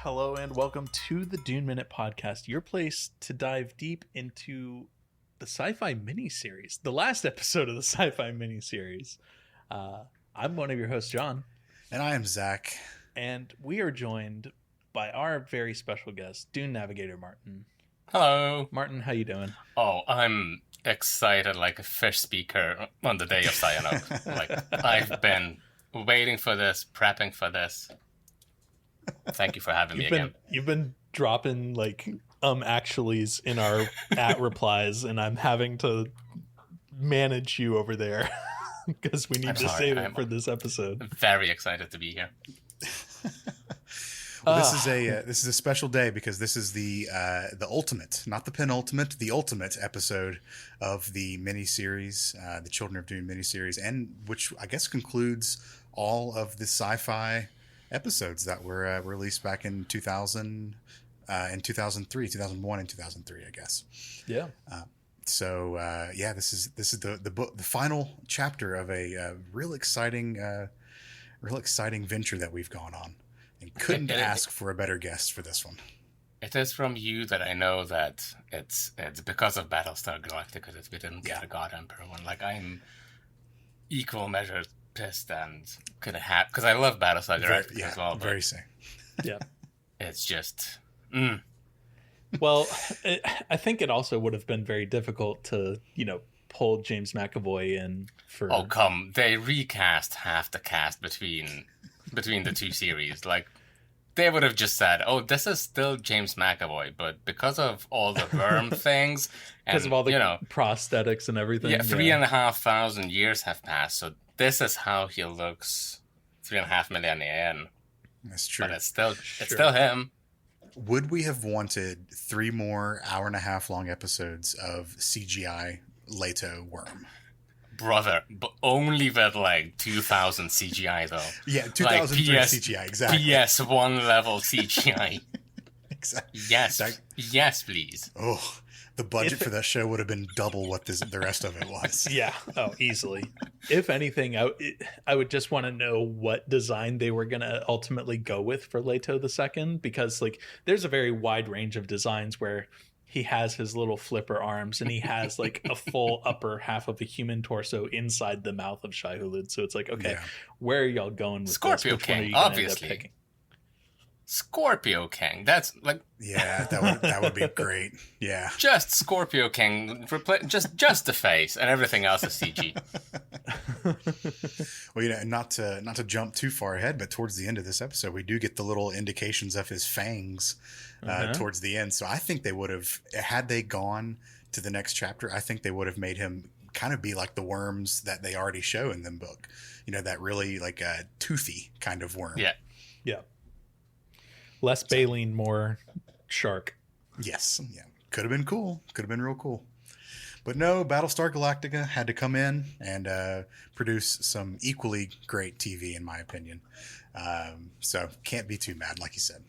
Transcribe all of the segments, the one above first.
Hello and welcome to the Dune Minute Podcast, your place to dive deep into the sci-fi miniseries, the last episode of the sci-fi miniseries. I'm one of your hosts, John. And I am Zach. And we are joined by our very special guest, Dune Navigator Martin. Hello. Martin, how you doing? Oh, I'm excited like a fish speaker on the day of Cyanoak. Like, I've been waiting for this, prepping for this. Thank you for having me again. You've been dropping like actuallys in our at replies, and I'm having to manage you over there because we need to save it for this episode. Very excited to be here. Well, this is a special day because this is the ultimate, not the penultimate, the ultimate episode of the miniseries, the Children of Dune miniseries, and which I guess concludes all of the sci-fi episodes that were released back in 2000, in 2003, 2001, and 2003, I guess. Yeah. This is the book, the final chapter of a real exciting venture that we've gone on, and couldn't ask for a better guest for this one. It is from you that I know that it's because of Battlestar Galactica that we didn't get a God Emperor one. Like, I'm equal measure pissed and could have, because I love Battlestar Galactica as well. Very same. Yeah. It's just. Well, I think it also would have been very difficult to, pull James McAvoy in for. Oh, come! They recast half the cast between the two series. Like, they would have just said, "Oh, this is still James McAvoy," but because of all the worm things, and because of all the prosthetics and everything, 3,500 years have passed. So this is how he looks 3.5 millennia in. That's true. But it's still him. Would we have wanted 3 more hour-and-a-half-long episodes of CGI Leto worm? Brother, but only with like 2,000 CGI though. Yeah, 2003 like CGI, exactly. PS1 level CGI. Exactly. Yes, please. Oh, the budget for that show would have been double what the rest of it was. Yeah. Oh, easily. If anything, I would just want to know what design they were going to ultimately go with for Leto II, because like there's a very wide range of designs where he has his little flipper arms and he has like a full upper half of a human torso inside the mouth of Shai-Hulud. So it's like, okay, where are y'all going with Scorpio this? King, obviously. Scorpio King. That's like, yeah, that would be great. Yeah, just Scorpio King. Just the face, and everything else is CG. Well, not to jump too far ahead, but towards the end of this episode, we do get the little indications of his fangs towards the end. So I think they would have, had they gone to the next chapter, I think they would have made him kind of be like the worms that they already show in the book. That really like a toothy kind of worm. Yeah. Yeah. Less baleen, more shark. Yes. Yeah. Could have been cool. Could have been real cool. But no, Battlestar Galactica had to come in and produce some equally great TV, in my opinion. So can't be too mad, like you said.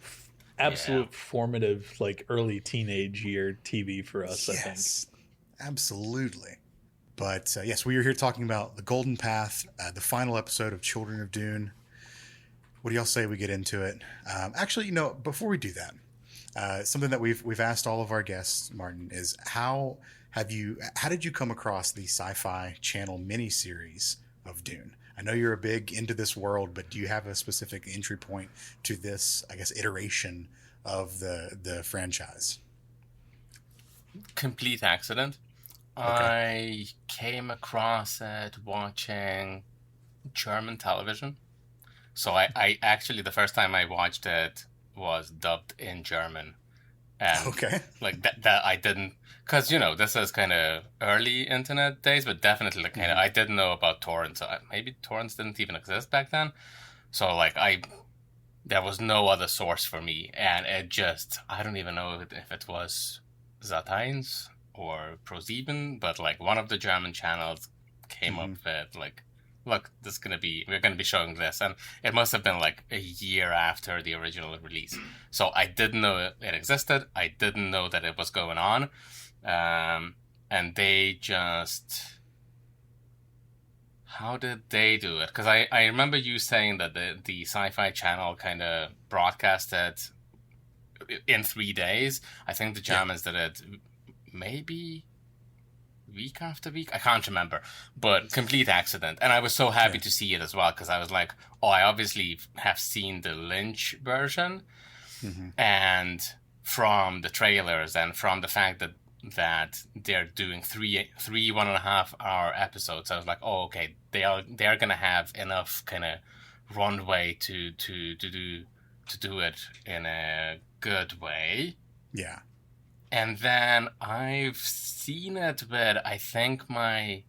Absolute formative, like early teenage year TV for us, I think. Yes, absolutely. But yes, we are here talking about The Golden Path, the final episode of Children of Dune. What do y'all say we get into it? Actually, before we do that, something that we've asked all of our guests, Martin, is how did you come across the Sci-Fi Channel miniseries of Dune? I know you're a big into this world, but do you have a specific entry point to this, I guess, iteration of the franchise? Complete accident. Okay. I came across it watching German television. So I actually, the first time I watched it was dubbed in German. And okay. Like that I didn't, because, this is kind of early internet days, but definitely like, I didn't know about torrents. So maybe torrents didn't even exist back then. So like there was no other source for me. And it just, I don't even know if it was Sat.1 or ProSieben, but like one of the German channels came up with like, look, we're going to be showing this. And it must have been like a year after the original release. So I didn't know it existed. I didn't know that it was going on. And they just, how did they do it? Because I remember you saying that the Sci-Fi Channel kind of broadcasted in 3 days. I think the Germans did it maybe week after week. I can't remember, but complete accident. And I was so happy to see it as well, because I was like, oh, I obviously have seen the Lynch version, and from the trailers and from the fact that they're doing three 1.5 hour episodes, I was like, oh, okay, they're gonna have enough kind of runway to do it in a good way. Yeah. And then I've seen it with, I think, my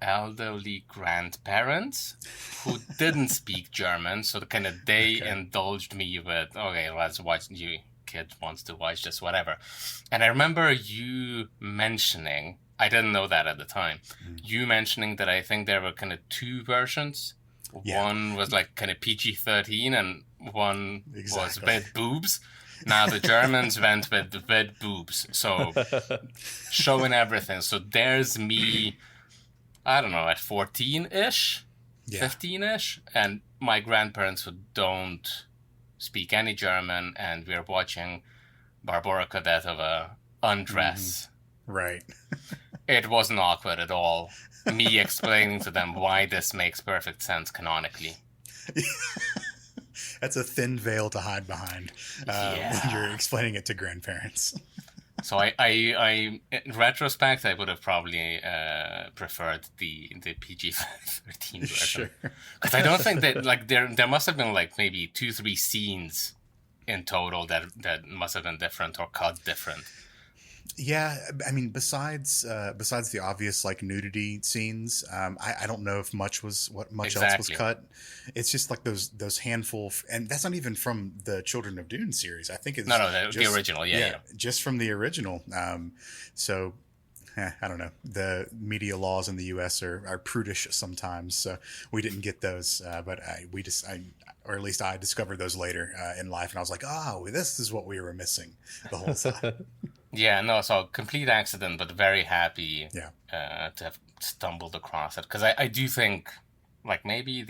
elderly grandparents who didn't speak German, so they indulged me with, okay, let's watch, you kid wants to watch this, whatever. And I remember you mentioning, I didn't know that at the time, you mentioning that I think there were kind of 2 versions. One was like kind of PG-13 and one was with boobs. Now the Germans went with boobs, so showing everything. So there's me, I don't know, at 14-ish, 15-ish, and my grandparents who don't speak any German, and we're watching Barbara Kadetova undress. Right. It wasn't awkward at all. Me explaining to them why this makes perfect sense canonically. That's a thin veil to hide behind when you're explaining it to grandparents. So I in retrospect, I would have probably preferred the PG-13 version. Sure. Because I don't think that, like, there must have been like maybe 2-3 scenes in total that must have been different or cut different. Yeah, I mean, besides the obvious like nudity scenes, I don't know if much else was cut. It's just like those handful, and that's not even from the Children of Dune series. I think it's the original, just from the original. So I don't know. The media laws in the U.S. are prudish sometimes, so we didn't get those. But or at least I discovered those later in life, and I was like, oh, this is what we were missing the whole time. Yeah, no, so complete accident, but very happy to have stumbled across it. Because I do think, like, maybe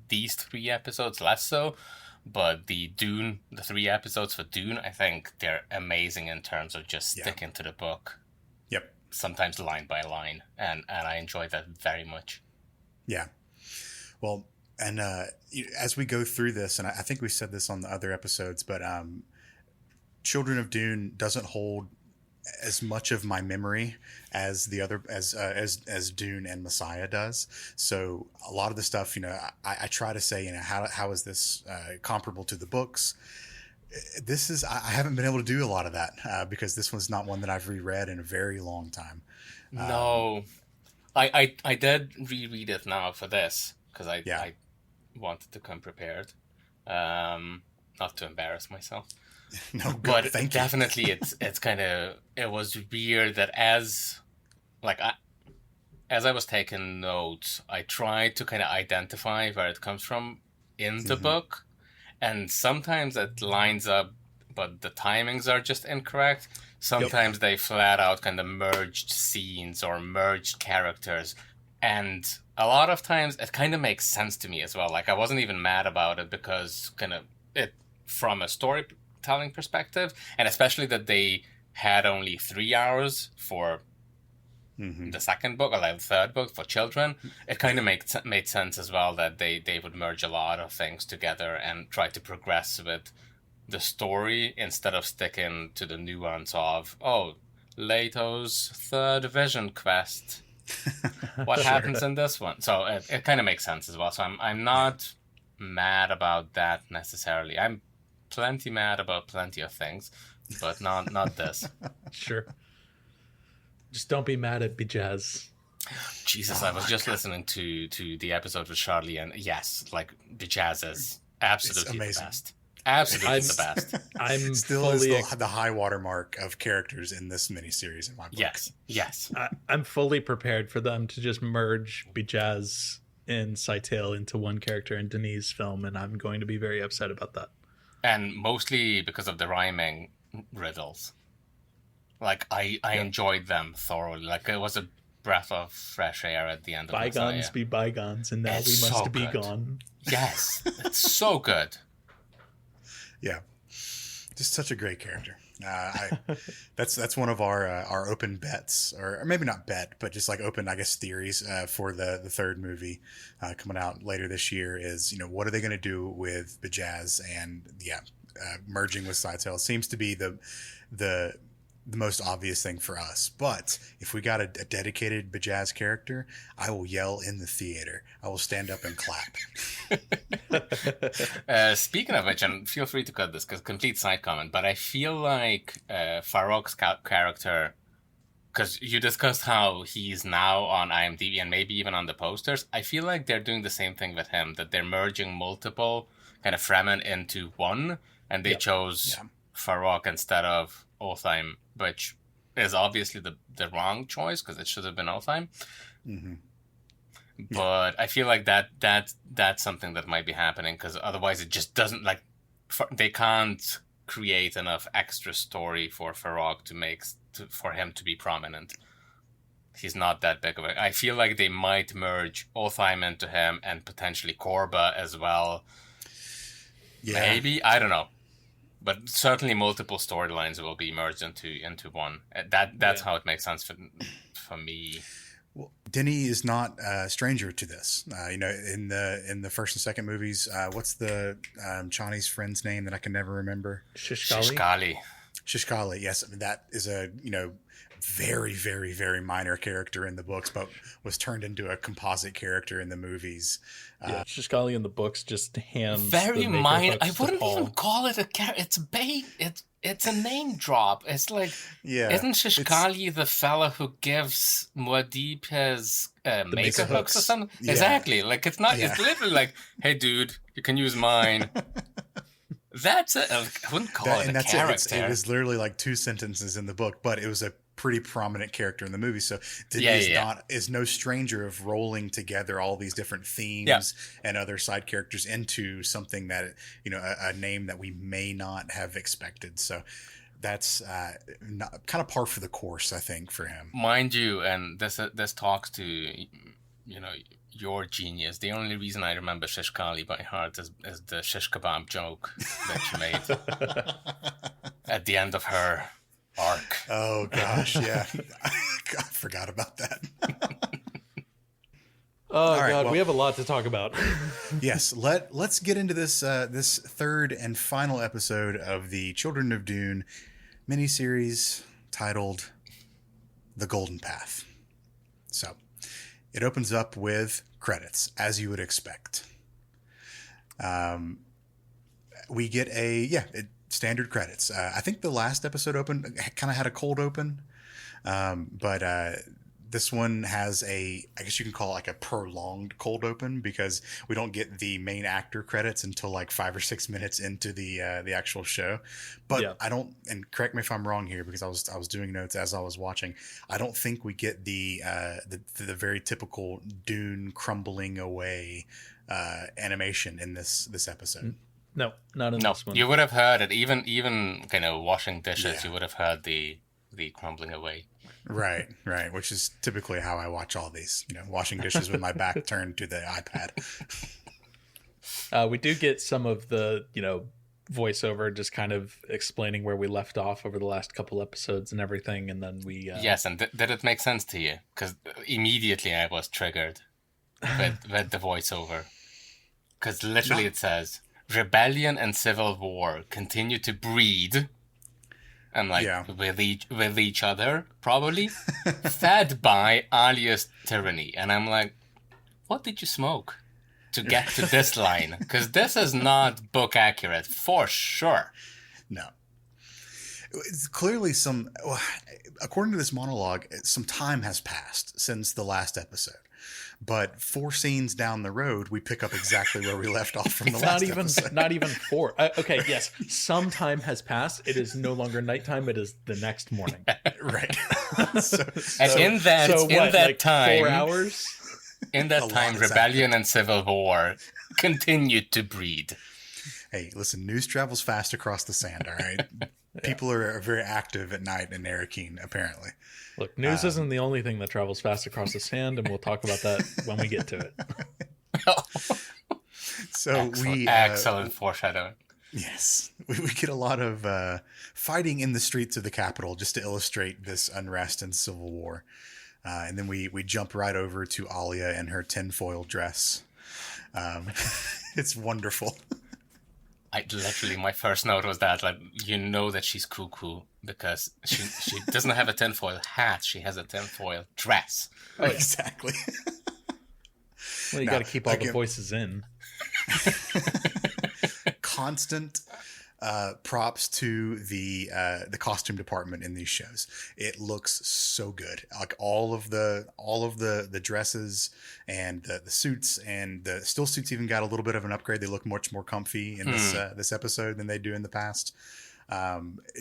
these 3 episodes less so, but the 3 episodes for Dune, I think they're amazing in terms of just sticking to the book. Yep. Sometimes line by line, and I enjoyed that very much. Yeah. Well, and as we go through this, and I think we said this on the other episodes, but Children of Dune doesn't hold as much of my memory as the other as Dune and Messiah does. So a lot of the stuff, I try to say, how is this comparable to the books? I haven't been able to do a lot of that because this one's not one that I've reread in a very long time. No, I did reread it now for this because I wanted to come prepared, not to embarrass myself. No, good. But Thank definitely you. it's kind of, it was weird that as I was taking notes, I tried to kind of identify where it comes from in the book, and sometimes it lines up, but the timings are just incorrect. Sometimes they flat out kind of merged scenes or merged characters, and a lot of times it kind of makes sense to me as well. Like, I wasn't even mad about it because kind of it from a storytelling perspective, and especially that they had only 3 hours for the second book or like the third book for children. It kind of made sense as well that they would merge a lot of things together and try to progress with the story instead of sticking to the nuance of, Leto's third vision quest. What happens in this one? So it kind of makes sense as well. So I'm not mad about that necessarily. I'm plenty mad about plenty of things, but not this. Sure. Just don't be mad at Bijaz. Jesus, I was just listening to the episode with Charlie, and yes, like Bijaz is absolutely the best. Absolutely the best. I'm still is the high water mark of characters in this miniseries in my book. Yes. I'm fully prepared for them to just merge Bijaz and Scytale into one character in Denis' film, and I'm going to be very upset about that. And mostly because of the rhyming riddles. Like, I enjoyed them thoroughly. Like, it was a breath of fresh air at the end of Bygones Messiah. be bygones, and now we must be gone. Yes, it's so good. Yeah. Just such a great character. That's one of our open bets, or maybe not bet, but just like open, I guess, theories for the third movie coming out later this year. Is, you know, what are they going to do with Bajaz, and merging with Scytale seems to be the most obvious thing for us. But if we got a dedicated Bajaz character, I will yell in the theater. I will stand up and clap. Speaking of which, and feel free to cut this because complete side comment, but I feel like Farok's character, because you discussed how he's now on IMDb and maybe even on the posters, I feel like they're doing the same thing with him, that they're merging multiple kind of Fremen into one, and they chose Farok instead of Otheim, which is obviously the wrong choice because it should have been Otheim. Mm-hmm. But I feel like that's something that might be happening, because otherwise it just doesn't, like, they can't create enough extra story for Farok for him to be prominent. He's not that big of a... I feel like they might merge Otheim into him and potentially Korba as well. Yeah. Maybe, I don't know. But certainly multiple storylines will be merged into one. That's how it makes sense for me. Well, Denny is not a stranger to this. You know, in the first and second movies, what's the Chani's friend's name that I can never remember? Shishkali. Shishkali, yes. I mean, that is a, you know, very, very, very minor character in the books, but was turned into a composite character in the movies. Shishkali in the books just hands very minor. I wouldn't even call it a character. It's a name drop. It's like, isn't Shishkali the fella who gives Muad'Dib his maker hooks or something? Yeah. Exactly. Like, it's not. It's literally like, hey, dude, you can use mine. That's it. I wouldn't call it a character. It was literally like 2 sentences in the book, but it was a pretty prominent character in the movie. So Denny is no stranger of rolling together all these different themes and other side characters into something that, you know, a name that we may not have expected. So that's kind of par for the course, I think, for him. Mind you, and this talks to, you know, your genius. The only reason I remember Shishkali by heart is the shish kebab joke that she made at the end of her arc. Oh gosh, yeah. I forgot about that. We have a lot to talk about. Yes, let's get into this this third and final episode of the Children of Dune miniseries titled The Golden Path. So it opens up with credits, as you would expect. We get standard credits. I think the last episode kind of had a cold open, but this one has I guess you can call it like a prolonged cold open, because we don't get the main actor credits until like 5 or 6 minutes into the actual show. But I don't, and correct me if I'm wrong here, because I was doing notes as I was watching. I don't think we get the very typical Dune crumbling away animation in this episode. No, not in this one. You would have heard it, even kind of washing dishes. You would have heard the crumbling away. Right, which is typically how I watch all these. You know, washing dishes with my back turned to the iPad. We do get some of the, you know, voiceover just kind of explaining where we left off over the last couple episodes and everything, and then we... Yes, and did it make sense to you? Because immediately I was triggered with the voiceover. Because literally it says, rebellion and civil war continue to breed... And with each other, probably, fed by alias tyranny. And I'm like, what did you smoke to get to this line? Because this is not book accurate, for sure. No. It's clearly according to this monologue, some time has passed since the last episode. But 4 scenes down the road, we pick up exactly where we left off from the last episode. Not even 4. Okay, yes. Some time has passed. It is no longer nighttime. It is the next morning. Right. In that time... 4 hours? In that time, rebellion and civil war continued to breed. Hey, listen, news travels fast across the sand, all right? People are very active at night in Arakeen, apparently. Look, news isn't the only thing that travels fast across the sand, and we'll talk about that when we get to it. So excellent foreshadowing. Yes, we get a lot of fighting in the streets of the capital just to illustrate this unrest and civil war. And then we jump right over to Alia in her tinfoil dress. It's wonderful. I literally, my first note was that, like, you know that she's cuckoo because she doesn't have a tinfoil hat. She has a tinfoil dress. Oh, exactly. Well, you got to keep all the voices in. Constant props to the costume department in these shows. It looks so good. Like all of the dresses and the suits, and the still suits even got a little bit of an upgrade. They look much more comfy in this episode than they do in the past.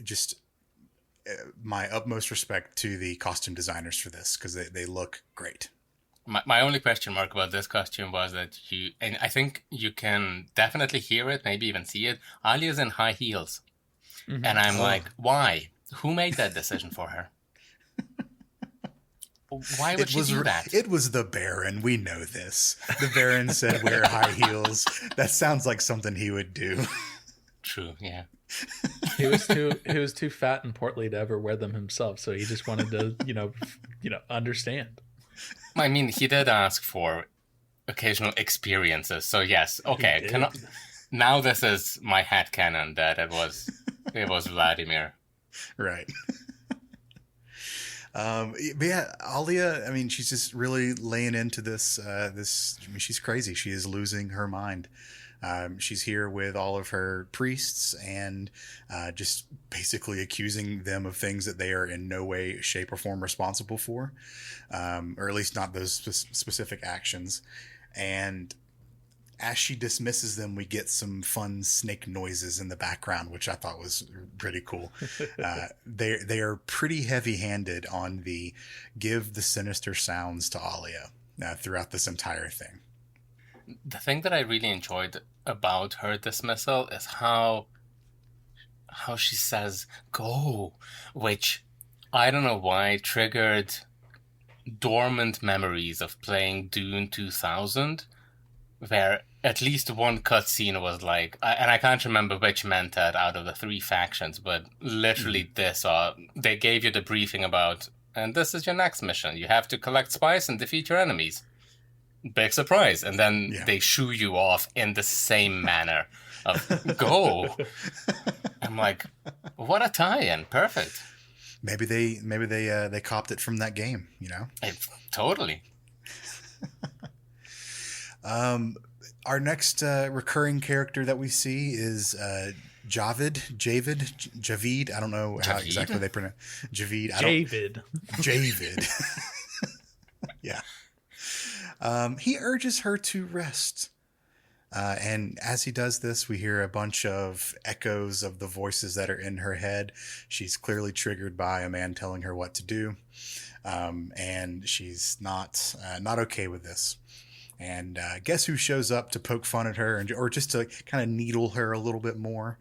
Just my utmost respect to the costume designers for this, because they look great. My only question mark about this costume was that and I think you can definitely hear it, maybe even see it. Alia's in high heels. Mm-hmm. And I'm like, why? Who made that decision for her? Why would she do that? It was the Baron. We know this. The Baron said wear high heels. That sounds like something he would do. True, yeah. He was too fat and portly to ever wear them himself, so he just wanted to, understand. I mean, he did ask for occasional experiences, so yes, okay. Now this is my headcanon that it was Vladimir, right? But yeah, Alia. I mean, she's just really laying into this. I mean, she's crazy. She is losing her mind. She's here with all of her priests and just basically accusing them of things that they are in no way, shape, or form responsible for, or at least not those specific actions. And as she dismisses them, we get some fun snake noises in the background, which I thought was pretty cool. They are pretty heavy-handed on the give the sinister sounds to Alia throughout this entire thing. The thing that I really enjoyed about her dismissal is how she says "go," which I don't know why triggered dormant memories of playing Dune 2000, where at least one cutscene was like, and I can't remember which meant that out of the three factions, but literally this, they gave you the briefing about, and this is your next mission. You have to collect spice and defeat your enemies. Big surprise. And then they shoo you off in the same manner of go. I'm like, what a tie-in. Perfect. Maybe they copped it from that game, Totally. Our next recurring character that we see is Javid. I don't know how exactly they pronounce Javid. Javid. Yeah. He urges her to rest. And as he does this, we hear a bunch of echoes of the voices that are in her head. She's clearly triggered by a man telling her what to do. And she's not okay with this. And guess who shows up to poke fun at her or just to kind of needle her a little bit more?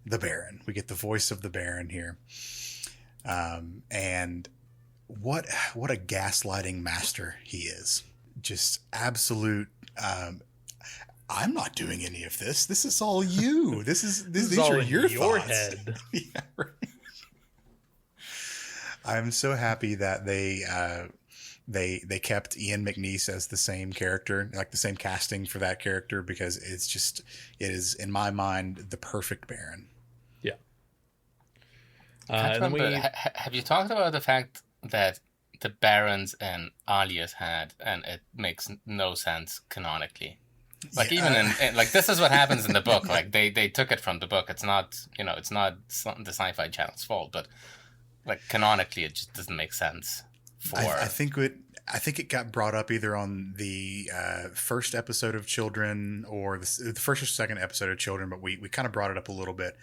The Baron. We get the voice of the Baron here. And what a gaslighting master he is. Just absolute. I'm not doing any of this. This is all you. These are your thoughts. Head. Yeah, right. I'm so happy that they kept Ian McNeice as the same character, like the same casting for that character, because it is in my mind the perfect Baron. Yeah. Have you talked about the fact that the Barons and Alia's had, and it makes no sense canonically? Like even in like this is what happens in the book. Like they took it from the book. It's not the Sci-Fi Channel's fault, but like canonically it just doesn't make sense. I think it got brought up either on the first episode of Children or the first or second episode of Children, but we kind of brought it up a little bit.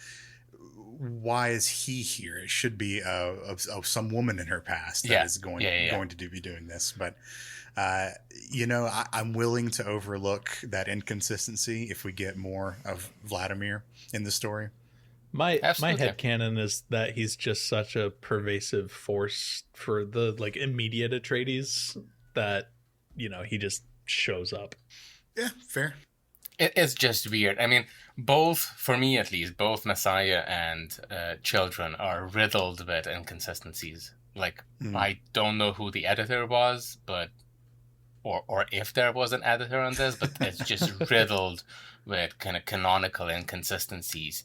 Why is he here? It should be of some woman in her past that is going to be doing this. But I'm willing to overlook that inconsistency if we get more of Vladimir in the story. My headcanon is that he's just such a pervasive force for the immediate Atreides that he just shows up. Yeah, fair. It's just weird. I mean, both, for me at least, both Messiah and Children are riddled with inconsistencies. Like, I don't know who the editor was, but or if there was an editor on this, but it's just riddled with kind of canonical inconsistencies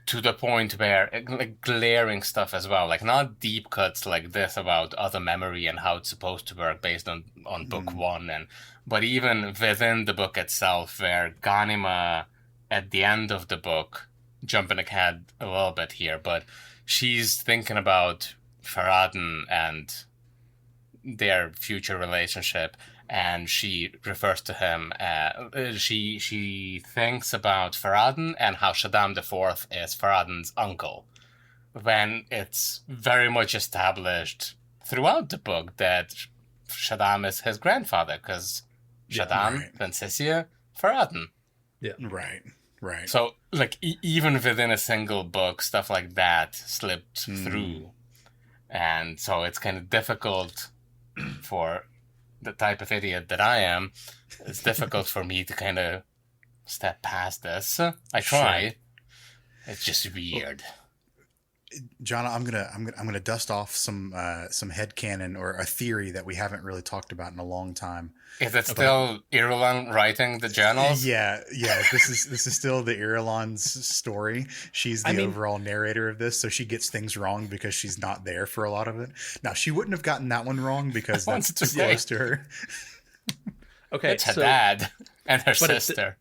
to the point where, like, glaring stuff as well, like not deep cuts like this about other memory and how it's supposed to work based on book one, but even within the book itself, where Ghanima at the end of the book, jumping ahead a little bit here, but she's thinking about Farad'n and their future relationship, and she refers to him. She thinks about Farad'n and how Shaddam IV is Farad'n's uncle, when it's very much established throughout the book that Shaddam is his grandfather, because Shaddam, then Sissia, Farad'n. Yeah. Right. So, like, even within a single book, stuff like that slipped through. And so it's kind of difficult for the type of idiot that I am. It's difficult for me to kind of step past this. I try. Sure. It's just weird. John, I'm gonna dust off some headcanon or a theory that we haven't really talked about in a long time. Is it still Irulan writing the journals? Yeah. This is still the Irulan's story. She's the overall narrator of this, so she gets things wrong because she's not there for a lot of it. Now, she wouldn't have gotten that one wrong because that's too close to her. Okay, it's her dad and her sister.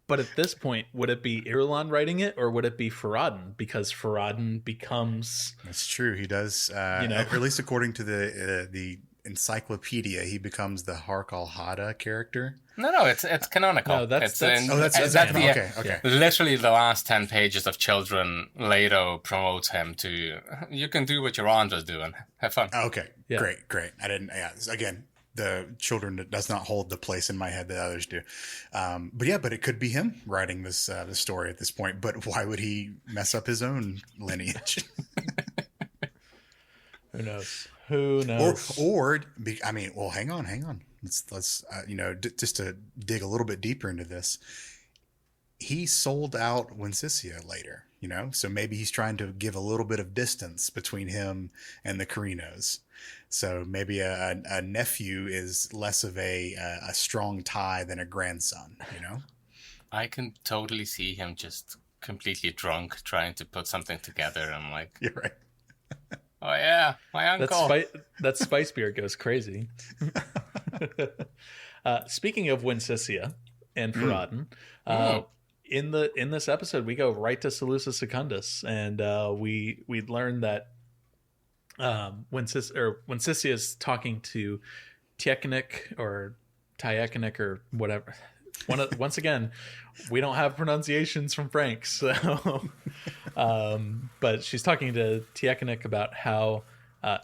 But at this point, would it be Irulan writing it, or would it be Farad'n? Because Farad'n becomes... That's true. He does, or at least according to the encyclopedia, he becomes the Hark al-Hada character. No, it's canonical. No, that's okay. Literally the last 10 pages of Children, Leto promotes him to, you can do what your aunt was doing. Have fun. Okay, yeah. Great. I didn't, again, the Children does not hold the place in my head that others do. But it could be him writing this story at this point. But why would he mess up his own lineage? Who knows? Hang on. Let's just to dig a little bit deeper into this. He sold out Winsissia later, so maybe he's trying to give a little bit of distance between him and the Carinos. So maybe a nephew is less of a strong tie than a grandson, I can totally see him just completely drunk trying to put something together. I'm like, you're right. Oh yeah, my uncle. That spice beer goes crazy. Speaking of Winsissia and Farad'n, in this episode we go right to Seleucus Secundus, and we learn that when Sissia is talking to Tiekenik or Tiekenik or whatever. Once again, we don't have pronunciations from Frank, so but she's talking to Tiekenik about how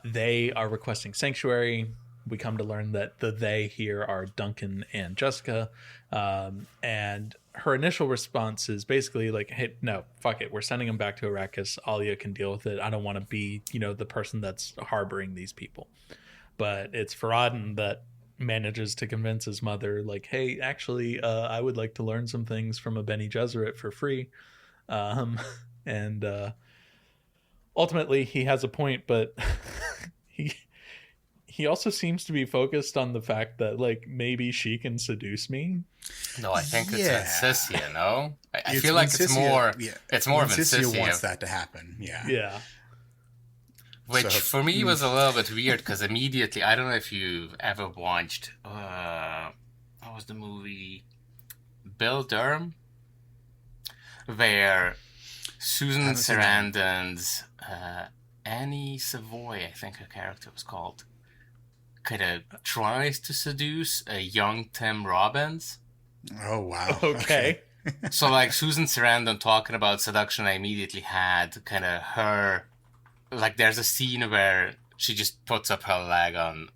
they are requesting sanctuary. We come to learn that the they here are Duncan and Jessica, and her initial response is basically like, hey, no, fuck it, we're sending him back to Arrakis. Alia can deal with it. I don't want to be the person that's harboring these people. But it's Farad'n that manages to convince his mother, like, hey, actually, I would like to learn some things from a Bene Gesserit for free. And ultimately he has a point, but he also seems to be focused on the fact that, like, maybe she can seduce me. No, I think it's Winsissia, no? I feel like it's more of Winsissia wants that to happen. Yeah. Which for me was a little bit weird because immediately, I don't know if you've ever watched, what was the movie? Bill Durham? Where Susan Sarandon's Annie Savoy, I think her character was called, kind of tries to seduce a young Tim Robbins. Oh, wow. Okay. So, like, Susan Sarandon talking about seduction, I immediately had kind of her... Like, there's a scene where she just puts up her leg on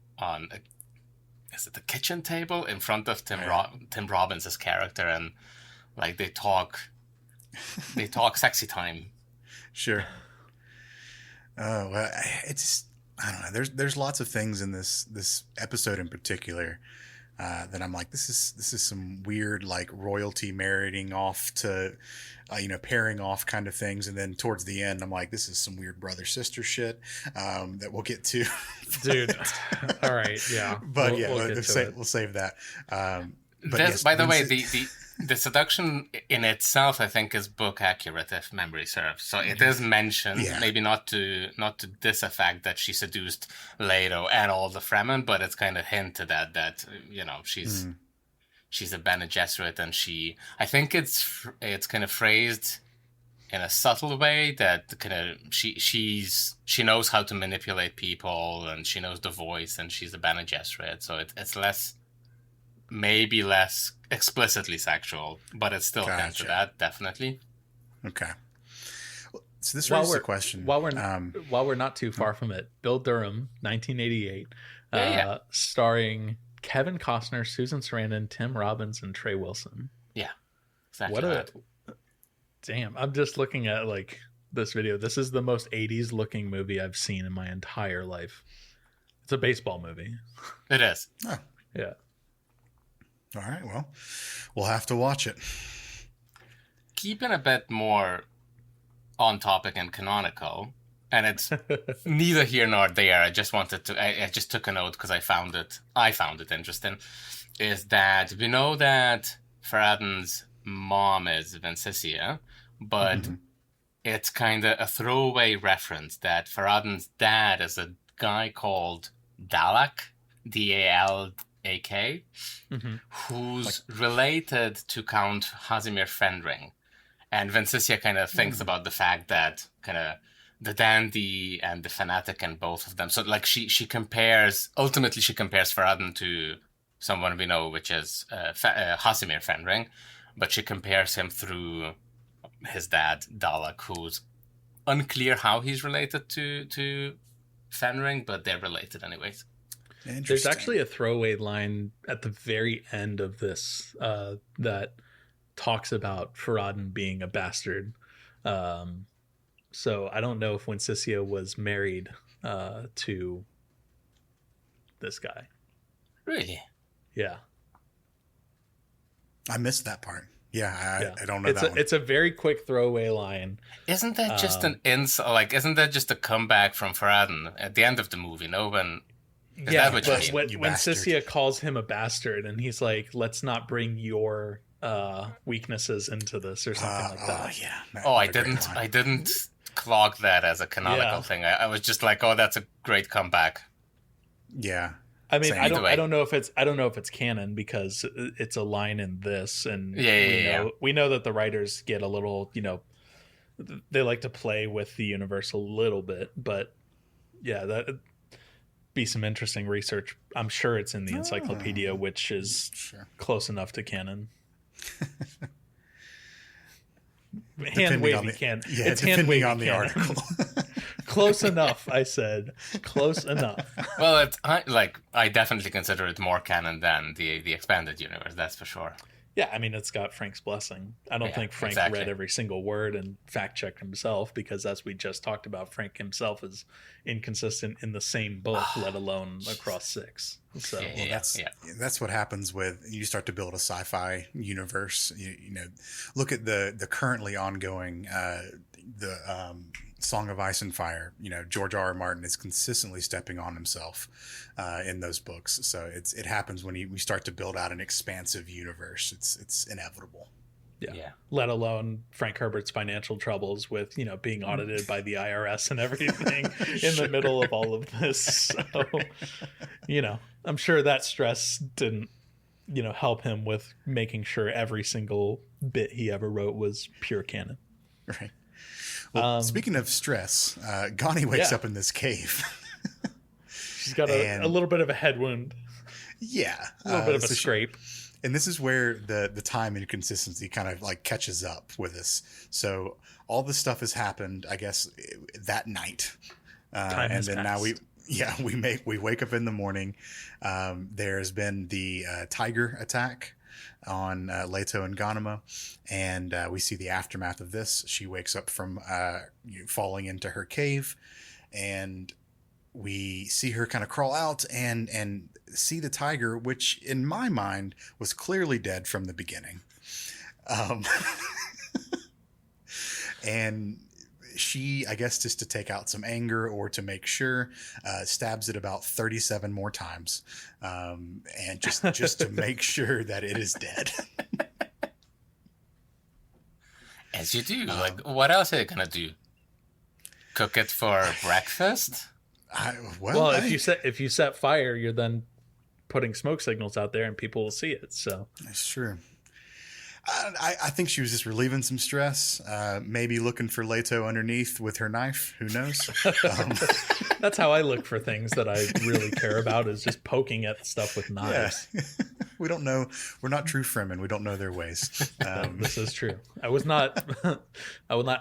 is it the kitchen table in front of Tim Robbins' character, and like they talk sexy time. Sure. Oh, it's I don't know. There's lots of things in this episode in particular then I'm like, this is some weird like royalty marrying off to, pairing off kind of things. And then towards the end, I'm like, this is some weird brother sister shit that we'll get to. Dude. All right, yeah. But we'll save that. But yes, by the way, the seduction in itself, I think, is book accurate if memory serves. So it is mentioned, maybe not to this effect that she seduced Leto and all the Fremen, but it's kind of hinted at that she's a Bene Gesserit, and I think it's kind of phrased in a subtle way that kind of she knows how to manipulate people, and she knows the voice, and she's a Bene Gesserit, so it's maybe less explicitly sexual, but it's still hinted at, definitely. Okay. So this raises a question. While we're not too far from it, Bill Durham, 1988, starring Kevin Costner, Susan Sarandon, Tim Robbins, and Trey Wilson. Yeah, exactly. Damn! I'm just looking at like this video. This is the most 80s looking movie I've seen in my entire life. It's a baseball movie. It is. Oh. Yeah. All right, well, we'll have to watch it. Keeping a bit more on topic and canonical, and it's neither here nor there. I just took a note because I found it interesting. Is that we know that Farad'n's mom is Vincicia, but it's kind of a throwaway reference that Farad'n's dad is a guy called Dalak, Dalak, who's related to Count Hasimir Fenring. And Vincicia kind of thinks about the fact that kind of the dandy and the fanatic and both of them. So like she compares Farad'n to someone we know, which is Hasimir Fenring, but she compares him through his dad, Dalak, who's unclear how he's related to Fenring, but they're related anyways. There's actually a throwaway line at the very end of this that talks about Farad'n being a bastard. So I don't know if Vincicia was married to this guy. Really? Yeah. I missed that part. I don't know that one. It's a very quick throwaway line. Isn't that just isn't that just a comeback from Farad'n at the end of the movie? No one... When Vincicia calls him a bastard, and he's like, "Let's not bring your weaknesses into this," or something like that. I didn't clock that as a canonical thing. I was just like, "Oh, that's a great comeback." Yeah. I mean, I don't know if it's canon because it's a line in this, and we know that the writers get a little, they like to play with the universe a little bit, but that be some interesting research. I'm sure it's in the encyclopedia, which is close enough to canon. Depending on the article. Close enough, I said. Close enough. Well, I definitely consider it more canon than the expanded universe. That's for sure. Yeah, I mean, it's got Frank's blessing. I don't think Frank read every single word and fact-checked himself because, as we just talked about, Frank himself is inconsistent in the same book, let alone across 6. So that's what happens with you start to build a sci-fi universe. Look at the currently ongoing Song of Ice and Fire. George R.R. Martin is consistently stepping on himself in those books. So it happens when we start to build out an expansive universe. It's inevitable. Yeah. Let alone Frank Herbert's financial troubles with, being audited by the IRS and everything in the middle of all of this. So, I'm sure that stress didn't, help him with making sure every single bit he ever wrote was pure canon. Right. Well, speaking of stress, Ghani wakes up in this cave. She's got a little bit of a head wound. Yeah. A little bit of a scrape. And this is where the time inconsistency kind of like catches up with us. So all this stuff has happened, I guess, that night. And then now we wake up in the morning. There's been the tiger attack on Leto and Ghanima, and we see the aftermath of this. She wakes up from falling into her cave, and we see her kind of crawl out and see the tiger, which in my mind was clearly dead from the beginning. And she, I guess just to take out some anger or to make sure, stabs it about 37 more times. And just to make sure that it is dead. As you do. Like, what else are you going to do? Cook it for breakfast? Well, if you set fire, you're then putting smoke signals out there and people will see it. So that's true. I think she was just relieving some stress, maybe looking for Leto underneath with her knife. Who knows? That's how I look for things that I really care about, is just poking at stuff with knives. Yeah. We don't know. We're not true Fremen. We don't know their ways. This is true. I will not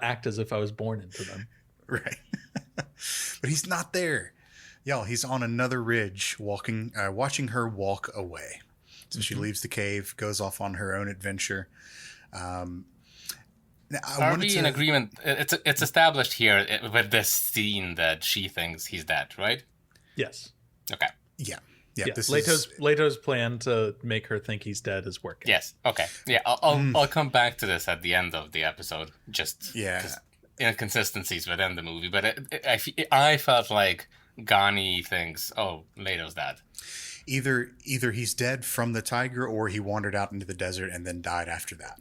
act as if I was born into them. Right. But he's not there. Y'all, he's on another ridge watching her walk away. So she leaves the cave, goes off on her own adventure. Are we in agreement? It's established here with this scene that she thinks he's dead, right? Yes. Okay. Yeah. Leto's plan to make her think he's dead is working. Yes. Okay. Yeah. I'll come back to this at the end of the episode. Just inconsistencies within the movie, but I felt like Ghani thinks, "Oh, Leto's dead." Either he's dead from the tiger, or he wandered out into the desert and then died after that.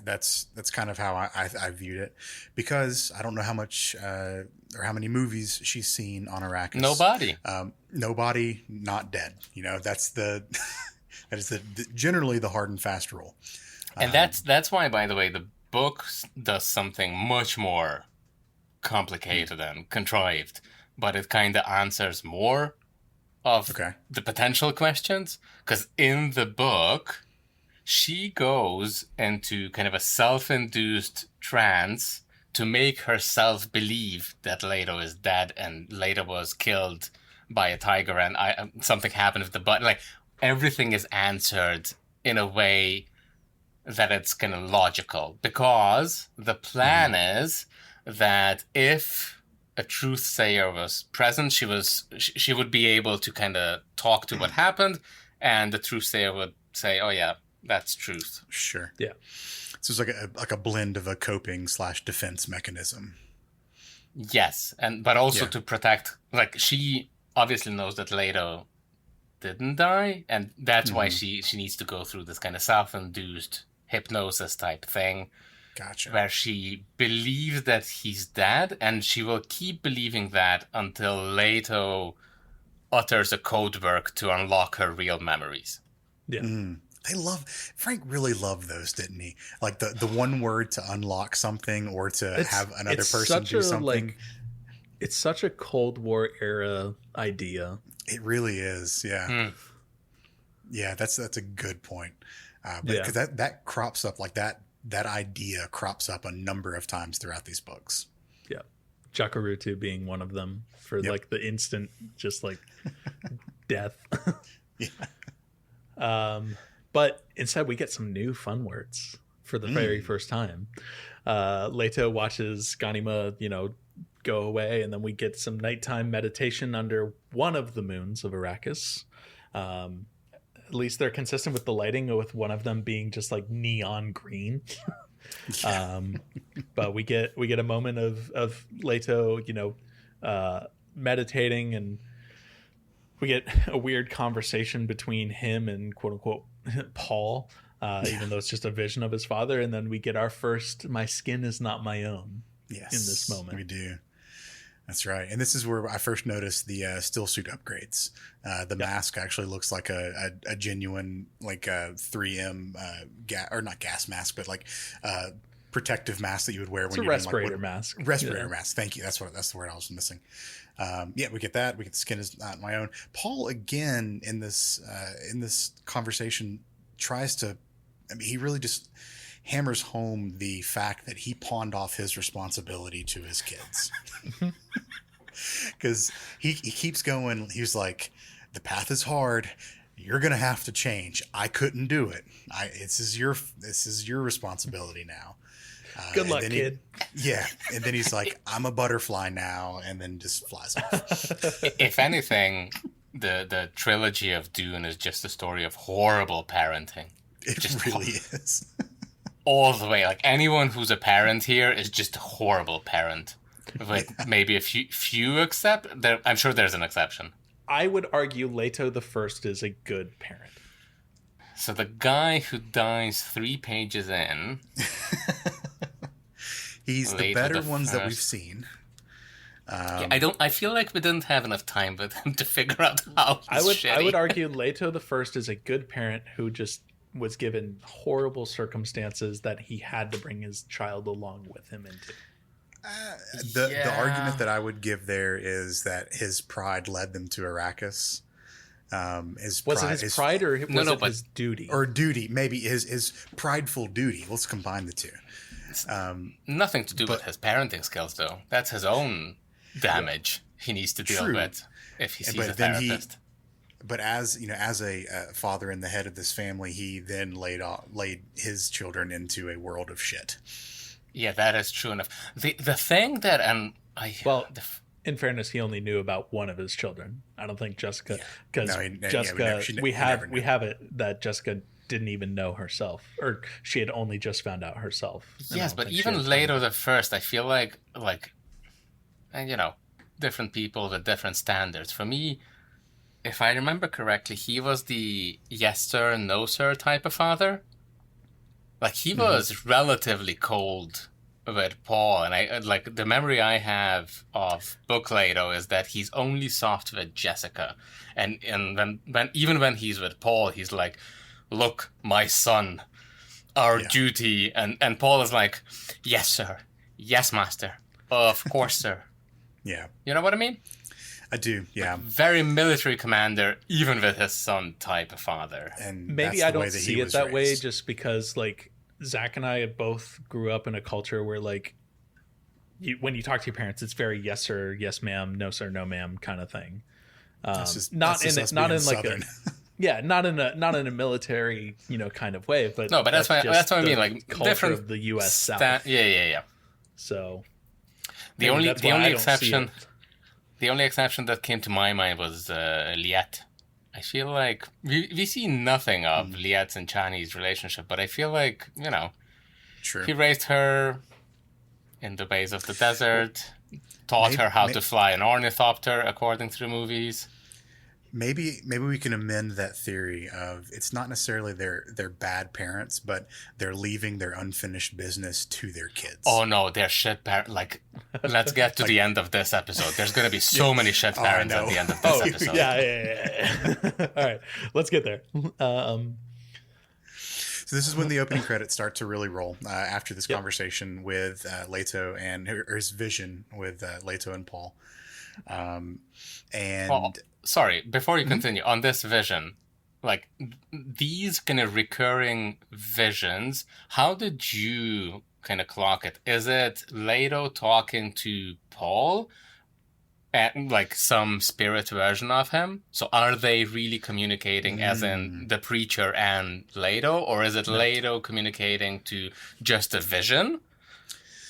That's kind of how I viewed it, because I don't know how much or how many movies she's seen on Arrakis. Nobody not dead. That is generally the hard and fast rule. And that's why, by the way, the book does something much more complicated and contrived, but it kind of answers more of the potential questions, because in the book she goes into kind of a self-induced trance to make herself believe that Leto is dead and Leto was killed by a tiger and something happened with the button. Like, everything is answered in a way that it's kind of logical, because the plan is that if a truth sayer was present, she would be able to kind of talk to what happened, and the truth sayer would say, "Oh yeah, that's truth." Sure. Yeah. So it's like a blend of a coping / defense mechanism. Yes, but also to protect. Like, she obviously knows that Leto didn't die, and that's why she needs to go through this kind of self-induced hypnosis type thing. Gotcha. Where she believes that he's dead, and she will keep believing that until Leto utters a code word to unlock her real memories. Yeah. Frank really loved those, didn't he? Like the one word to unlock something, or to have another person do something. It's such a Cold War era idea. It really is. Yeah. Yeah, that's a good point. Because that crops up, like that idea crops up a number of times throughout these books. Yeah. Jacarutu being one of them, for like the instant, just like death. Yeah. But instead we get some new fun words for the very first time. Leto watches Ghanima, go away, and then we get some nighttime meditation under one of the moons of Arrakis. At least they're consistent with the lighting, with one of them being just like neon green. But we get a moment of Leto, meditating, and we get a weird conversation between him and quote unquote Paul, even though it's just a vision of his father. And then we get our first "my skin is not my own" in this moment. We do. That's right. And this is where I first noticed the still suit upgrades. The mask actually looks like a genuine, like a 3M or not gas mask, but like protective mask that you would wear when you're respirator mask. Respirator mask. Thank you. That's the word I was missing. We get that. We get the skin is not my own. Paul, again, in this conversation, tries to, he really just hammers home the fact that he pawned off his responsibility to his kids. Because he keeps going. He's like, the path is hard. You're going to have to change. I couldn't do it. This is your responsibility now. Good luck, kid. And then he's like, I'm a butterfly now, and then just flies off. If anything, the trilogy of Dune is just a story of horrible parenting. It Just really is. all the way. Like, anyone who's a parent here is just a horrible parent. With maybe a few except there. I'm sure there's an exception. I would argue Leto the First is a good parent. So the guy who dies 3 pages in. He's the better ones that we've seen. I feel like we didn't have enough time with him to figure out how he's I would argue Leto the First is a good parent who just was given horrible circumstances that he had to bring his child along with him into. The argument that I would give there is that his pride led them to Arrakis. Was it his pride or was it his duty? Or duty, maybe his prideful duty. Let's combine the two. Nothing to do with his parenting skills, though. That's his own damage he needs to deal with if he sees a therapist. But as a father and the head of this family, he then laid his children into a world of shit. Yeah, that is true enough. The thing that in fairness, he only knew about one of his children. I don't think Jessica, because Jessica, we have it that Jessica didn't even know herself, or she had only just found out herself. Yes, but even Leto the First, I feel like, and different people with different standards. For me, if I remember correctly, he was the yes sir, no sir type of father. Like, he was relatively cold with Paul, and the memory I have of Book Leto is that he's only soft with Jessica, and when he's with Paul, he's like, "Look, my son, our duty," and Paul is like, "Yes, sir, yes, master, of course, sir." Yeah, you know what I mean? I do, yeah. Very military commander, even with his son type of father. And maybe I don't see it that way, just because Zach and I both grew up in a culture where when you talk to your parents, it's very yes sir, yes ma'am, no sir, no ma'am kind of thing. Not in a military kind of way, but no, but that's what I mean. Like, culture of the U.S. South. Yeah. So the only exception that came to my mind was Liet. I feel like we see nothing of Liet's and Chani's relationship, but I feel like, True. He raised her in the ways of the desert, taught her how to fly an ornithopter, according to the movies. Maybe we can amend that theory of it's not necessarily they're bad parents, but they're leaving their unfinished business to their kids. Oh no, they're shit parents. Let's get to the end of this episode. There's going to be so many shit parents at the end of this episode. Yeah. All right, let's get there. So this is when the opening credits start to really roll after this conversation with Leto and his vision with Leto and Paul. Sorry, before you continue, on this vision, these kind of recurring visions, how did you kind of clock it? Is it Leto talking to Paul and some spirit version of him? So are they really communicating as in the preacher and Leto, or is it Leto communicating to just a vision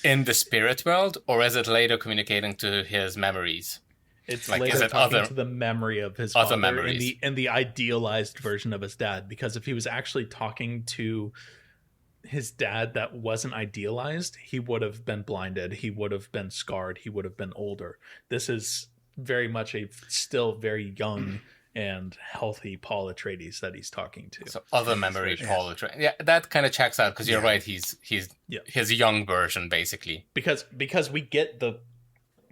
in the spirit world, or is it Leto communicating to his memories? It's Leto talking to the memory of his father and the idealized version of his dad. Because if he was actually talking to his dad that wasn't idealized, he would have been blinded. He would have been scarred. He would have been older. This is very much a still very young and healthy Paul Atreides that he's talking to. So other memory Paul Atreides. Yeah, that kind of checks out, because you're right. He's his young version, basically. Because we get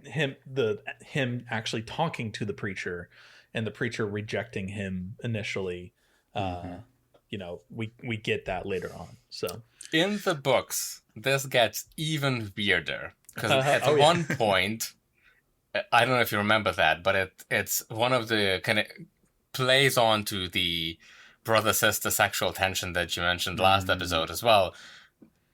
him actually talking to the preacher and the preacher rejecting him initially. We get that later on. So in the books, this gets even weirder, because at one point, I don't know if you remember that, but it's one of the kind of plays on to the brother-sister sexual tension that you mentioned last episode as well.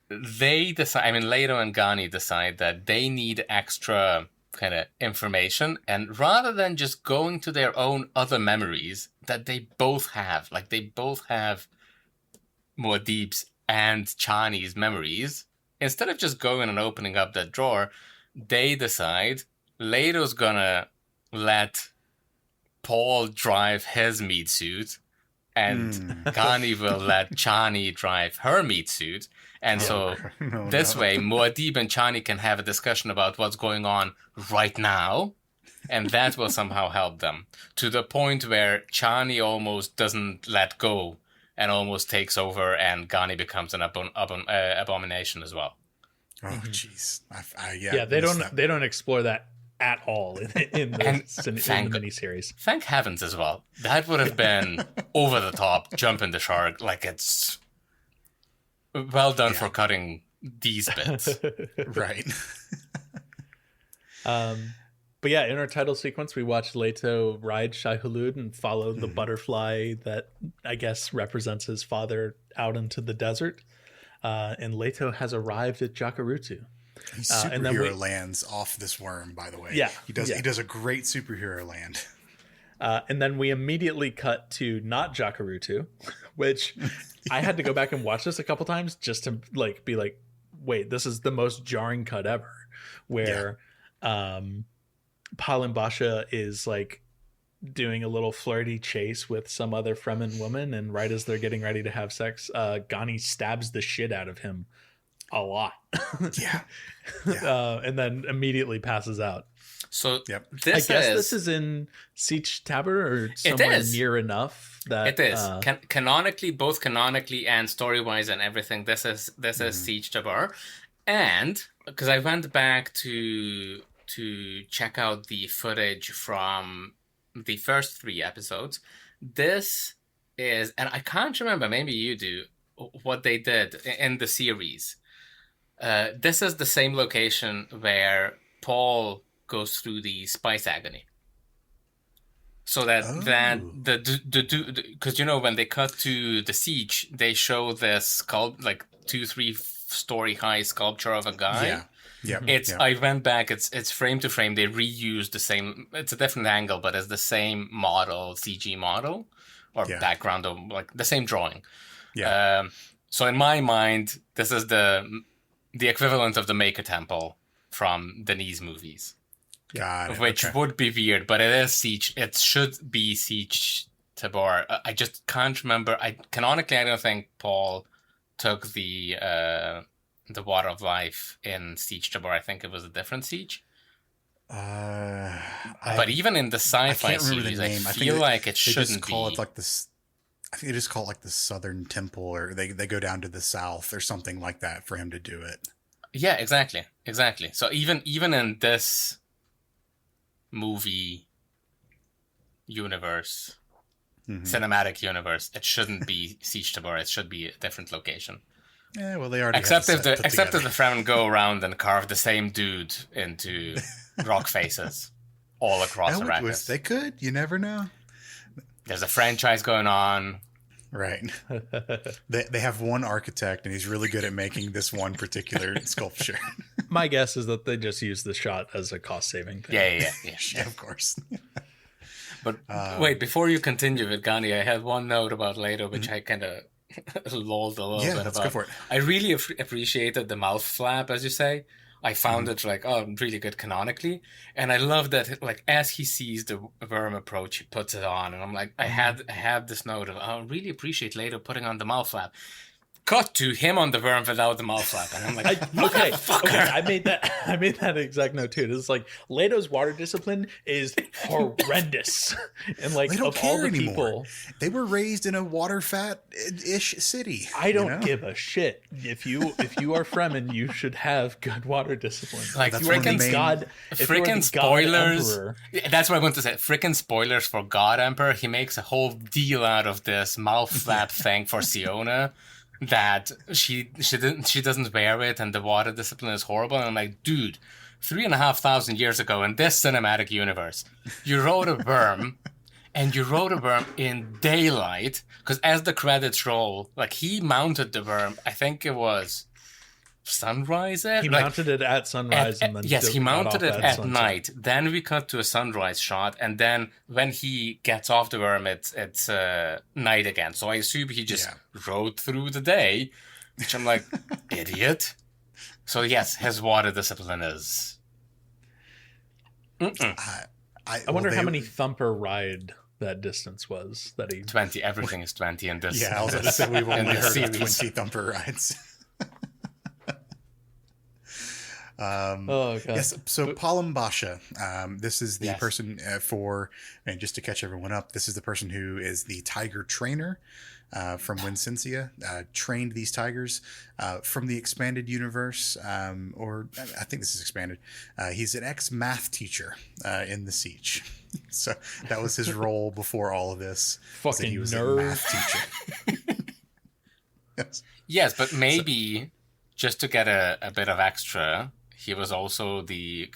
They decide, Leto and Ghani decide that they need extra kind of information, and rather than just going to their own other memories that they both have, they both have Muad'Dib's and Chani's memories, instead of just going and opening up that drawer, they decide Leto's gonna let Paul drive his meat suit, and Ghani will let Chani drive her meat suit. And this way, Muad'Dib and Chani can have a discussion about what's going on right now, and that will somehow help them, to the point where Chani almost doesn't let go and almost takes over, and Ghani becomes an abomination as well. Oh, jeez. They don't explore that at all in the miniseries. Thank heavens as well. That would have been over the top, jumping the shark. Like, it's well done for cutting these bits. Right. But yeah, in our title sequence, we watched Leto ride Shai Hulud and follow the butterfly that I guess represents his father out into the desert. And Leto has arrived at Jacurutu. He superhero lands off this worm, by the way. Yeah. He does a great superhero land. And then we immediately cut to not Jacurutu, which I had to go back and watch this a couple times just to be like, wait, this is the most jarring cut ever, where Palin Basha is like doing a little flirty chase with some other Fremen woman, and right as they're getting ready to have sex, Ghani stabs the shit out of him a lot. And then immediately passes out. So this is in Sietch Tabr or somewhere near enough that it is canonically, both canonically and story-wise and everything. This is Sietch Tabr, and because I went back to check out the footage from the first 3 episodes. This is, and I can't remember, maybe you do, what they did in the series. This is the same location where Paul goes through the spice agony. So that because when they cut to the siege, they show this 2-3 story high sculpture of a guy. I went back. It's frame to frame. They reused the same. It's a different angle, but it's the same model, CG model, or background, or like the same drawing. So in my mind, this is the equivalent of the Maker Temple from Denis movies. Got it. Which would be weird, but it is Sietch. It should be Sietch Tabr. I just can't remember. Canonically, I don't think Paul took the Water of Life in Sietch Tabr. I think it was a different siege. But even in the sci-fi series, I feel like it shouldn't be. It like this. I think they just call it like the Southern Temple, or they go down to the south or something like that for him to do it. Yeah, exactly. So even in this movie universe, cinematic universe, it shouldn't be Sietch Tabr. It should be a different location. Yeah, well, they already except if the Fremen go around and carve the same dude into rock faces all across Arrakis. They could. You never know. There's a franchise going on. Right. They have one architect, and he's really good at making this one particular sculpture. My guess is that they just use the shot as a cost-saving thing. Yeah, of course. But wait, before you continue with Ghani, I had one note about Leto, which I kind of lolled a little bit about. Go for it. I really appreciated the mouth flap, as you say. I found it really good canonically, and I love that as he sees the worm approach, he puts it on, and I'm like, I had this note of I really appreciate Leto putting on the mouth flap. Cut to him on the worm without the mouth flap, and I'm like, okay, I made that exact note too. It's like Leto's water discipline is horrendous, and they don't of care all the anymore. people, they were raised in a water fat-ish city. I don't give a shit if you are Fremen, you should have good water discipline. Frickin' spoilers. That's what I want to say. Frickin' spoilers for God Emperor. He makes a whole deal out of this mouth flap thing for Siona. That she doesn't wear it, and the water discipline is horrible. And I'm like, dude, 3,500 years ago in this cinematic universe, you rode a worm, and you rode a worm in daylight, because as the credits roll, he mounted the worm. I think it was sunrise. He mounted it at sunrise, and then he mounted it at night. Then we cut to a sunrise shot, and then when he gets off the worm, it's night again. So I assume he just rode through the day, which I'm like, idiot. So yes, his water discipline is. I wonder how many Thumper ride that distance was that he 20. Everything is 20 in this. Yeah, I was going to say we've only heard of series. 20 Thumper rides. Oh god. Yes. So Palambasha, this is the person and just to catch everyone up, this is the person who is the tiger trainer from Wincencia, trained these tigers from the expanded universe, or I think this is expanded. He's an ex-math teacher in the Siege. So that was his role before all of this. Fucking he was nerd. a math teacher. Yes, but maybe just to get a bit of extra, he was also the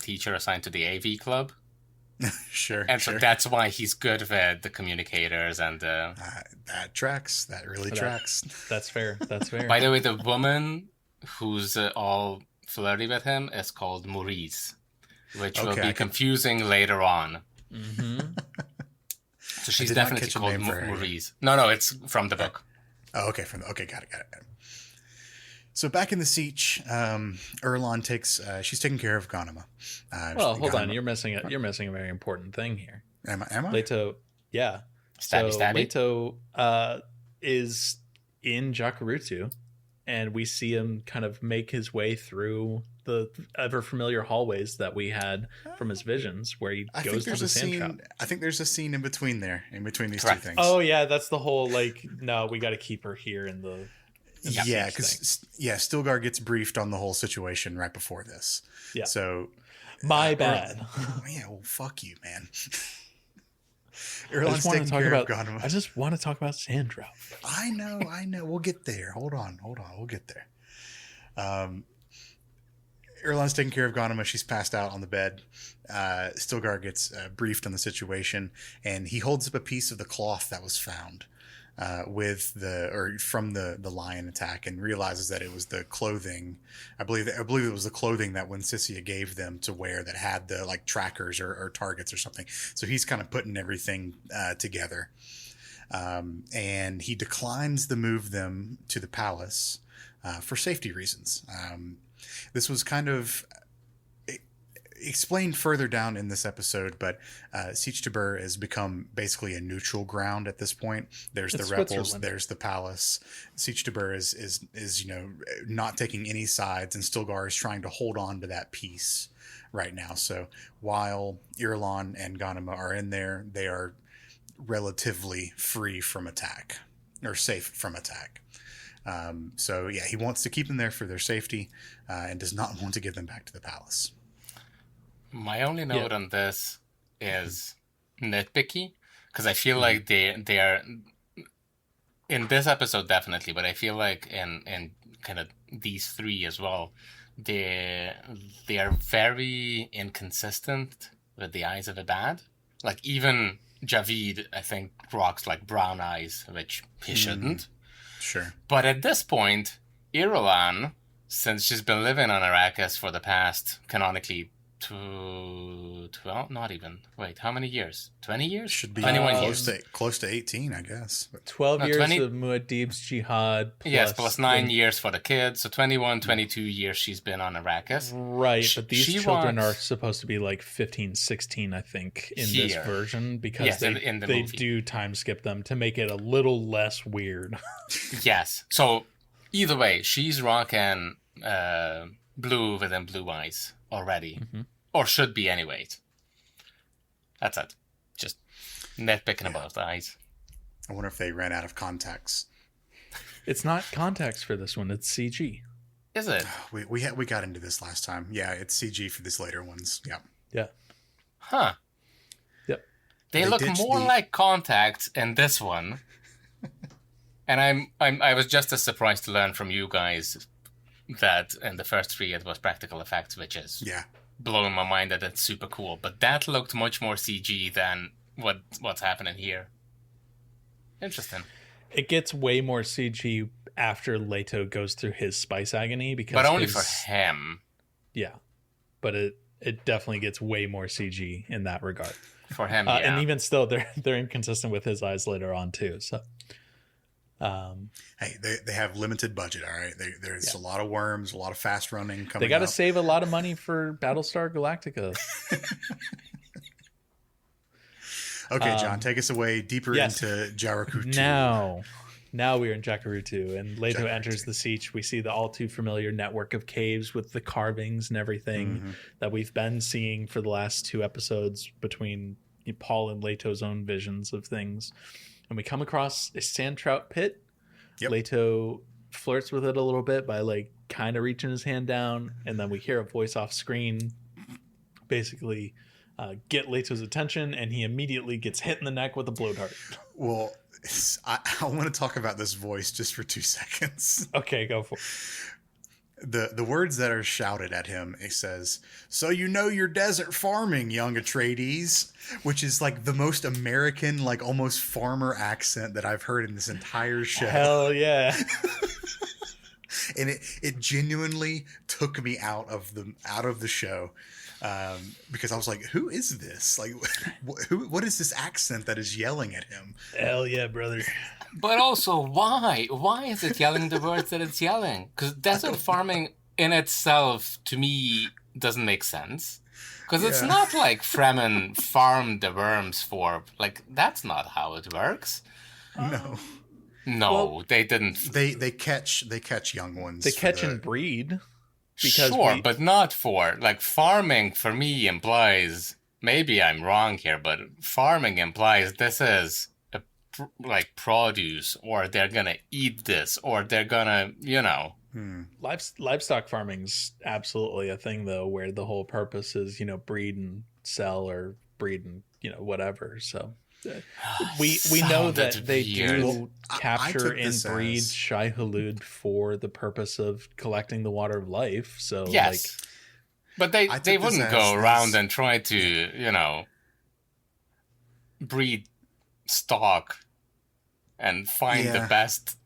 teacher assigned to the AV club. Sure. And so that's why he's good with the communicators and that tracks. That really tracks. That's fair. That's fair. By the way, the woman who's all flirty with him is called Maurice, which will be confusing later on. Mm-hmm. So she's definitely called Maurice. No, it's from the book. Oh, okay. Got it. So back in the Siege, Erlon she's taking care of Ghanima. Well, hold on. You're missing a very important thing here. Am I? Leto, yeah. Stabby. Leto is in Jakarutsu, and we see him kind of make his way through the ever familiar hallways that we had from his visions, where he goes to the sand trap. I think there's a scene in between these Correct. two things. Oh yeah, that's the whole no, we got to keep her here in the. Yeah, because Stilgar gets briefed on the whole situation right before this. Yeah. So my bad. Yeah, well, fuck you, man. I just want to talk about Sandra. I know. We'll get there. Hold on. We'll get there. Erlon's taking care of Ghanima. She's passed out on the bed. Stilgar gets briefed on the situation, and he holds up a piece of the cloth that was found from the lion attack, and realizes that it was the clothing. I believe it was the clothing that Wincisia gave them to wear that had the like trackers or targets or something. So he's kind of putting everything together, and he declines to move them to the palace for safety reasons. This was kind of explained further down in this episode, but Siege Tabur has become basically a neutral ground at this point. There's the rebels, there's the palace. Siege Tabur is not taking any sides, and Stilgar is trying to hold on to that peace right now. So while Erlon and Ghanima are in there, they are relatively free from attack, or safe from attack. So yeah, he wants to keep them there for their safety, and does not want to give them back to the palace. My only note on this is nitpicky, because I feel like they are in this episode definitely, but I feel like in kind of these three as well, they are very inconsistent with the eyes of a bad. Like even Javid, I think, rocks like brown eyes, which he shouldn't. Sure. But at this point, Irulan, since she's been living on Arrakis for the past, canonically, 12, not even. Wait, how many years? 20 years? Should be 21 close to 18, I guess. 12 years of Muad'Dib's jihad. Plus 9 years for the kids. So 21, 22 years she's been on Arrakis. Right, but these children are supposed to be like 15, 16, I think, in this version, because they do time skip them to make it a little less weird. Yes. So either way, she's rocking blue within blue eyes already, or should be anyway. That's it. Just nitpicking about the eyes. I wonder if they ran out of contacts. It's not contacts for this one. It's CG. Is it? We got into this last time. Yeah, it's CG for these later ones. Yeah. Yeah. Huh. Yep. They look more like contacts in this one. And I was just as surprised to learn from you guys that in the first three it was practical effects, which is blowing my mind that it's super cool. But that looked much more CG than what's happening here. Interesting. It gets way more CG after Leto goes through his spice agony, but only for him. Yeah, but it definitely gets way more CG in that regard for him. And even still, they're inconsistent with his eyes later on too. So. Hey, they have limited budget, all right? There's a lot of worms, a lot of fast running coming. They got to save a lot of money for Battlestar Galactica. Okay, John, take us away deeper yes. into Jakku 2. Now we are in Jakku 2, and Leto enters the siege. We see the all too familiar network of caves with the carvings and everything that we've been seeing for the last 2 episodes between Paul and Leto's own visions of things. And we come across a sand trout pit. Yep. Leto flirts with it a little bit by like kind of reaching his hand down, and then we hear a voice off screen basically get Leto's attention, and he immediately gets hit in the neck with a blow dart. Well, I want to talk about this voice just for 2 seconds. Okay, go for it. The words that are shouted at him, it says, "So you know you're desert farming, young Atreides," which is like the most American, like almost farmer accent that I've heard in this entire show. Hell yeah. And it genuinely took me out of the show. Because I was like, who is this? Like, what is this accent that is yelling at him? Hell yeah, brother. But also, why? Why is it yelling the words that it's yelling? Because desert farming in itself, to me, doesn't make sense. Because it's not like Fremen farm the worms for, like, that's not how it works. No, well, they didn't. They catch young ones. They catch and breed. Sure, but not for, like, farming for me implies, maybe I'm wrong here, but farming implies this is like produce, or they're gonna eat this, or they're gonna, Livestock farming's absolutely a thing, though, where the whole purpose is, breed and sell, or breed and, whatever. So we know that they do capture and breed Shai-Hulud for the purpose of collecting the water of life. So yes, but they wouldn't go around and try to breed stock and find the best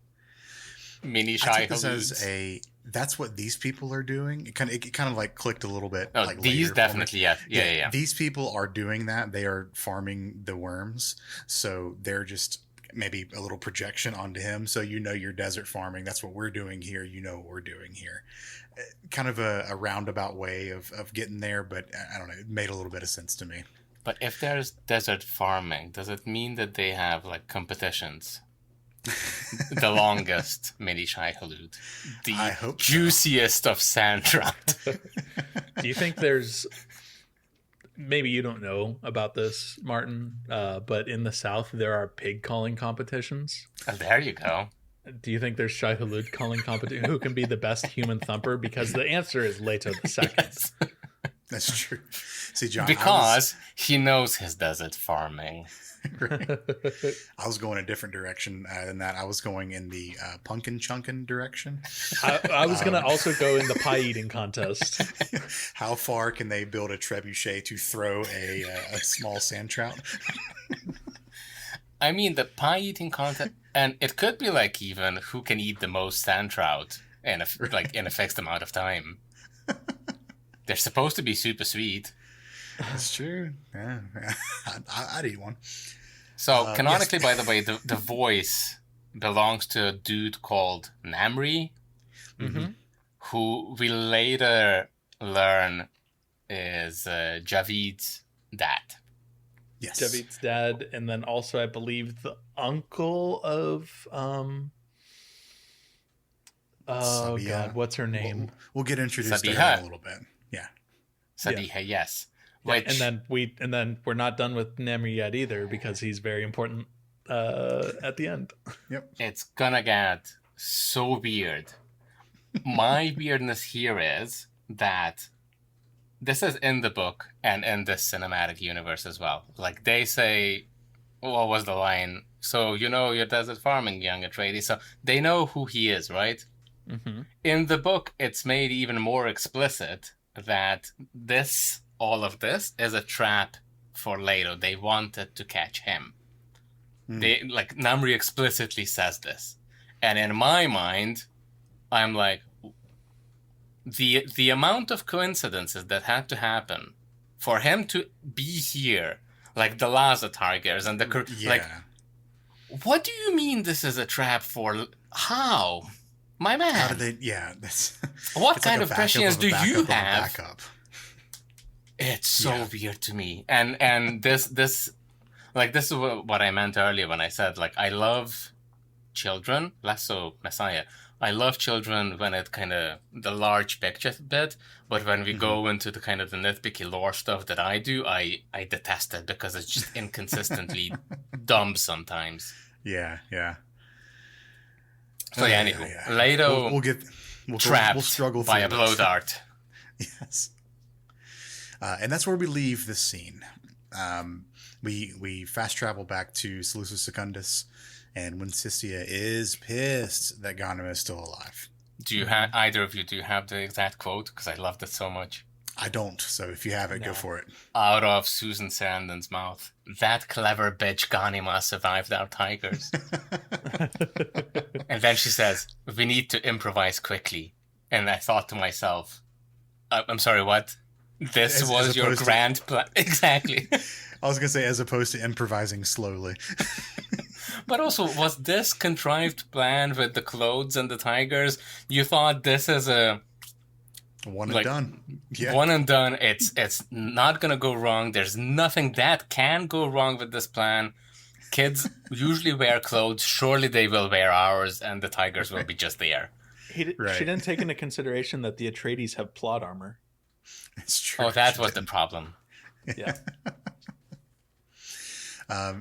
mini Shai-Huluds. That's what these people are doing. It kind of like clicked a little bit. Oh, like these definitely, yeah. These people are doing that. They are farming the worms, so they're just maybe a little projection onto him. So you're desert farming. That's what we're doing here. What we're doing here. Kind of a roundabout way of getting there, but I don't know. It made a little bit of sense to me. But if there's desert farming, does it mean that they have like competitions? The longest mini Shai-Hulud, the juiciest of sand trout. Do you think there's, maybe you don't know about this, Martin, but in the South there are pig calling competitions? There you go. Do you think there's Shai-Hulud calling competition? Who can be the best human thumper? Because the answer is Leto II. Yes. That's true. See, John, because he knows his desert farming. Right. I was going a different direction than that. I was going in the pumpkin chunkin direction. I was going to also go in the pie eating contest. How far can they build a trebuchet to throw a small sand trout? I mean, the pie eating contest, and it could be like even who can eat the most sand trout in a fixed amount of time. They're supposed to be super sweet. That's true. Yeah. I'd eat one. So canonically, by the way, the voice belongs to a dude called Namri, who we later learn is Javid's dad. Yes, Javid's dad, and then also I believe the uncle of Sabiha. God, what's her name? We'll get introduced to her in a little bit. Yeah, Sabiha, yes. Which, and then we're not done with Namri yet either, because he's very important at the end. Yep. It's gonna get so weird. My weirdness here is that this is in the book and in the cinematic universe as well. Like they say, what was the line? So you're desert farming, young Atreides. So they know who he is, right? Mm-hmm. In the book, it's made even more explicit that all of this is a trap for Leto. They wanted to catch him. Namri explicitly says this. And in my mind, I'm like, the amount of coincidences that had to happen for him to be here, like the Laza Targers and what do you mean this is a trap for? How? My man. How did they? Yeah. That's. What kind of prescience do you have? Backup. It's so weird to me, and this like this is what I meant earlier when I said like I love children, less so Messiah. I love children when it kind of the large picture bit, but when we go into the kind of the nitpicky lore stuff that I do, I detest it because it's just inconsistently dumb sometimes. Yeah. So yeah, anywho, Leto we'll struggle by through a blow this. dart. Yes. And that's where we leave this scene. We fast travel back to Seleucus Secundus, and Winsistia is pissed that Ghanem is still alive. Do you have either of you? Do you have the exact quote? Because I loved it so much. I don't. So if you have it, go for it. Out of Susan Sarandon's mouth, "That clever bitch Ghanima survived our tigers." And then she says, "We need to improvise quickly." And I thought to myself, "I'm sorry, what? This was your grand plan?" Exactly. I was gonna say, as opposed to improvising slowly. But also, was this contrived plan with the clothes and the tigers? You thought this is a one and done. Yeah. One and done. It's not gonna go wrong. There's nothing that can go wrong with this plan. Kids usually wear clothes. Surely they will wear ours, and the tigers will be just there. She didn't take into consideration that the Atreides have plot armor. It's true. Oh, that was the problem. Yeah.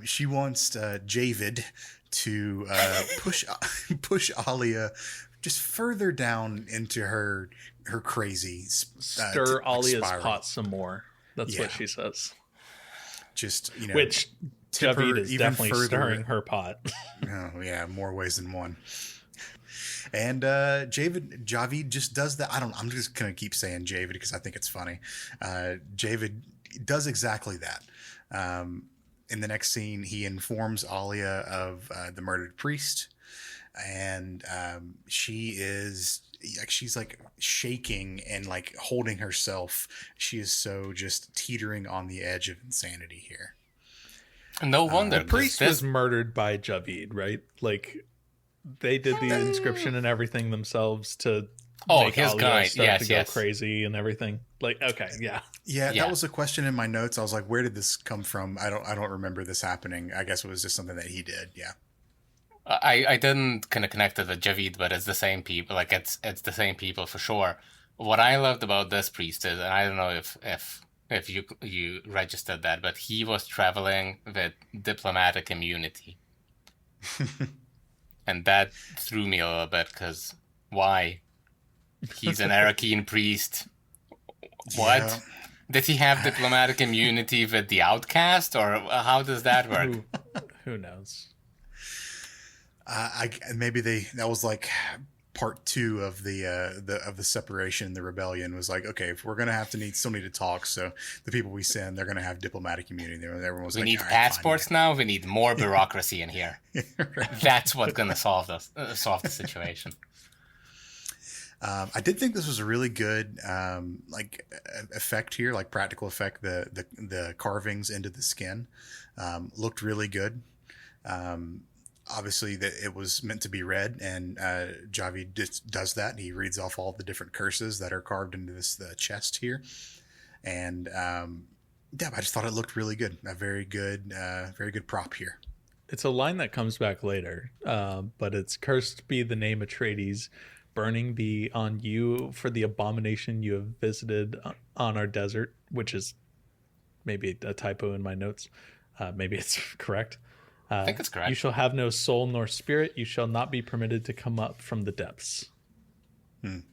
She wants Javid to push Alia just further down into her crazy stir Alia's pot some more. That's what she says. Just which Javid is definitely stirring her pot. Oh yeah, more ways than one. And Javid just does that. I'm just gonna keep saying Javid because I think it's funny. Javid does exactly that. In the next scene, he informs Alia of the murdered priest, and she's like shaking and like holding herself. She is so just teetering on the edge of insanity here. No wonder the priest was murdered by Javid, right? Like they did the inscription and everything themselves to make his Alia guy start to go crazy and everything. Like, okay, yeah. That was a question in my notes. I was like, where did this come from? I don't remember this happening. I guess it was just something that he did. Yeah. I didn't kind of connect it with Javid, but it's the same people. Like it's the same people for sure. What I loved about this priest is, and I don't know if you registered that, but he was traveling with diplomatic immunity, and that threw me a little bit because why? He's an Arakean priest. What? Yeah. Did he have diplomatic immunity with the outcast, or how does that work? Who knows? Maybe that was like part 2 of the separation. The rebellion was like, okay, if we're gonna still need to talk, so the people we send, they're gonna have diplomatic immunity. Everyone was we like, need passports now. We need more bureaucracy in here. Right. That's what's gonna solve the situation. I did think this was a really good effect here, like practical effect. The carvings into the skin looked really good. Obviously, that it was meant to be read, and Javid does that. He reads off all the different curses that are carved into the chest here, and I just thought it looked really good. A very good prop here. It's a line that comes back later, but it's "Cursed be the name Atreides. Burning be on you for the abomination you have visited on our desert," which is maybe a typo in my notes. Maybe it's correct. I think it's correct. "You shall have no soul nor spirit. You shall not be permitted to come up from the depths." And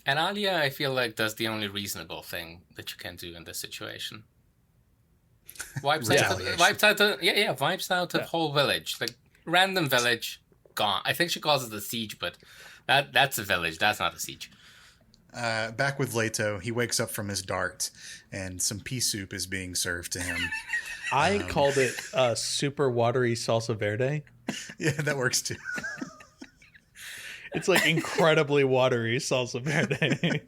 Alia, I feel like, does the only reasonable thing that you can do in this situation. Wipes out the whole village. Like, random village, gone. I think she calls it a siege, but that's a village. That's not a siege. Back with Leto, he wakes up from his dart, and some pea soup is being served to him. I called it super watery salsa verde. Yeah, that works too. It's like incredibly watery salsa verde.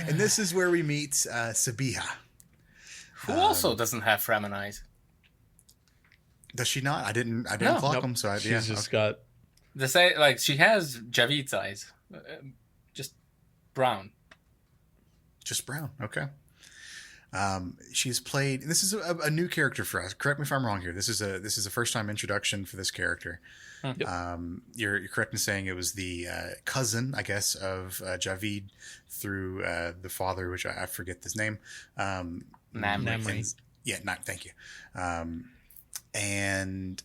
And this is where we meet Sabiha, who also doesn't have Fremen eyes. Does she not? I didn't clock them. So she's just got the same. Like she has Javid's eyes, just brown. Just brown. Okay. She's played. This is a new character for us. Correct me if I'm wrong here. This is a first time introduction for this character. Yep. You're correct in saying it was the cousin, I guess, of Javid through the father, which I forget his name. Namri. Yeah, thank you. And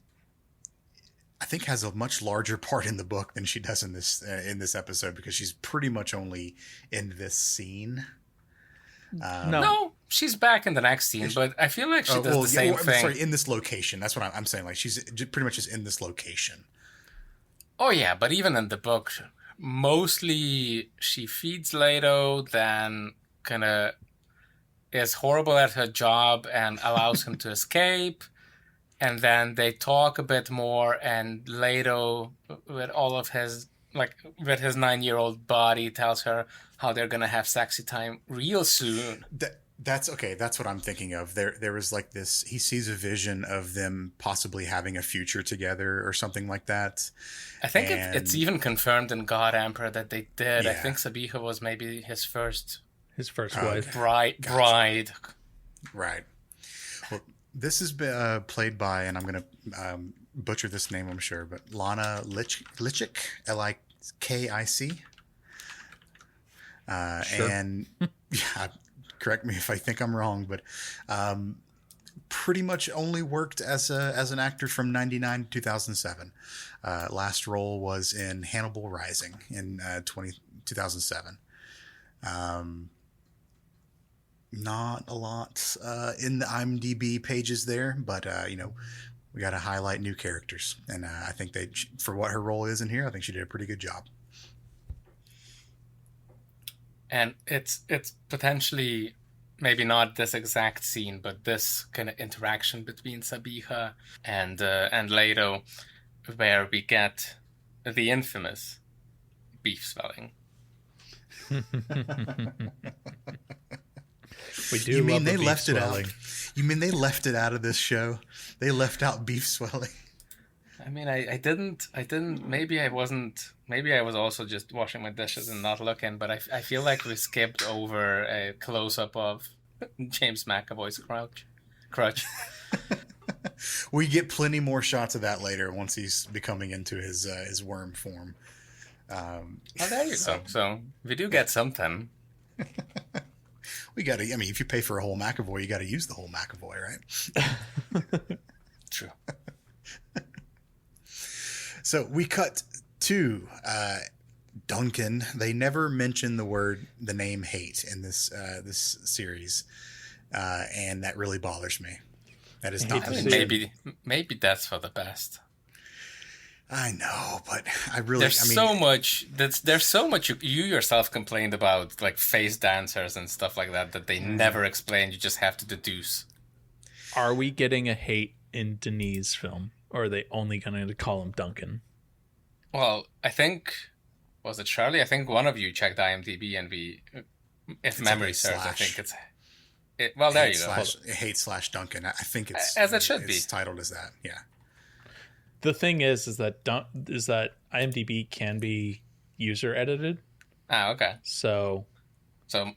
I think has a much larger part in the book than she does in this episode, because she's pretty much only in this scene. No, she's back in the next scene, but I feel like she does the same thing. Sorry, in this location. That's what I'm saying. Like, she's pretty much just in this location. Oh yeah, but even in the book, mostly she feeds Leto, then kind of is horrible at her job and allows him to escape. And then they talk a bit more, and Leto, with all of his, with his 9-year-old body, tells her how they're gonna have sexy time real soon. That's okay. That's what I'm thinking of. There was like this. He sees a vision of them possibly having a future together or something like that. I think it's even confirmed in God Emperor that they did. Yeah. I think Sabiha was maybe his first wife. Bride. Right. Well, this is played by, and I'm going to butcher this name, I'm sure, but Lana Lichick, Likic. Sure. And yeah, correct me if I think I'm wrong, but pretty much only worked as an actor from 1999 to 2007. Last role was in Hannibal Rising in 2007. Not a lot in the IMDb pages there, but we got to highlight new characters, and I think for what her role is in here, I think she did a pretty good job. And it's potentially maybe not this exact scene, but this kind of interaction between Sabiha and Leto, where we get the infamous beef swelling. We do. You mean love the they beef left swelling. it out? You mean they left it out of this show? They left out beef swelling. I mean, I didn't. Maybe I wasn't. Maybe I was also just washing my dishes and not looking. But I feel like we skipped over a close up of James McAvoy's crutch. We get plenty more shots of that later once he's becoming into his worm form. Oh, there you go. So we do get something. We got to. I mean, if you pay for a whole McAvoy, you got to use the whole McAvoy, right? True. So we cut to Duncan. They never mention the name hate in this series, and that really bothers me. That is not. Maybe that's for the best. I know, but there's so much you yourself complained about, like face dancers and stuff like that they never explain. You just have to deduce. Are we getting a hate in Denis' film, or are they only going to call him Duncan? Well, I think, was it Charlie? I think one of you checked IMDb, and if memory serves, I think it's. Well, there you go. Hate/Duncan. I think it's as it should be titled as that. Yeah. The thing is that IMDb can be user edited. Ah, okay. So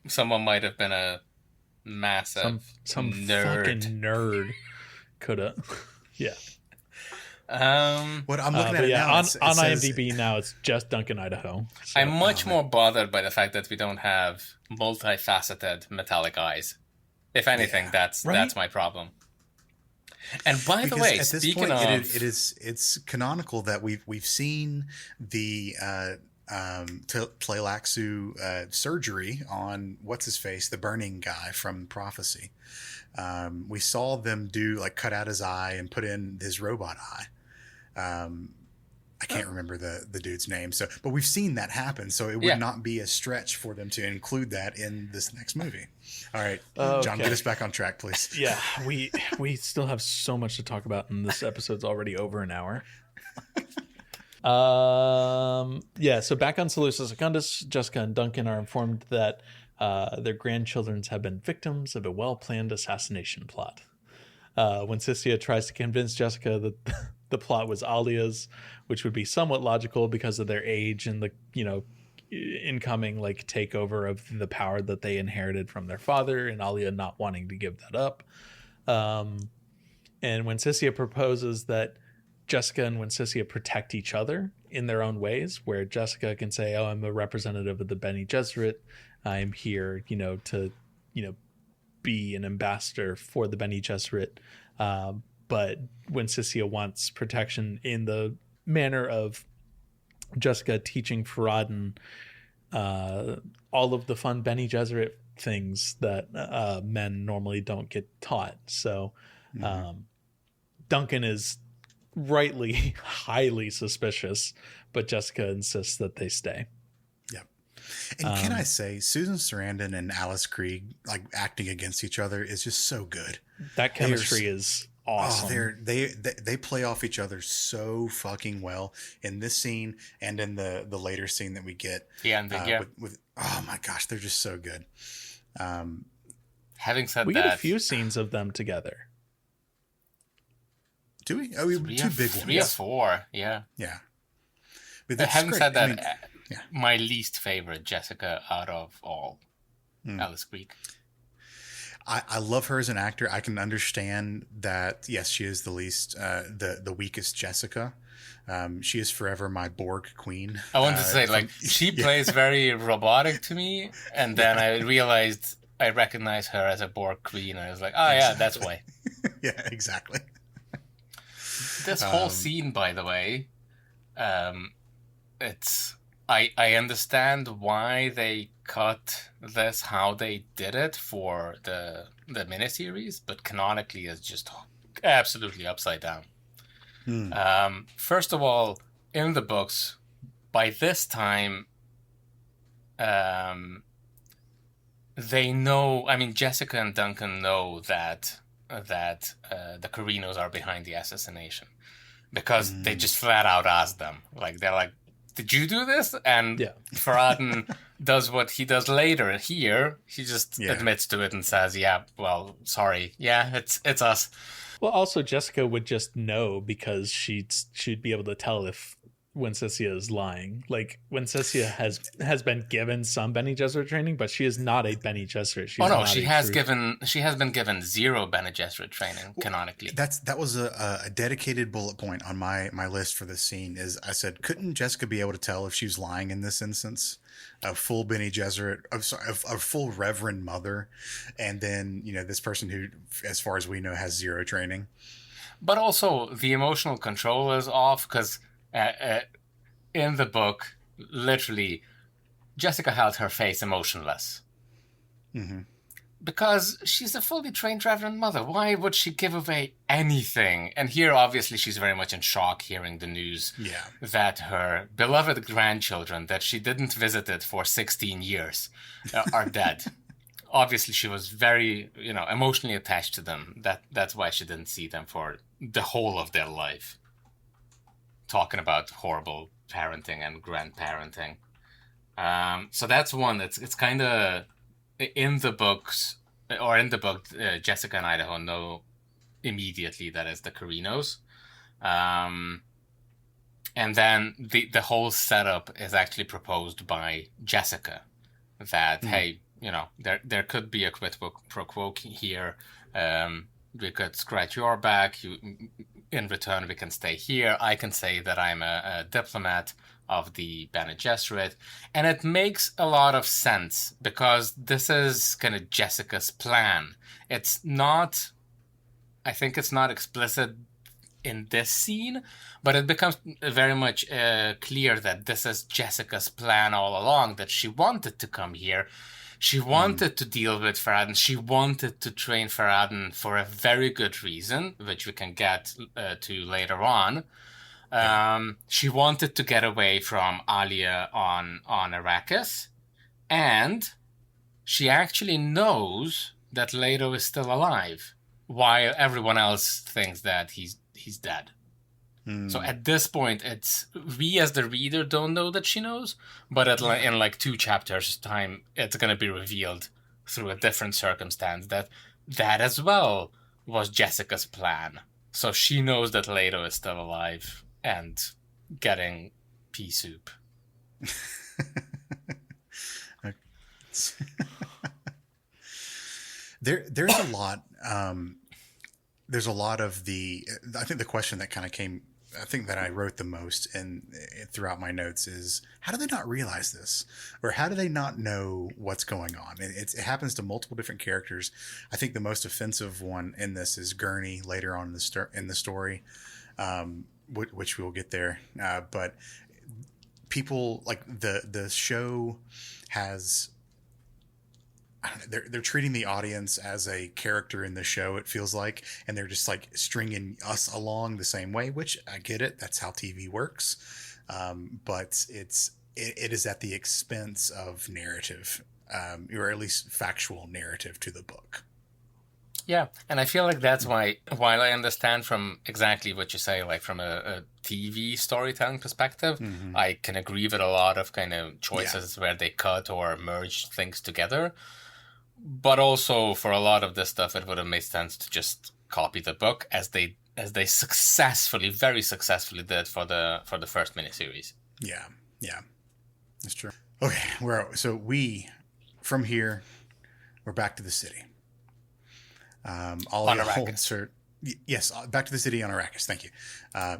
someone might have been a massive some nerd. fucking nerd coulda. Yeah. What I'm looking at yeah, now on says, IMDb now it's just Duncan, Idaho. So, I'm much more bothered by the fact that we don't have multifaceted metallic eyes. If anything, that's my problem. And by the way, speaking of, it's canonical that we've seen the Tleilaxu surgery on what's his face, the burning guy from Prophecy. We saw them cut out his eye and put in his robot eye. I can't remember the dude's name. But we've seen that happen. So it would not be a stretch for them to include that in this next movie. All right, John, get us back on track, please. Yeah, we still have so much to talk about, and this episode's already over an hour. So back on Seleucia Secundus, Jessica and Duncan are informed that their grandchildren have been victims of a well-planned assassination plot. When Sissia tries to convince Jessica that the plot was Alia's, which would be somewhat logical because of their age and the incoming like takeover of the power that they inherited from their father, and Alia not wanting to give that up. And when Winsissia proposes that Jessica and Winsissia protect each other in their own ways, where Jessica can say, "Oh, I'm a representative of the Bene Gesserit. I'm here, to, be an ambassador for the Bene Gesserit." But Winsissia wants protection in the manner of Jessica teaching Farad'n all of the fun Bene Gesserit things that men normally don't get taught. So Duncan is rightly highly suspicious, but Jessica insists that they stay. Yep. And can I say, Susan Sarandon and Alice Krige, like, acting against each other is just so good. That chemistry is awesome. They play off each other so fucking well in this scene and in the later scene that we get. With oh my gosh, they're just so good. Having said we that, get a few scenes of them together. Do we? Oh, two big ones. 3 or 4, yeah. Yeah. Having said that, my least favorite Jessica out of all, Alice Krige. I love her as an actor. I can understand that. Yes, she is the least, the weakest Jessica. She is forever my Borg queen. I wanted to say, she plays very robotic to me, and then I realized I recognize her as a Borg queen, and I was like, oh yeah, that's why. Yeah, exactly. This whole scene, by the way, it's I understand why they cut this, how they did it for the miniseries, but canonically it's just absolutely upside down. First of all, in the books, by this time, they know. I mean, Jessica and Duncan know that the Carinos are behind the assassination, because they just flat out asked them. Like, they're like, "Did you do this?" And Farad'n does what he does later here. He just admits to it and says, "Yeah, well, sorry. Yeah, it's us." Well, also Jessica would just know, because she'd be able to tell if Winsissia is lying. Like, Winsissia has been given some Bene Gesserit training, but she is not a Bene Gesserit. She has been given 0 Bene Gesserit training canonically. That was a dedicated bullet point on my list for this scene. Is I said, couldn't Jessica be able to tell if she was lying in this instance? A full Bene Gesserit, a full Reverend Mother, and then this person who, as far as we know, has 0 training. But also the emotional control is off, because in the book, literally, Jessica held her face emotionless. Because she's a fully trained Reverend Mother. Why would she give away anything? And here, obviously, she's very much in shock hearing the news that her beloved grandchildren, that she didn't visit it for 16 years, are dead. Obviously, she was very, emotionally attached to them. That's why she didn't see them for the whole of their life. Talking about horrible parenting and grandparenting. So that's one. It's kind of in the books, or in the book, Jessica and Idaho know immediately that it's the Carinos. And then the whole setup is actually proposed by Jessica, that hey, there could be a quid pro quo here. We could scratch your back. In return, we can stay here. I can say that I'm a diplomat of the Bene Gesserit. And it makes a lot of sense, because this is kind of Jessica's plan. I think it's not explicit in this scene, but it becomes very much clear that this is Jessica's plan all along, that she wanted to come here. She wanted to deal with Farad'n. She wanted to train Farad'n for a very good reason, which we can get to later on. She wanted to get away from Alia on Arrakis. And she actually knows that Leto is still alive, while everyone else thinks that he's dead. So at this point, we as the reader don't know that she knows, but in like 2 chapters' time, it's going to be revealed through a different circumstance that as well was Jessica's plan. So she knows that Leto is still alive and getting pea soup. There's a lot. There's a lot of the. I think the question that kind of came. I think that I wrote the most and throughout my notes is, how do they not realize this, or how do they not know what's going on? It happens to multiple different characters. I think the most offensive one in this is Gurney later on in the story, which we'll get there. But people like the show has. They're treating the audience as a character in the show, it feels like, and they're just like stringing us along the same way, which I get it. That's how TV works. But it is at the expense of narrative, or at least factual narrative to the book. Yeah, and I feel like that's why, while I understand from exactly what you say, like from a TV storytelling perspective, I can agree with a lot of kind of choices where they cut or merge things together. But also for a lot of this stuff, it would have made sense to just copy the book as they successfully, very successfully did for the first miniseries. Yeah, that's true. Okay, from here, we're back to the city. Alia holds her. Yes, back to the city on Arrakis. Thank you.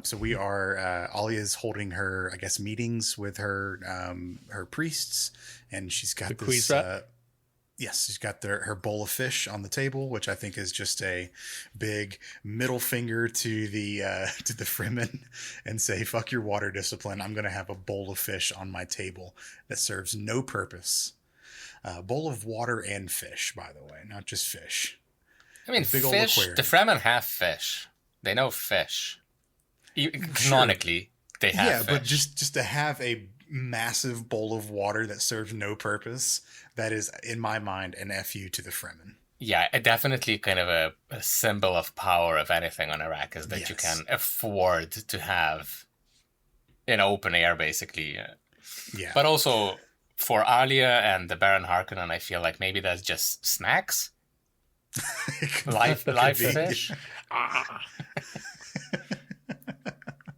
So we are. Alia's holding her, I guess, meetings with her priests, and she's got this. Yes, she's got her bowl of fish on the table, which I think is just a big middle finger to the Fremen, and say, "Fuck your water discipline. I'm going to have a bowl of fish on my table that serves no purpose." Bowl of water and fish, by the way, not just fish. I mean, big fish. The Fremen have fish. They know fish. Canonically, they have fish. Yeah, but just to have a massive bowl of water that serves no purpose, that is, in my mind, an FU to the Fremen. Yeah, definitely kind of a symbol of power, if anything, on Arrakis, that you can afford to have in open air, basically. Yeah. But also, for Alia and the Baron Harkonnen, I feel like maybe that's just snacks. live fish.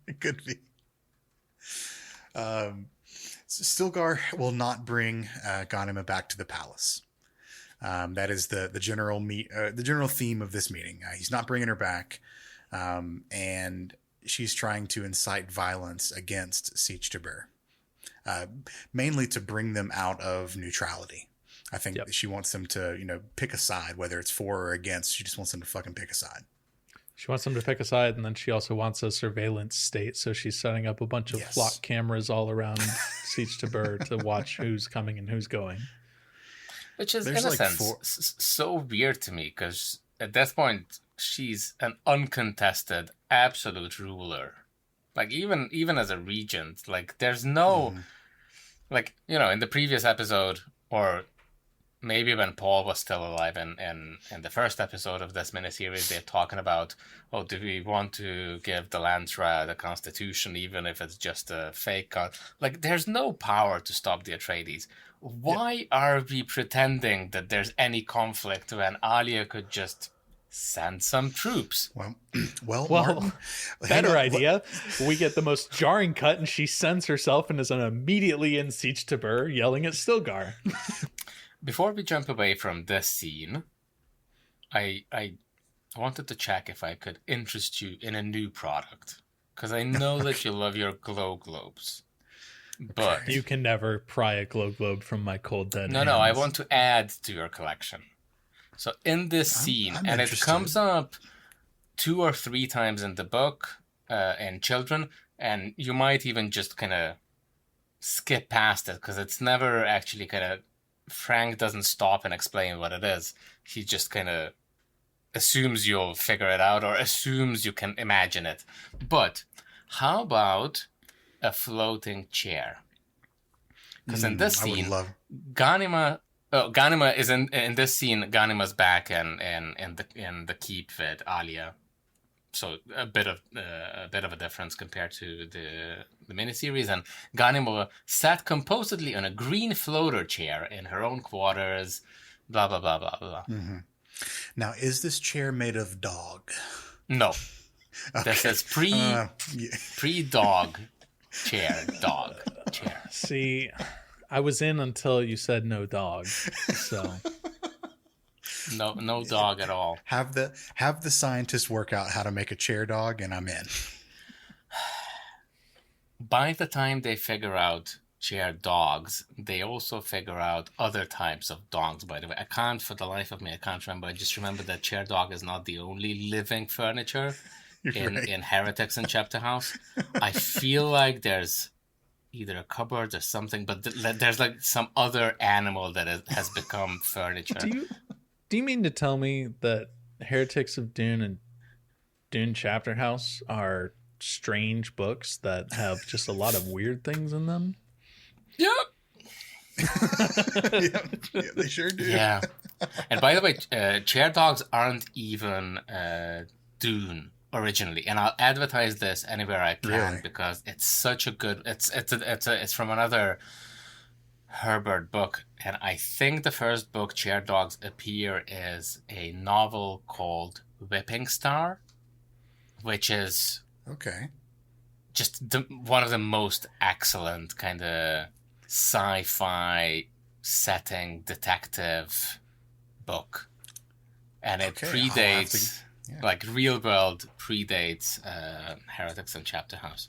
It could be. Stilgar will not bring Ghanima back to the palace. That is the general theme of this meeting. He's not bringing her back, and she's trying to incite violence against Siege Tabr, mainly to bring them out of neutrality. I think she wants them to, pick a side, whether it's for or against. She just wants them to fucking pick a side. She wants them to pick a side, and then she also wants a surveillance state. So she's setting up a bunch of flock cameras all around Siege Tabr to watch who's coming and who's going. Which is, in a sense, so weird to me, because at this point, she's an uncontested, absolute ruler. Like, even as a regent, like, there's no... Like, in the previous episode, or... maybe when Paul was still alive in the first episode of this miniseries, they're talking about, do we want to give the Landsraad a constitution, even if it's just a fake? Like, there's no power to stop the Atreides. Why are we pretending that there's any conflict when Alia could just send some troops? Well, Martin, better idea. We get the most jarring cut, and she sends herself and is immediately in Siege Tabr yelling at Stilgar. Before we jump away from this scene, I wanted to check if I could interest you in a new product. Because I know that you love your glow globes. But you can never pry a glow globe from my cold dead hands. No, I want to add to your collection. So in this scene, I'm and interested. It comes up 2 or 3 times in the book, in Children, and you might even just kind of skip past it, because it's never actually kind of... Frank doesn't stop and explain what it is. He just kind of assumes you'll figure it out, or assumes you can imagine it. But how about a floating chair? Because in this scene, Ghanima is in this scene. Ghanima's back in the keep with Alia, so a bit of a difference compared to the miniseries. And Ghanima sat composedly on a green floater chair in her own quarters. Blah blah blah blah blah. Mm-hmm. Now, is this chair made of dog? No, this is pre-dog chair. Dog chair. See, I was in until you said no dog. So No dog at all. Have the scientists work out how to make a chair dog, and I'm in. By the time they figure out chair dogs, they also figure out other types of dogs, by the way. For the life of me, I can't remember. I just remember that chair dog is not the only living furniture in Heretics and Chapter House. I feel like there's either a cupboard or something, but there's like some other animal that has become furniture. Do you mean to tell me that Heretics of Dune and Dune Chapter House are strange books that have just a lot of weird things in them? Yep. Yeah, they sure do. Yeah. And by the way, chair dogs aren't even Dune originally, and I'll advertise this anywhere I can because it's such a good. It's from another Herbert book, and I think the first book chair dogs appear is a novel called Whipping Star, which is just one of the most excellent kind of sci-fi setting detective book, and it predates like real world predates Heretics and Chapter House.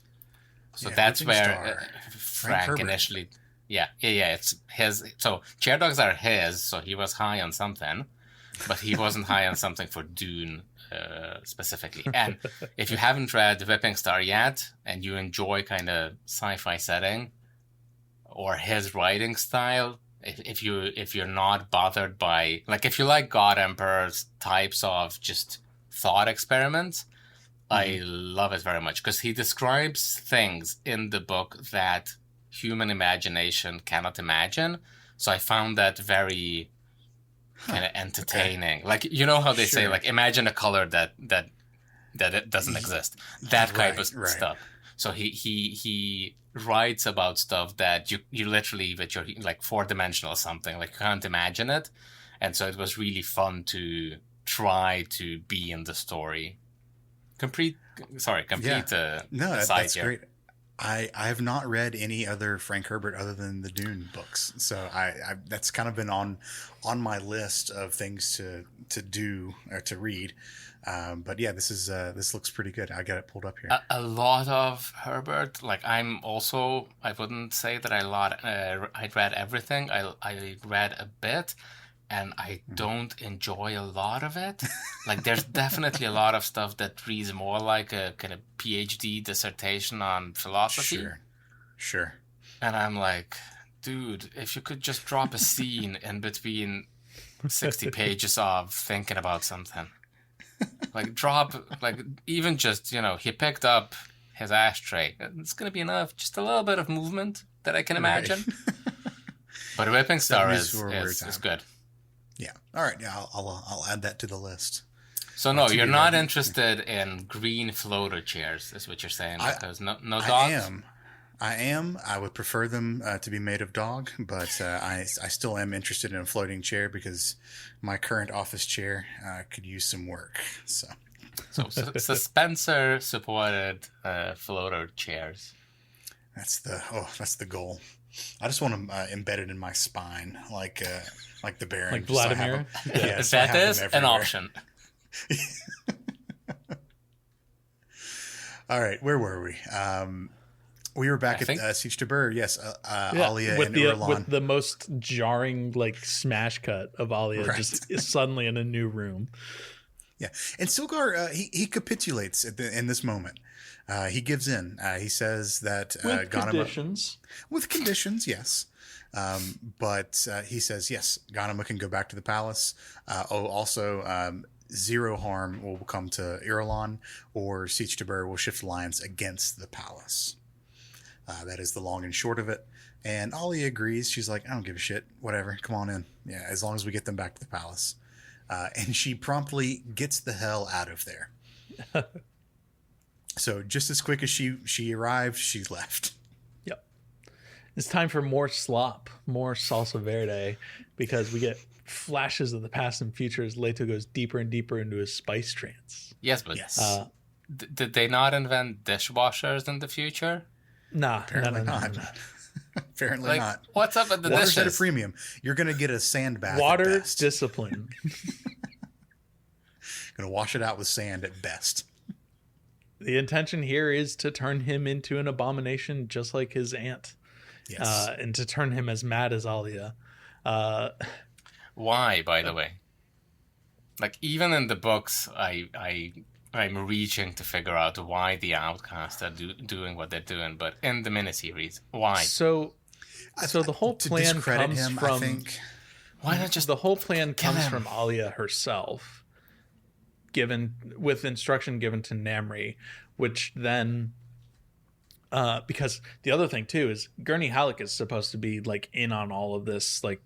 So that's where Frank initially it's his. So chair dogs are his, so he was high on something, but he wasn't high on something for Dune specifically. And if you haven't read Whipping Star yet and you enjoy kind of sci-fi setting or his writing style, if you're not bothered by, like, if you like God Emperor's types of just thought experiments, I love it very much because he describes things in the book that human imagination cannot imagine. So I found that very kind of entertaining. Like, you know how they say, like, imagine a color that it doesn't exist. That type of stuff. So he writes about stuff that you literally, that you're like 4-dimensional something, like you can't imagine it. And so it was really fun to try to be in the story. Complete No, that's great. I have not read any other Frank Herbert other than the Dune books, so I that's kind of been on my list of things to do or to read. But yeah, this looks pretty good. I got it pulled up here. A lot of Herbert. Like I wouldn't say that I read everything. I read a bit, and I don't enjoy a lot of it. Like there's definitely a lot of stuff that reads more like a kind of PhD dissertation on philosophy. Sure. And I'm like, dude, if you could just drop a scene in between 60 pages of thinking about something. Like even just, he picked up his ashtray. It's going to be enough. Just a little bit of movement that I can imagine. But Whipping Star is good. Yeah. All right. Yeah, I'll add that to the list. So no, you're not interested in green floater chairs, is what you're saying? Because no dogs? I am. I would prefer them to be made of dog, but I still am interested in a floating chair because my current office chair could use some work. So Spencer supported floater chairs. That's the goal. I just want them embedded in my spine, like the Baron. Like Vladimir? That is an option. All right, where were we? We were back at Siege to Burr. Yes, Alia and Irulan. With the most jarring, like, smash cut of Alia just suddenly in a new room. Yeah, and Silgar, he capitulates in this moment. He gives in. He says that with conditions. With conditions, yes. But he says, yes, Ghanima can go back to the palace. Also, zero harm will come to Irulan, or Siege to Burr will shift alliance against the palace. That is the long and short of it. And Alia agrees. She's like, I don't give a shit. Whatever. Come on in. Yeah, as long as we get them back to the palace. And she promptly gets the hell out of there. So just as quick as she arrived, she left. Yep. It's time for more slop, more salsa verde, because we get flashes of the past and future as Leto goes deeper and deeper into his spice trance. Yes, but did they not invent dishwashers in the future? Nah, apparently no. not. Apparently Like, not. what's up with the Water's at a dishes? premium. You're going to get a sand bath. Water at best. discipline. Going to wash it out with sand at best. The intention here is to turn him into an abomination, just like his aunt. Yes. And to turn him as mad as Alia. Why, by the way? Like, even in the books, I'm reaching to figure out why the outcasts are doing what they're doing, but in the miniseries, why? So the whole to plan discredit comes him, from. I think. Why not just The whole plan kill comes him? from Alia herself, with instruction given to Namri, which then. Because the other thing too is Gurney Halleck is supposed to be like in on all of this, like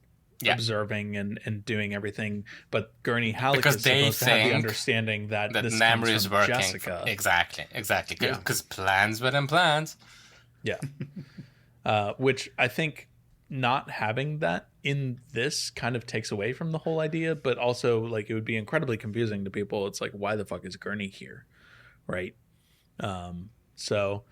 observing and doing everything, but Gurney Halleck is supposed to have the understanding that this Namri is working. Jessica. Exactly. Yeah. Because plans within plans. Yeah. Which I think not having that in this kind of takes away from the whole idea, but also like it would be incredibly confusing to people. It's like, why the fuck is Gurney here? Right. So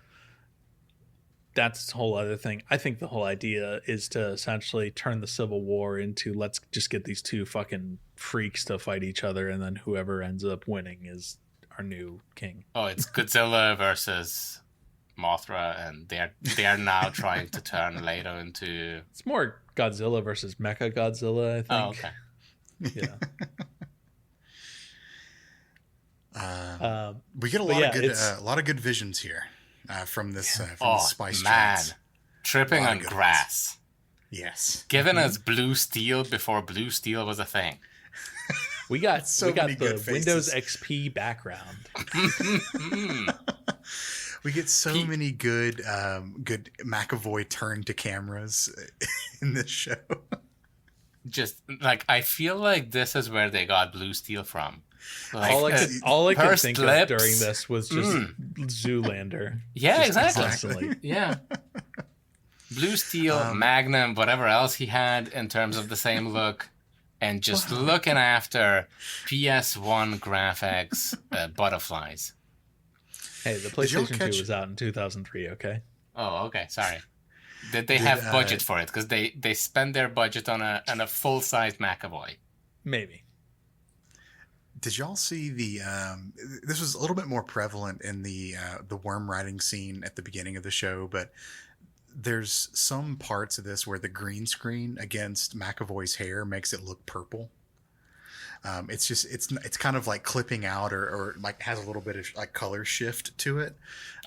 that's the whole other thing. I think the whole idea is to essentially turn the Civil War into, let's just get these two fucking freaks to fight each other, and then whoever ends up winning is our new king. Oh, it's Godzilla versus Mothra, and they are now trying to turn Leto into. It's more Godzilla versus Mecha Godzilla, I think. Oh, okay. Yeah. We get a lot of good visions here from this Spice Tracks. Tripping on grass. Yes. Giving us blue steel before blue steel was a thing. We got the faces. Windows XP background. We get so many good McAvoy turn to cameras in this show. Just like, I feel like this is where they got blue steel from. Like, all I could pursed think lips. of during this was just Zoolander. Yeah, Just exactly. constantly. Yeah. Blue steel, Magnum, whatever else he had in terms of the same look, and just looking after PS1 graphics butterflies. Hey, the PlayStation 2 was out in 2003, okay? Oh, okay. Sorry. Did they have budget for it? Because they spend their budget on a full-size McAvoy. Maybe. Did y'all see the? This was a little bit more prevalent in the worm riding scene at the beginning of the show, but there's some parts of this where the green screen against McAvoy's hair makes it look purple. It's kind of like clipping out or like has a little bit of like color shift to it,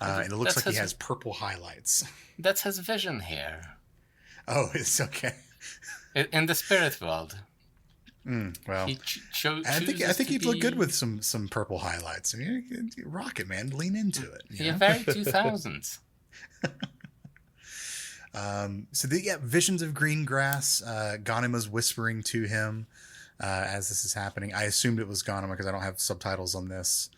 and it looks like he has purple highlights. That's his vision hair. Oh, it's okay. In the spirit world. Well, I think he'd look good with some purple highlights. I mean, rock it, man. Lean into it. Yeah, very 2000s. Visions of green grass. Ghanima's whispering to him as this is happening. I assumed it was Ghanima because I don't have subtitles on this,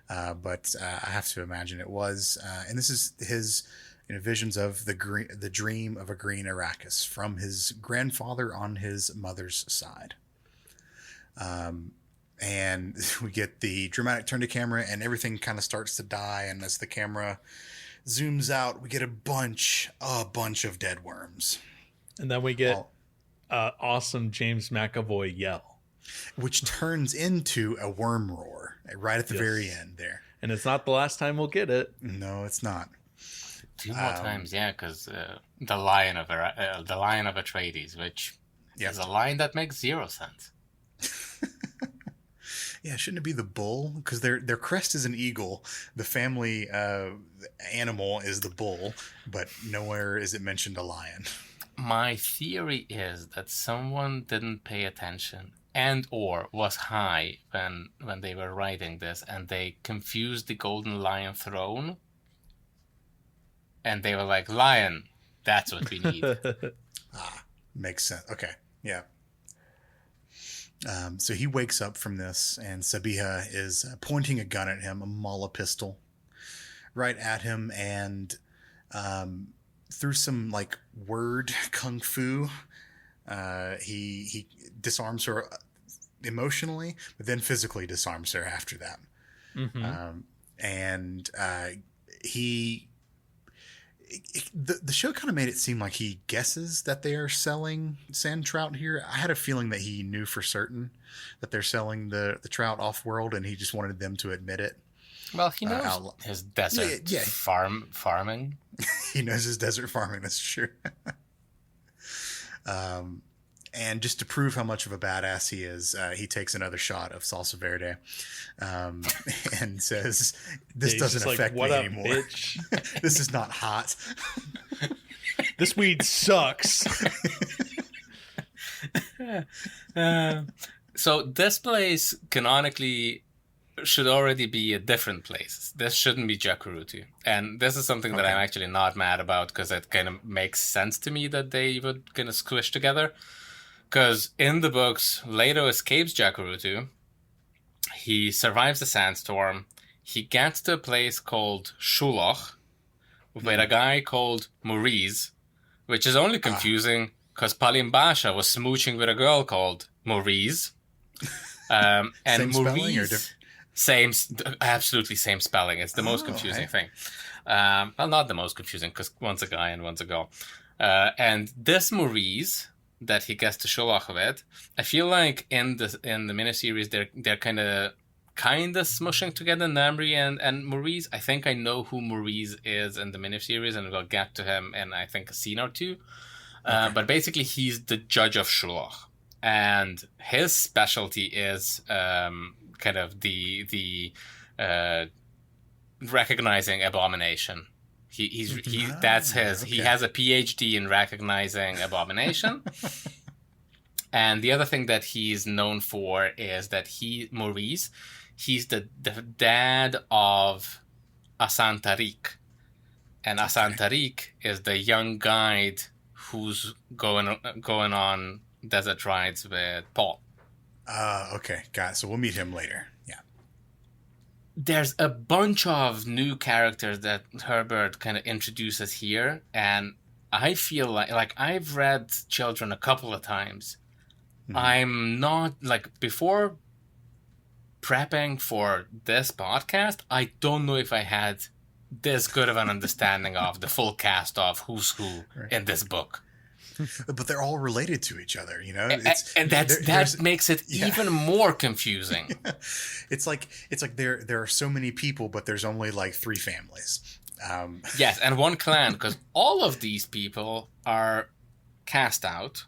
but I have to imagine it was. And this is his visions of the dream of a green Arrakis from his grandfather on his mother's side. And we get the dramatic turn to camera and everything kind of starts to die. And as the camera zooms out, we get a bunch of dead worms. And then we get awesome James McAvoy yell. Which turns into a worm roar right at the very end there. And it's not the last time we'll get it. No, it's not. 2 more times, yeah, because the Lion of Atreides, which is a line that makes 0 sense. Yeah, shouldn't it be the bull? Because their crest is an eagle. The family animal is the bull, but nowhere is it mentioned a lion. My theory is that someone didn't pay attention and or was high when they were writing this, and they confused the golden lion throne. And they were like, lion, that's what we need. Makes sense. Okay, yeah. So he wakes up from this, and Sabiha is pointing a gun at him, a Mala pistol, right at him, and through some like word kung fu, he disarms her emotionally, but then physically disarms her after that. Mm-hmm. And he The show kind of made it seem like he guesses that they are selling sand trout here. I had a feeling that he knew for certain that they're selling the trout off world, and he just wanted them to admit it. Well, he knows his desert farming. He knows his desert farming. That's true. And just to prove how much of a badass he is, he takes another shot of salsa verde, and says, "This doesn't affect me anymore. Bitch. This is not hot. This weed sucks." So this place canonically should already be a different place. This shouldn't be Jacurutu. And this is something that I'm actually not mad about, because it kind of makes sense to me that they would kind of squish together. Because in the books, Leto escapes Jacurutu. He survives the sandstorm. He gets to a place called Shuloch with a guy called Maurice, which is only confusing because Palimbasha was smooching with a girl called Maurice. And same Maurice... absolutely same spelling. It's the most confusing thing. Well, not the most confusing, because one's a guy and one's a girl. And this Maurice that he gets to Shuloch with, I feel like in the miniseries they're kind of smushing together, Namri and Maurice. I think I know who Maurice is in the miniseries, and we'll get to him in, I think, a scene or two. But basically, he's the judge of Shuloch, and his specialty is kind of the recognizing abomination. He has a PhD in recognizing abomination. And the other thing that he's known for is that Maurice, he's the dad of Asan Tariq. And Asan Tariq is the young guide who's going on desert rides with Paul. Okay, got it. So we'll meet him later. Yeah. There's a bunch of new characters that Herbert kind of introduces here, and I feel like I've read Children a couple of times. Mm-hmm. I'm not, before prepping for this podcast, I don't know if I had this good of an understanding of the full cast of who's who in this book. But they're all related to each other, you know. And that makes it even more confusing. It's like there are so many people, but there's only 3 families. Yes, and one clan, because all of these people are cast out.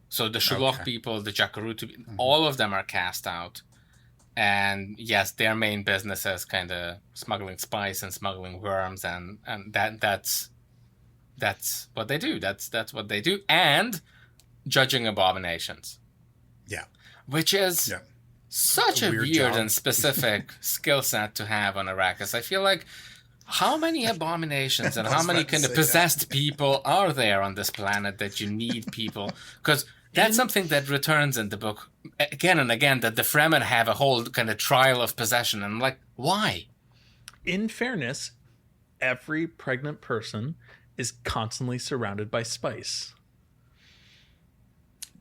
So the Shuloch people, the Jacurutu, all of them are cast out. And yes, their main business is kind of smuggling spice and smuggling worms, and that's what they do. That's what they do. And judging abominations. Yeah. Which is such a weird and specific skill set to have on Arrakis. I feel like, how many abominations and how many kind of possessed people are there on this planet that you need people? Because that's something that returns in the book again and again, that the Fremen have a whole kind of trial of possession. And I'm like, why? In fairness, every pregnant person is constantly surrounded by spice.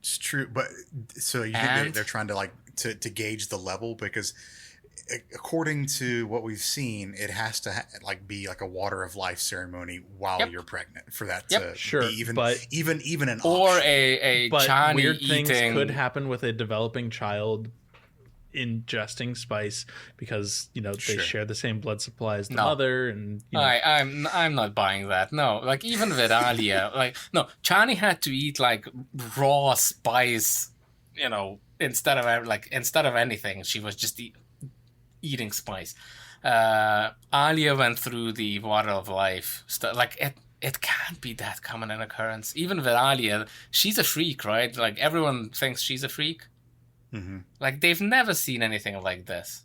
It's true, but so you think they're trying to to gauge the level, because according to what we've seen, it has to be a water of life ceremony while you're pregnant for that to be even an or option. a but Chani weird eating... things could happen with a developing child ingesting spice, because they share the same blood supply as the mother, and I'm not buying that. No, even with Alia, Chani had to eat raw spice, instead of anything. She was just eating spice. Alia went through the water of life stuff. It can't be that common an occurrence. Even with Alia, she's a freak, right? Everyone thinks she's a freak. Mm-hmm. They've never seen anything like this,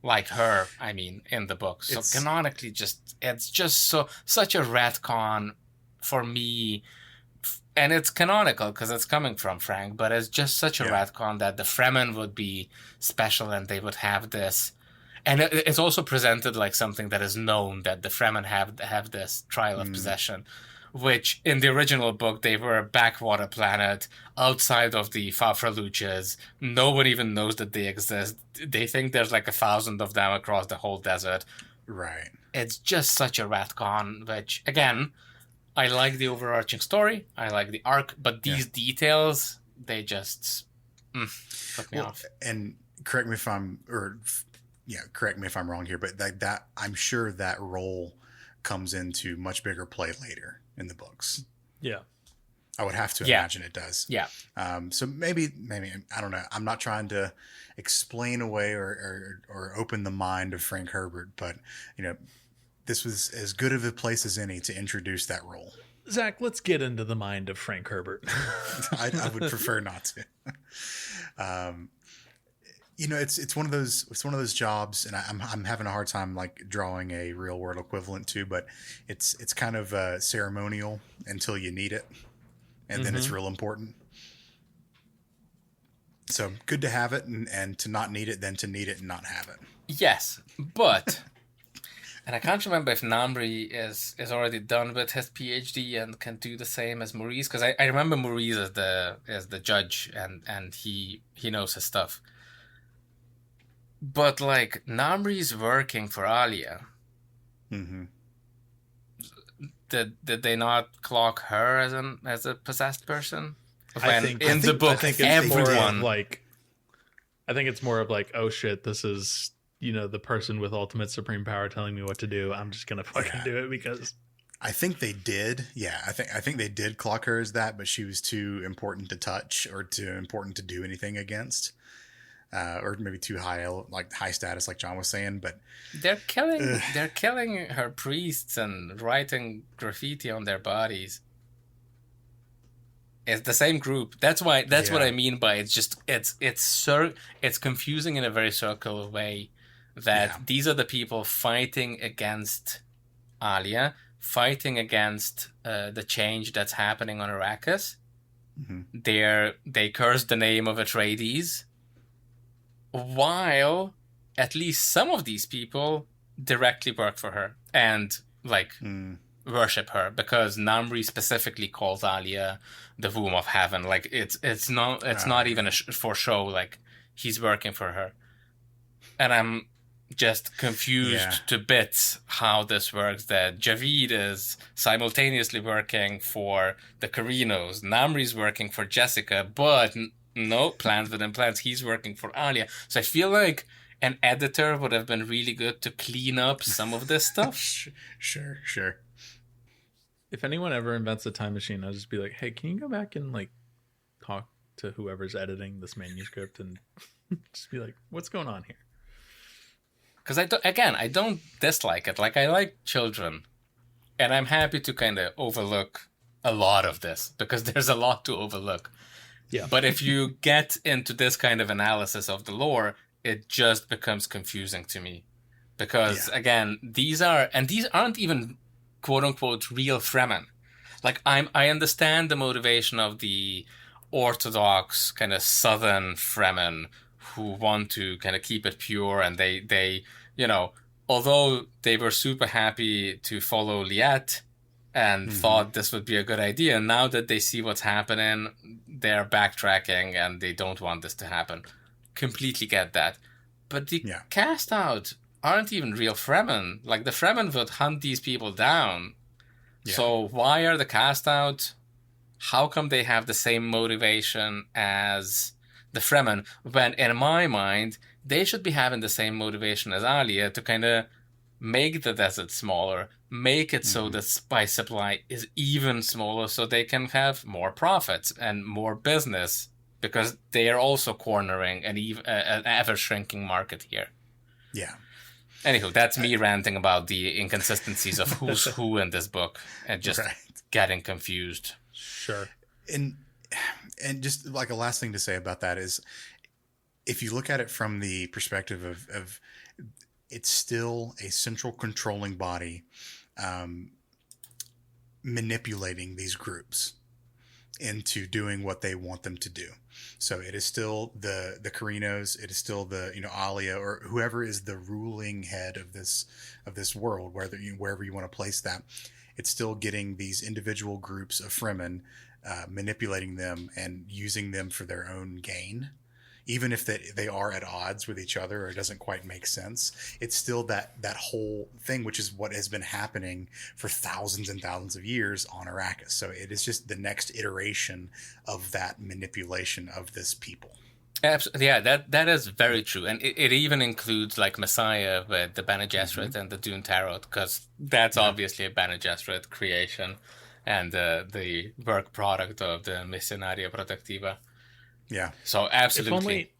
like her. I mean, in the book. So canonically, it's just such a retcon for me, and it's canonical because it's coming from Frank. But it's just such a retcon that the Fremen would be special and they would have this, and it's also presented like something that is known, that the Fremen have this trial of possession. Which, in the original book, they were a backwater planet outside of the Fafraluches. No one even knows that they exist. They think there's 1,000 of them across the whole desert. Right. It's just such a retcon, which, again, I like the overarching story. I like the arc, but these details, they just put me off. And correct me if I'm wrong here, but that I'm sure that role comes into much bigger play later in the books. Yeah. I would have to imagine it does. Yeah. So maybe I don't know. I'm not trying to explain away or open the mind of Frank Herbert, but this was as good of a place as any to introduce that role. Zach, let's get into the mind of Frank Herbert. I would prefer not to. It's one of those jobs, and I'm having a hard time like drawing a real world equivalent to, but it's kind of ceremonial until you need it, and then it's real important. So good to have it, and to not need it, than to need it and not have it. Yes, but and I can't remember if Namri is already done with his PhD and can do the same as Maurice, because I remember Maurice as the judge and he knows his stuff. But like Namri's working for Alia. Mm-hmm. Did they not clock her as a possessed person? I think it's more of like, oh shit, this is the person with ultimate supreme power telling me what to do. I'm just gonna fucking do it because I think they did. Yeah, I think they did clock her as that, but she was too important to touch or too important to do anything against. Or maybe too high status, like John was saying. But they're killing her priests and writing graffiti on their bodies. It's the same group. That's what I mean by it's confusing in a very circular way. That these are the people fighting against Alia, fighting against the change that's happening on Arrakis. Mm-hmm. They curse the name of Atreides, while at least some of these people directly work for her and worship her, because Namri specifically calls Alia the womb of heaven. Like it's not even for show. Like he's working for her, and I'm just confused to bits how this works. That Javid is simultaneously working for the Carinos, Namri's working for Jessica, but no, plans within plans, he's working for Alia. So I feel like an editor would have been really good to clean up some of this stuff. Sure. If anyone ever invents a time machine, I'll just be like, hey, can you go back and like talk to whoever's editing this manuscript and just be like, what's going on here? Because I don't dislike it. Like, I like Children, and I'm happy to kind of overlook a lot of this because there's a lot to overlook. Yeah. But if you get into this kind of analysis of the lore, it just becomes confusing to me. Because again, these aren't even quote unquote real Fremen. Like I understand the motivation of the orthodox kind of southern Fremen who want to kind of keep it pure, and they although they were super happy to follow Liet and thought this would be a good idea, now that they see what's happening, they're backtracking and they don't want this to happen. Completely get that. But the cast out aren't even real Fremen. Like, the Fremen would hunt these people down. Yeah. So why are the cast out? How come they have the same motivation as the Fremen, when in my mind, they should be having the same motivation as Alia to kind of make the desert smaller, make it so the spice supply is even smaller so they can have more profits and more business, because they are also cornering an ever-shrinking market here. Yeah. Anywho, that's me ranting about the inconsistencies of who's who in this book and just getting confused. Sure. And just like a last thing to say about that is, if you look at it from the perspective of it's still a central controlling body manipulating these groups into doing what they want them to do. So it is still the Carinos, it is still the Alia, or whoever is the ruling head of this world, wherever you want to place that. It's still getting these individual groups of Fremen, manipulating them and using them for their own gain. even if they are at odds with each other or it doesn't quite make sense, it's still that whole thing, which is what has been happening for thousands and thousands of years on Arrakis. So it is just the next iteration of that manipulation of this people. Absolutely, yeah, that is very true, and it even includes like Messiah with the Bene Gesserit and the Dune Tarot, because that's obviously a Bene Gesserit creation, and the work product of the Missionaria Protectiva. Yeah. So absolutely.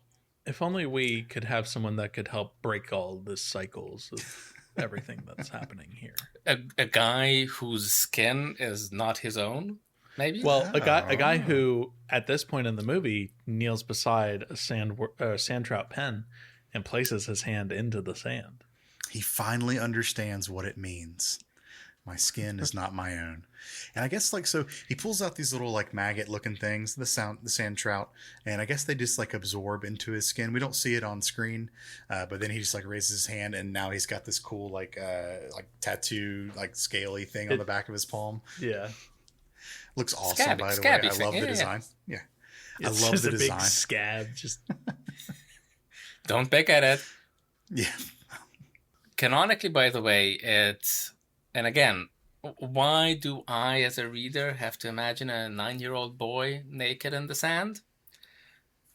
If only we could have someone that could help break all the cycles of everything that's happening here. A guy whose skin is not his own. Maybe? Well, a guy who, at this point in the movie, kneels beside a sand trout pen and places his hand into the sand. He finally understands what it means. My skin is not my own. And I guess so he pulls out these little maggot looking things, the sand trout, and I guess they just absorb into his skin. We don't see it on screen, but then he just raises his hand, and now he's got this cool tattoo scaly thing on the back of his palm. Yeah. Looks awesome, by the way. I love the design. Yeah. I love the design. Big scab. Just don't pick at it. Yeah. Canonically, by the way, and again, why do I, as a reader, have to imagine a 9-year-old boy naked in the sand?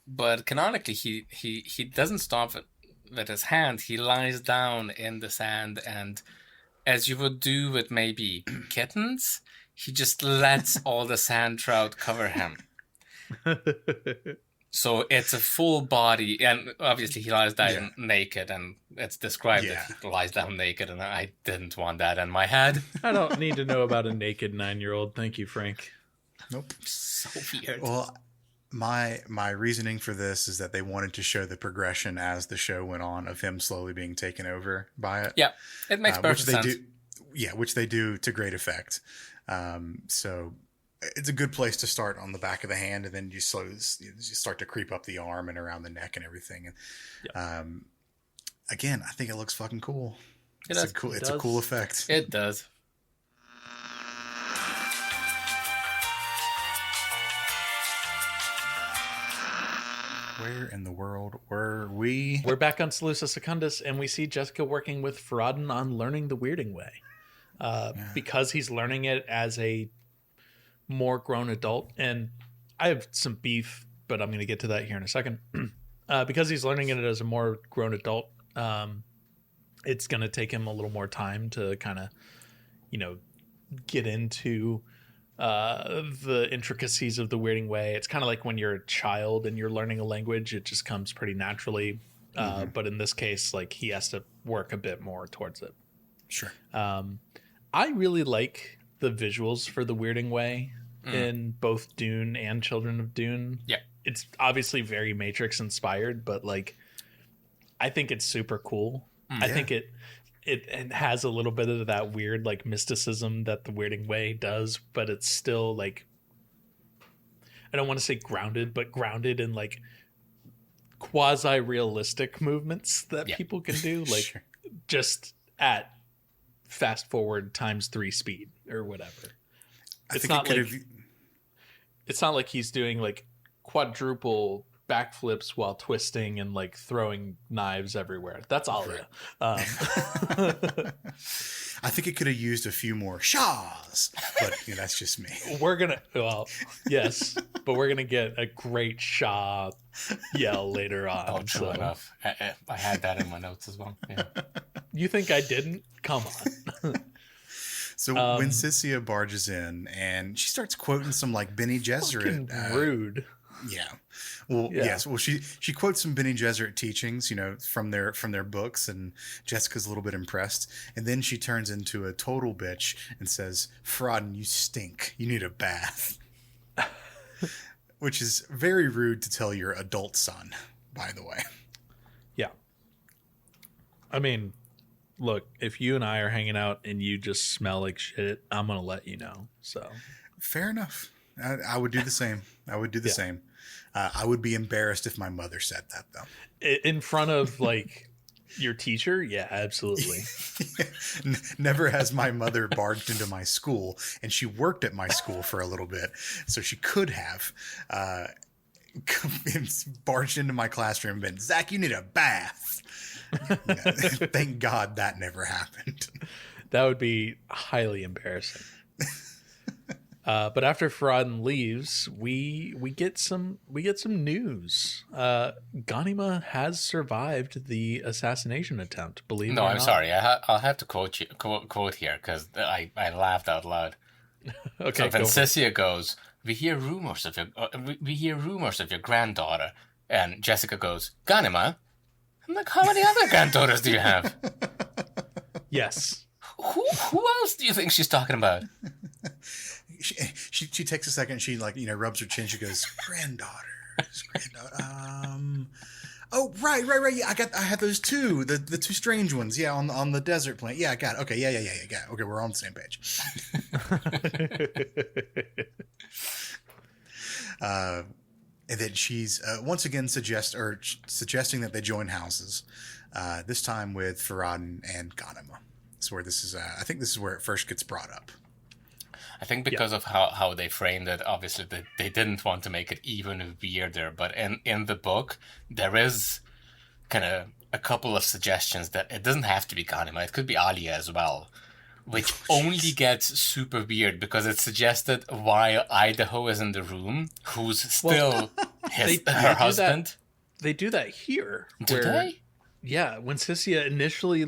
But canonically, he doesn't stop with his hand. He lies down in the sand, and as you would do with maybe kittens, he just lets all the sand trout cover him. So it's a full body, and obviously he lies down naked, and it's described that he lies down naked, and I didn't want that in my head. I don't need to know about a naked 9-year-old. Thank you, Frank. Nope. So weird. Well, my reasoning for this is that they wanted to show the progression as the show went on of him slowly being taken over by it. Yeah, it makes perfect sense. Which they do to great effect. So it's a good place to start on the back of the hand, and then you start to creep up the arm and around the neck and everything. And again, I think it looks fucking cool. It's a cool effect. It does. Where in the world were we? We're back on Salusa Secundus, and we see Jessica working with Frodden on learning the weirding way. Because he's learning it as a more grown adult, and I have some beef, but I'm going to get to that here in a second. Because he's learning it as a more grown adult, it's going to take him a little more time to kind of, get into the intricacies of the weirding way. It's kind of like when you're a child and you're learning a language, it just comes pretty naturally. But in this case, he has to work a bit more towards it. Sure. I really like the visuals for the weirding way in both Dune and Children of Dune. Yeah. It's obviously very Matrix inspired, but I think it's super cool. I think it has a little bit of that weird mysticism that the weirding way does, but it's still I don't want to say grounded, but grounded in quasi realistic movements that people can do, Sure. just at fast forward times 3 speed or whatever. It's not like he's doing quadruple backflips while twisting and throwing knives everywhere. That's all. I think it could have used a few more shaws, but that's just me. Yes, but we're gonna get a great Shaw yell later on. Oh, true enough. I had that in my notes as well. Yeah. You think I didn't? Come on. So when Sissia barges in and she starts quoting some Bene Gesserit, rude. Yeah. Well, yes. Well, she quotes some Bene Gesserit teachings, from their books, and Jessica's a little bit impressed. And then she turns into a total bitch and says, "Frodden, you stink. You need a bath." Which is very rude to tell your adult son, by the way. Yeah. I mean, look, if you and I are hanging out and you just smell like shit, I'm going to let you know. So fair enough. I would do the same. I would do the same. I would be embarrassed if my mother said that, though. In front of your teacher? Yeah, absolutely. Never has my mother barged into my school, and she worked at my school for a little bit, so she could have. barged into my classroom and been, Zach, you need a bath. Yeah, thank God that never happened. That would be highly embarrassing. But after Farad'n leaves, we get some news. Ghanima has survived the assassination attempt. Believe it or No, I'm not. sorry. I'll have to quote here because I laughed out loud. Okay, So go for it. Vincicia goes, we hear rumors of your granddaughter, and Jessica goes, Ghanima. I'm like, how many other granddaughters do you have? Yes. Who else do you think she's talking about? She takes a second. She rubs her chin. She goes, granddaughter. Oh, right. Yeah, I had those two, the two strange ones. Yeah, on the desert planet. Yeah, I got it. Okay, yeah. Got it. Okay, we're on the same page. And then she's once again suggesting that they join houses. This time with Farad'n and Ghanima. So where this is, I think this is where it first gets brought up. I think because of how they framed it, obviously they didn't want to make it even weirder. But in the book, there is kind of a couple of suggestions that it doesn't have to be Ghanima. It could be Alia as well, which only gets super weird because it's suggested while Idaho is in the room, who's still her husband. They do that here. Do they? Yeah, when Sissia initially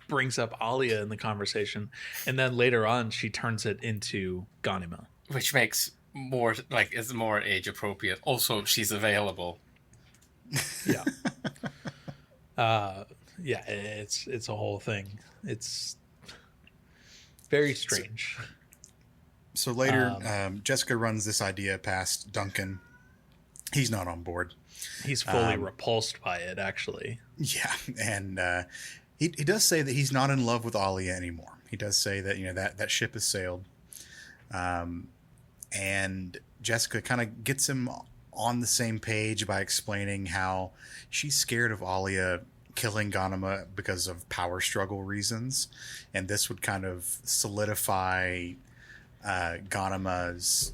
brings up Alia in the conversation, and then later on she turns it into Ghanima, which makes more it's more age appropriate. Also, she's available. Yeah. Yeah, it's a whole thing. It's very strange. So later, Jessica runs this idea past Duncan. He's not on board. He's fully repulsed by it, actually. Yeah, and he does say that he's not in love with Alia anymore. He does say that that ship has sailed. And Jessica kind of gets him on the same page by explaining how she's scared of Alia killing Ghanima because of power struggle reasons, and this would kind of solidify Ghanima's,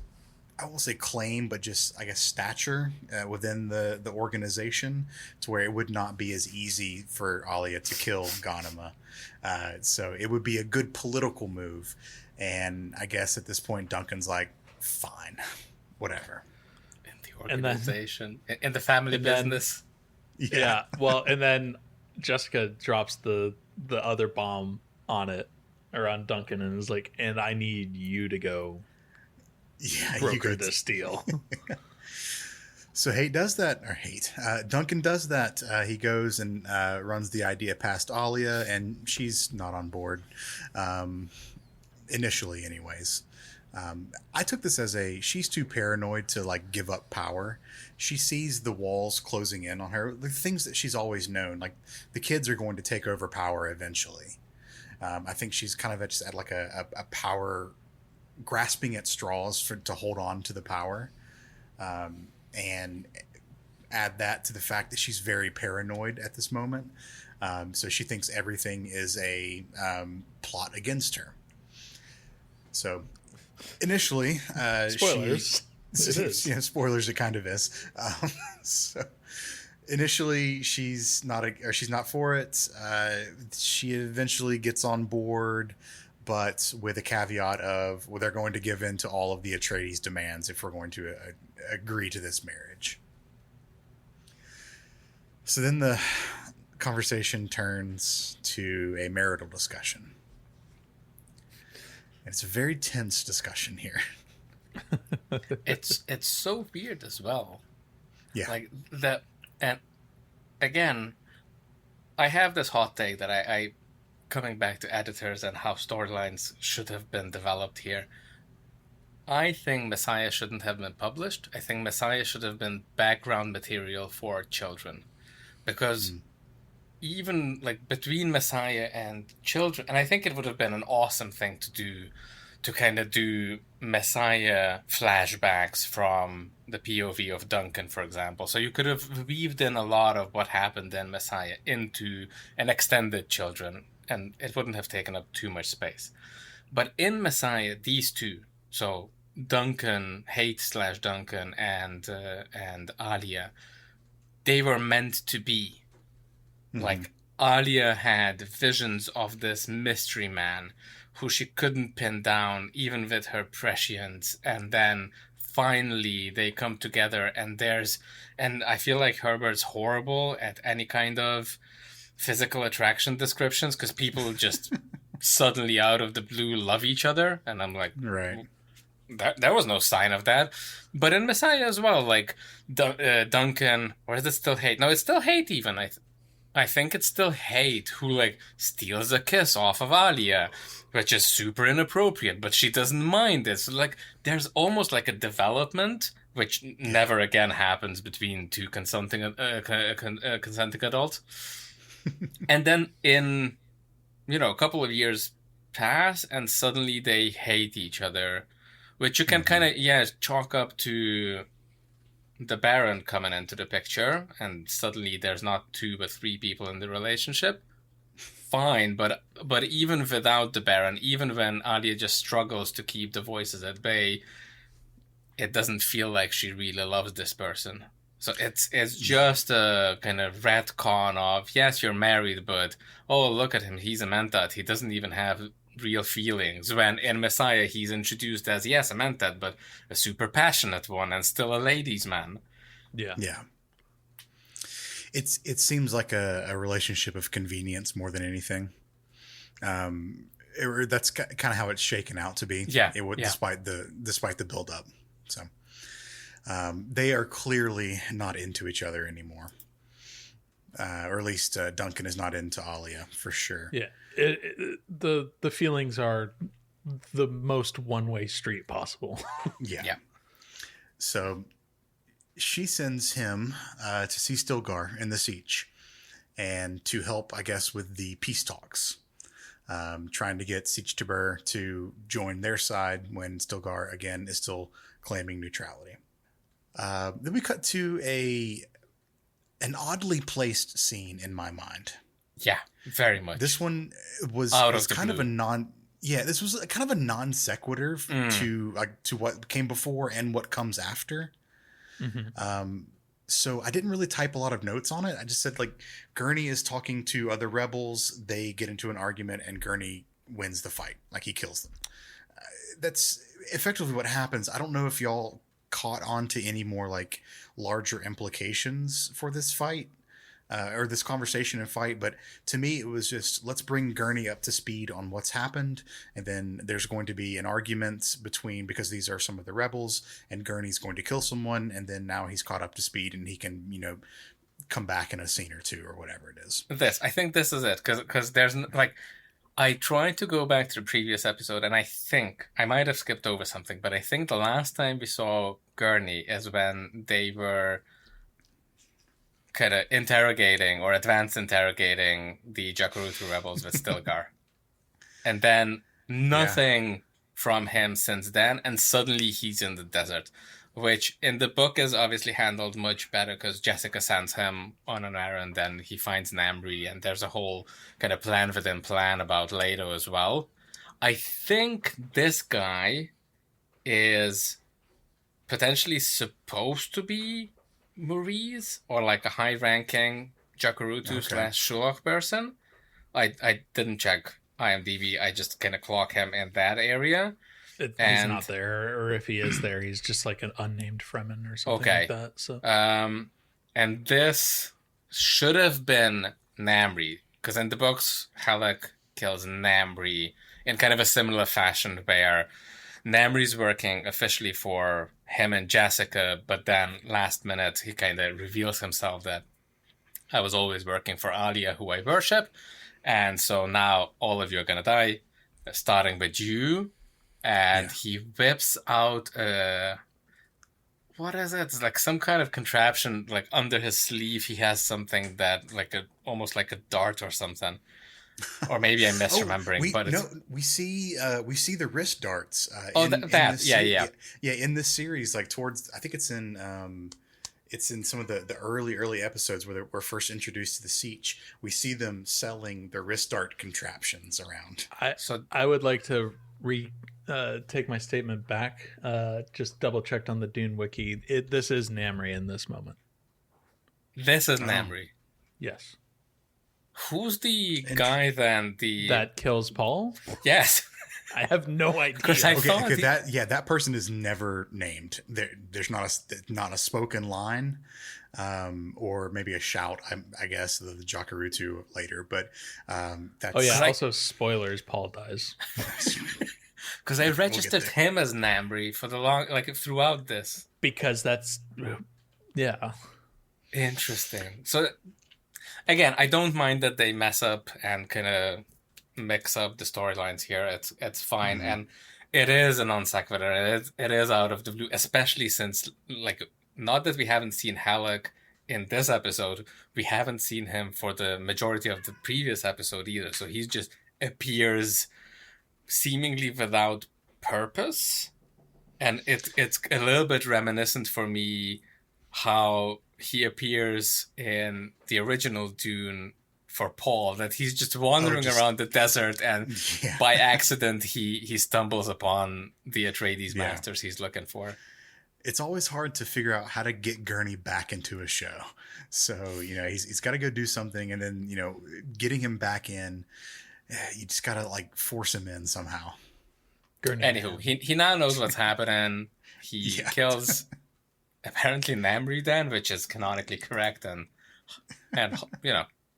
I won't say claim, but just, I guess, stature within the organization, to where it would not be as easy for Alia to kill Ghanima. So it would be a good political move. And I guess at this point, Duncan's like, fine, whatever. In the organization, in the family business. Yeah. Well, and then Jessica drops the other bomb on it, or on Duncan, and is like, and I need you to go broker this deal. So Duncan does that. He goes and runs the idea past Alia, and she's not on board. Initially anyways. I took this as she's too paranoid to give up power. She sees the walls closing in on her, the things that she's always known, like the kids are going to take over power eventually. I think she's kind of just at a power, grasping at straws to hold on to the power. And add that to the fact that she's very paranoid at this moment. So she thinks everything is a plot against her. So initially, spoilers. It is. Yeah, spoilers. It kind of is. So initially, she's not for it. She eventually gets on board, but with a caveat of, they're going to give in to all of the Atreides' demands if we're going to agree to this marriage. So then the conversation turns to a marital discussion. It's a very tense discussion here. It's so weird as well. Yeah. Like that, and again, I have this hot take that I coming back to editors and how storylines should have been developed here. I think Messiah shouldn't have been published. I think Messiah should have been background material for children, because even between Messiah and children, and I think it would have been an awesome thing to do, to kind of do Messiah flashbacks from the POV of Duncan, for example. So you could have weaved in a lot of what happened in Messiah into an extended children, and it wouldn't have taken up too much space. But in Messiah, these two, so Duncan, Hate/Duncan, and Alia, they were meant to be. Like, Alia had visions of this mystery man who she couldn't pin down, even with her prescience, and then finally they come together, and I feel like Herbert's horrible at any kind of physical attraction descriptions, because people just suddenly out of the blue love each other, and I'm like, Right. There was no sign of that. But in Messiah as well, like, Duncan, or is it still Hate? No, it's still Hate even. I think it's still Hate who, like, steals a kiss off of Alia, which is super inappropriate, but she doesn't mind it. So, like, there's almost like a development, which never again happens between two consenting adults. And then a couple of years pass, and suddenly they hate each other, which you can kind of, chalk up to the Baron coming into the picture, and suddenly there's not 2 but 3 people in the relationship. Fine, but even without the Baron, even when Alia just struggles to keep the voices at bay, it doesn't feel like she really loves this person. So it's just a kind of retcon of, yes, you're married, but oh, look at him, he's a Mentat, he doesn't even have real feelings, when in Messiah he's introduced as, yes, a Mentat, but a super passionate one and still a ladies' man. Yeah. It seems like a relationship of convenience more than anything. That's kind of how it's shaken out to be. Yeah. Despite the build up. So they are clearly not into each other anymore. Or at least Duncan is not into Alia for sure. Yeah. The feelings are the most one-way street possible. Yeah. So she sends him to see Stilgar in the Siege, and to help, I guess, with the peace talks, trying to get Siege Tabur to join their side when Stilgar again is still claiming neutrality. Then we cut to an oddly placed scene in my mind. Yeah, very much. This one was kind of a this was kind of a non sequitur to what came before and what comes after. Mm-hmm. So I didn't really type a lot of notes on it. I just said, like, Gurney is talking to other rebels. They get into an argument and Gurney wins the fight. Like, he kills them. That's effectively what happens. I don't know if y'all caught on to any more, like, larger implications for this fight. Or this conversation and fight, but to me it was just, let's bring Gurney up to speed on what's happened, and then there's going to be an argument because these are some of the rebels, and Gurney's going to kill someone, and then now he's caught up to speed and he can, come back in a scene or two or whatever it is. I think this is it, because there's, like, I tried to go back to the previous episode, and I think I might have skipped over something, but I think the last time we saw Gurney is when they were kind of interrogating or advanced interrogating the Jacurutu rebels with Stilgar. And then nothing from him since then, and suddenly he's in the desert, which in the book is obviously handled much better because Jessica sends him on an errand and he finds Namri, and there's a whole kind of plan within plan about Leto as well. I think this guy is potentially supposed to be Maurice, or like a high-ranking Jacurutu/Shulach person. I didn't check IMDb. I just kind of clock him in that area. He's not there, or if he is there, he's just like an unnamed Fremen or something like that. So, and this should have been Namri, because in the books, Halleck kills Namri in kind of a similar fashion, where Namri's working officially for him and Jessica, but then last minute he kind of reveals himself that I was always working for Alia, who I worship, and so now all of you are gonna die, starting with you. And he whips out what is it? It's like some kind of contraption, like under his sleeve. He has something that almost like a dart or something. Or maybe I'm misremembering. We see the wrist darts. In this series, like towards, I think it's in some of the early episodes where we're first introduced to the Siege. We see them selling the wrist dart contraptions around. I would like to take my statement back. Just double checked on the Dune wiki. This is Namri in this moment. This is Namri. Yes. Who's the guy then? That kills Paul? Yes. I have no idea. Because I thought that person is never named. There's not a spoken line, or maybe a shout. I guess the Jakarutu later, but that's. Oh yeah. Also, spoilers. Paul dies. Because I registered him as Namri for throughout this. Because that's, yeah. Interesting. So, again, I don't mind that they mess up and kind of mix up the storylines here. It's fine, and it is a non sequitur. It is out of the blue, especially since not that we haven't seen Halleck in this episode, we haven't seen him for the majority of the previous episode either. So he just appears seemingly without purpose, and it's a little bit reminiscent for me how he appears in the original Dune for Paul, that he's just wandering around the desert, and by accident he stumbles upon the Atreides masters he's looking for. It's always hard to figure out how to get Gurney back into a show. So, he's got to go do something, and then, getting him back in, you just got to force him in somehow. Gurney. Anywho, he now knows what's happening. He kills apparently Namri then, which is canonically correct, and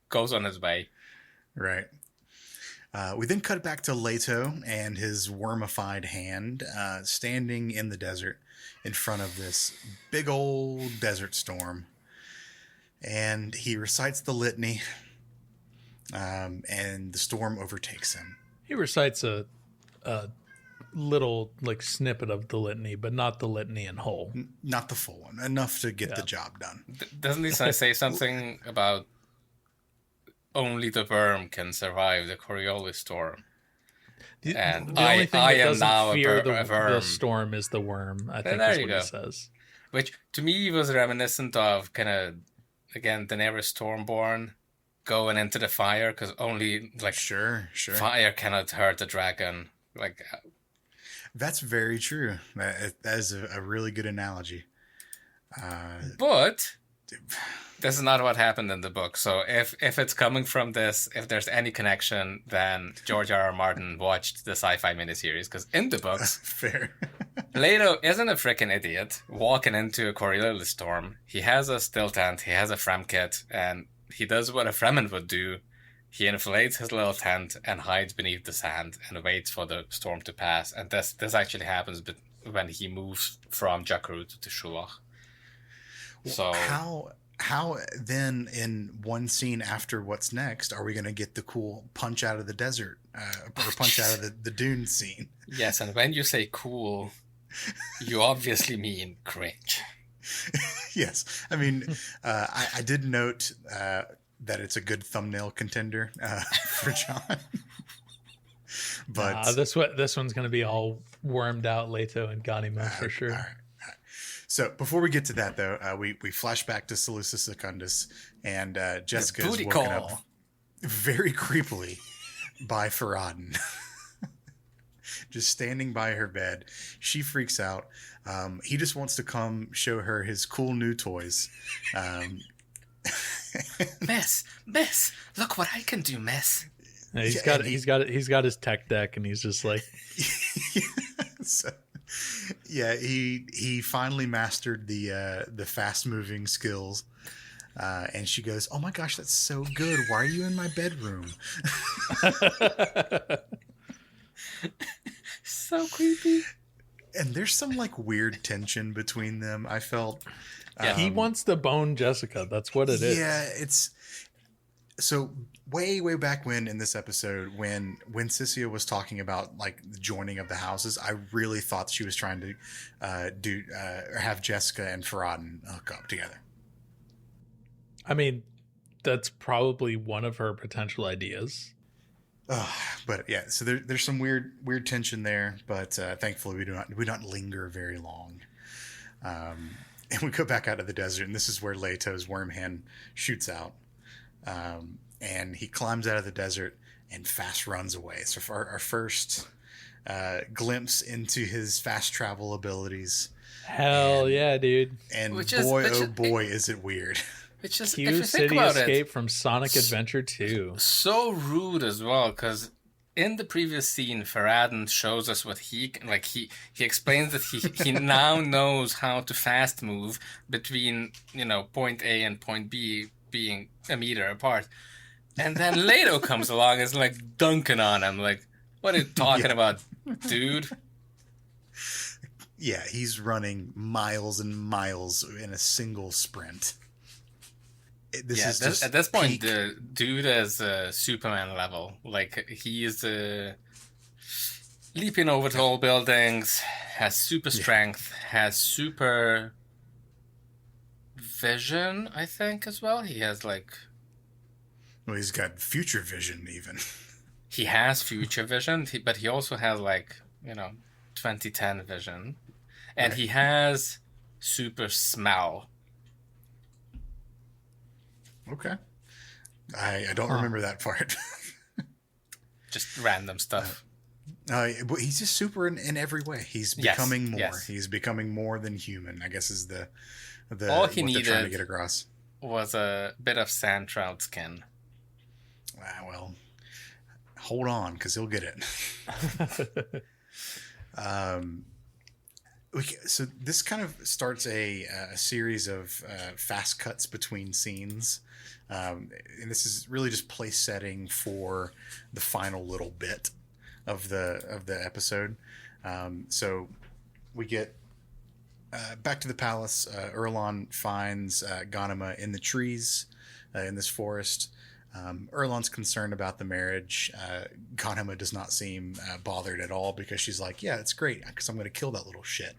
goes on his way. Right. We then cut back to Leto and his wormified hand standing in the desert in front of this big old desert storm. And he recites the litany, and the storm overtakes him. He recites a little snippet of the litany, but not the litany in whole. Not the full one. Enough to get the job done. Doesn't he say something about only the worm can survive the Coriolis storm? And the only thing I that am now fear a worm. The storm is the worm, I think there is what he he says. Which, to me, was reminiscent of kind of, again, Daenerys Stormborn going into the fire, because only, sure. fire cannot hurt the dragon. That's very true. That is a really good analogy. But this is not what happened in the book. So if it's coming from this, if there's any connection, then George R.R. Martin watched the sci-fi miniseries, because in the books, fair. Leto isn't a freaking idiot walking into a Coriolis storm. He has a still tent, he has a Frem kit, and he does what a Fremen would do. He inflates his little tent and hides beneath the sand and waits for the storm to pass. And this actually happens when he moves from Jakarut to Shuach. So how then in one scene after what's next are we going to get the cool punch out of the desert or punch out of the Dune scene? Yes, and when you say cool, you obviously mean cringe. Yes, I mean I did note that it's a good thumbnail contender for John. But this one's going to be all wormed out Leto and Ganimo for sure. All right. So before we get to that, though, we flash back to Seleucus Secundus, and Jessica is woken up very creepily by Farad'n. Just standing by her bed. She freaks out. He just wants to come show her his cool new toys. Miss, look what I can do, miss. Yeah, he's got his tech deck, and he's just like, so, yeah. He finally mastered the fast moving skills, and she goes, "Oh my gosh, that's so good! Why are you in my bedroom?" So creepy. And there's some weird tension between them. I felt. Yeah, he wants to bone Jessica. That's what it is. Yeah, it's so way back when in this episode when Sissia was talking about the joining of the houses, I really thought she was trying to have Jessica and Farad'n hook up together. I mean, that's probably one of her potential ideas. But yeah, so there's some weird tension there, but thankfully we don't linger very long. And we go back out of the desert, and this is where Leto's worm hand shoots out. And he climbs out of the desert and fast runs away. So for our first glimpse into his fast travel abilities. Hell yeah, dude. And boy, is it weird. Which is, Q if you think City about Escape from Sonic Adventure 2. So rude as well, because in the previous scene, Farad'n shows us what he explains that he now knows how to fast move between, point A and point B being a meter apart. And then Leto comes along and is like dunking on him, like, what are you talking about, dude? Yeah, he's running miles and miles in a single sprint. At this point, the dude is Superman level. Like, he is leaping over tall buildings, has super strength, has super vision, I think, as well. He has, like... Well, he's got future vision, even. He has future vision, but he also has, 2010 vision. And he has super smell. Okay. I don't remember that part. Just random stuff. He's just super in every way. He's becoming more. Yes. He's becoming more than human, I guess, is the all he what needed they're trying to get across. Was a bit of sand trout skin. Well, hold on, because he'll get it. So this kind of starts a series of fast cuts between scenes, and this is really just place setting for the final little bit of the episode. So we get back to the palace. Erlon finds Ghanima in the trees in this forest. Erlon's concerned about the marriage. Ghanima does not seem bothered at all because she's like, yeah, it's great because I'm going to kill that little shit.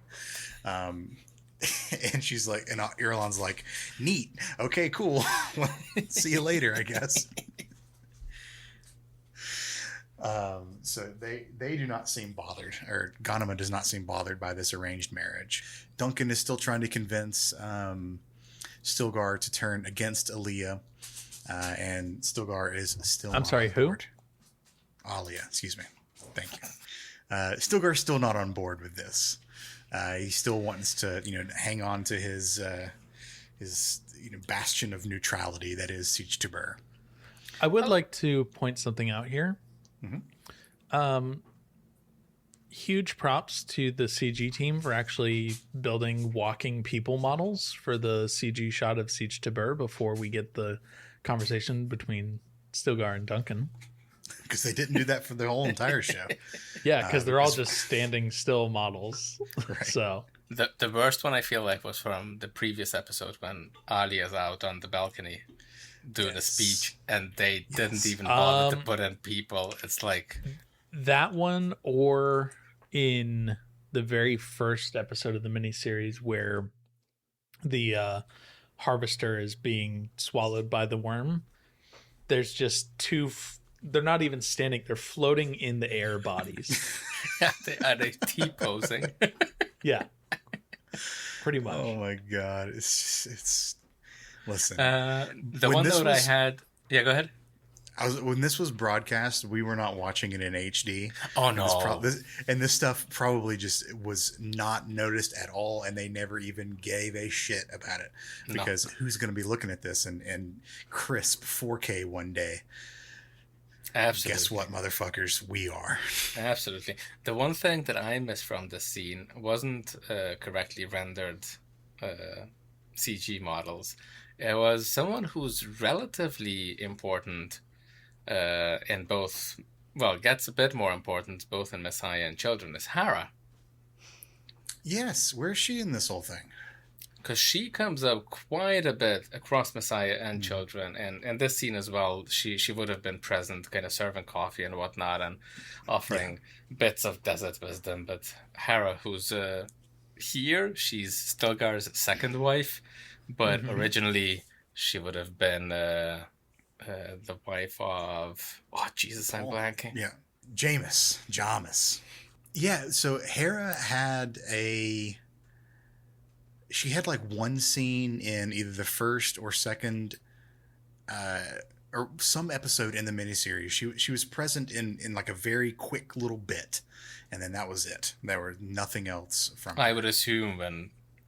And she's like, and Erlon's like, neat. Okay, cool. See you later, I guess. So they do not seem bothered, or Ghanima does not seem bothered by this arranged marriage. Duncan is still trying to convince Stilgar to turn against Aaliyah. And Stilgar is still I'm sorry, who? Alia, excuse me. Thank you. Stilgar's still not on board with this. He still wants to, hang on to his bastion of neutrality that is Siege Tabur. I would like to point something out here. Mm-hmm. Huge props to the CG team for actually building walking people models for the CG shot of Siege Tabur before we get the conversation between Stilgar and Duncan. Because they didn't do that for the whole entire show. Yeah, because they're all just standing still models. Right. So the worst one I feel like was from the previous episode when Ali is out on the balcony doing a speech and they didn't even bother to put in people. It's like that one, or in the very first episode of the miniseries where the harvester is being swallowed by the worm. There's just two. They're not even standing. They're floating in the air bodies. Are they T-posing? Yeah. Pretty much. Oh my God. It's listen. The one note I had. Yeah, go ahead. When this was broadcast, we were not watching it in HD. Oh no! And this stuff probably just was not noticed at all, and they never even gave a shit about it because who's going to be looking at this in crisp 4K one day? Absolutely. Guess what, motherfuckers? We are. Absolutely. The one thing that I missed from this scene wasn't correctly rendered CG models. It was someone who's relatively important. In both, gets a bit more important both in Messiah and Children, is Hera. Yes, where's she in this whole thing? Because she comes up quite a bit across Messiah and Children, and in this scene as well, she would have been present, kind of serving coffee and whatnot, and offering bits of desert wisdom. But Hera, who's here, she's Stilgar's second wife, but originally she would have been... the wife of I'm blanking. Yeah, Jamis. Yeah, so Hera had she had like one scene in either the first or second or some episode in the miniseries. She was present in like a very quick little bit, and then that was it. There was nothing else from her. I would assume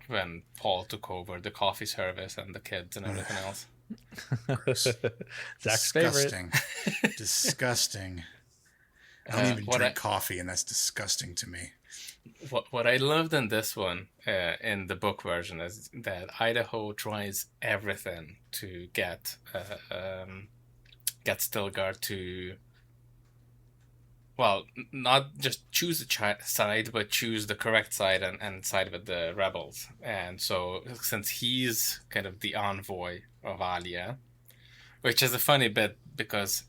when Paul took over the coffee service and the kids and everything else. Zach's Disgusting. favorite. Disgusting. I don't even drink coffee, and that's disgusting to me. What I loved in this one, in the book version, is that Idaho tries everything to get Stilgar to, well, not just choose a side, but choose the correct side and side with the rebels. And so, since he's kind of the envoy of Alia, which is a funny bit because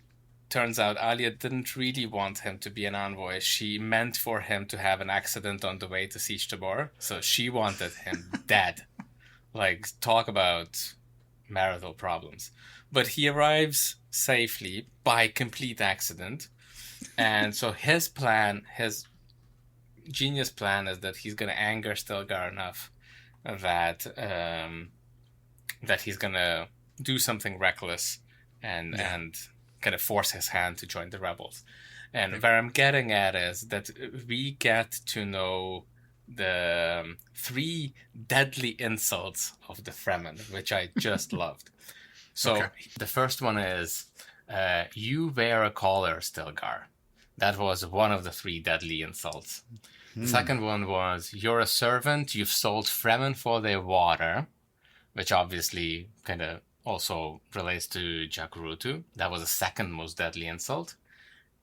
turns out Alia didn't really want him to be an envoy. She meant for him to have an accident on the way to Siege Tabor. So she wanted him dead. Like, talk about marital problems. But he arrives safely by complete accident. And so his plan, his genius plan, is that he's going to anger Stilgar enough that that he's going to do something reckless and kind of force his hand to join the rebels. And where I'm getting at is that we get to know the 3 deadly insults of the Fremen, which I just loved. So the first one is, you wear a collar, Stilgar. That was one of the 3 deadly insults. The second one was, you're a servant, you've sold Fremen for their water, which obviously kind of also relates to Jakurutu. That was the second most deadly insult.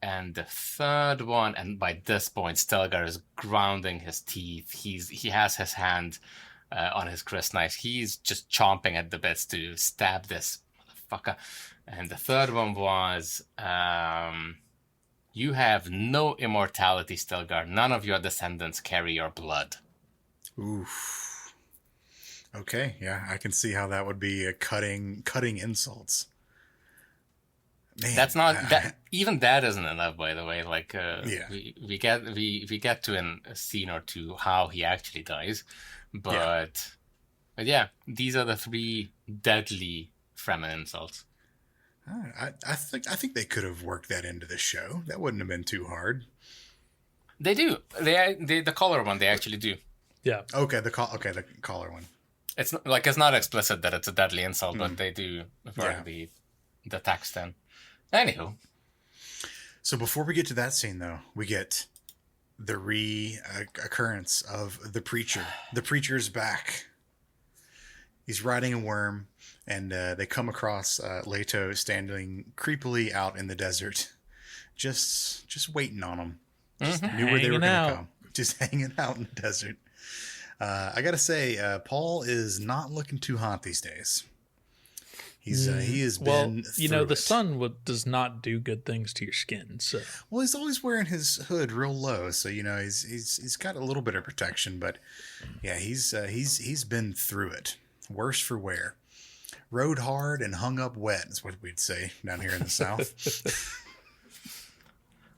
And the third one, and by this point, Stilgar is grounding his teeth. He has his hand on his crysknife. He's just chomping at the bits to stab this motherfucker. And the third one was, you have no immortality, Stilgar. None of your descendants carry your blood. Oof. Okay, yeah, I can see how that would be a cutting insults. Man, that's not that. Even that isn't enough, by the way. Like, we get to a scene or two how he actually dies, but yeah, these are the 3 deadly Fremen insults. I think they could have worked that into the show. That wouldn't have been too hard. They do. The collar one they actually do. Yeah. Okay, the collar one. It's not explicit that it's a deadly insult, but they do work the text in. Anywho. So before we get to that scene, though, we get the reoccurrence of the Preacher. The Preacher's back. He's riding a worm, and they come across Leto standing creepily out in the desert, just waiting on him. Just knew where they were going to come. Just hanging out in the desert. I gotta say, Paul is not looking too hot these days. He has been. Well, the sun does not do good things to your skin. So, well, he's always wearing his hood real low, so he's got a little bit of protection. But yeah, he's been through it. Worse for wear. Rode hard and hung up wet is what we'd say down here in the South.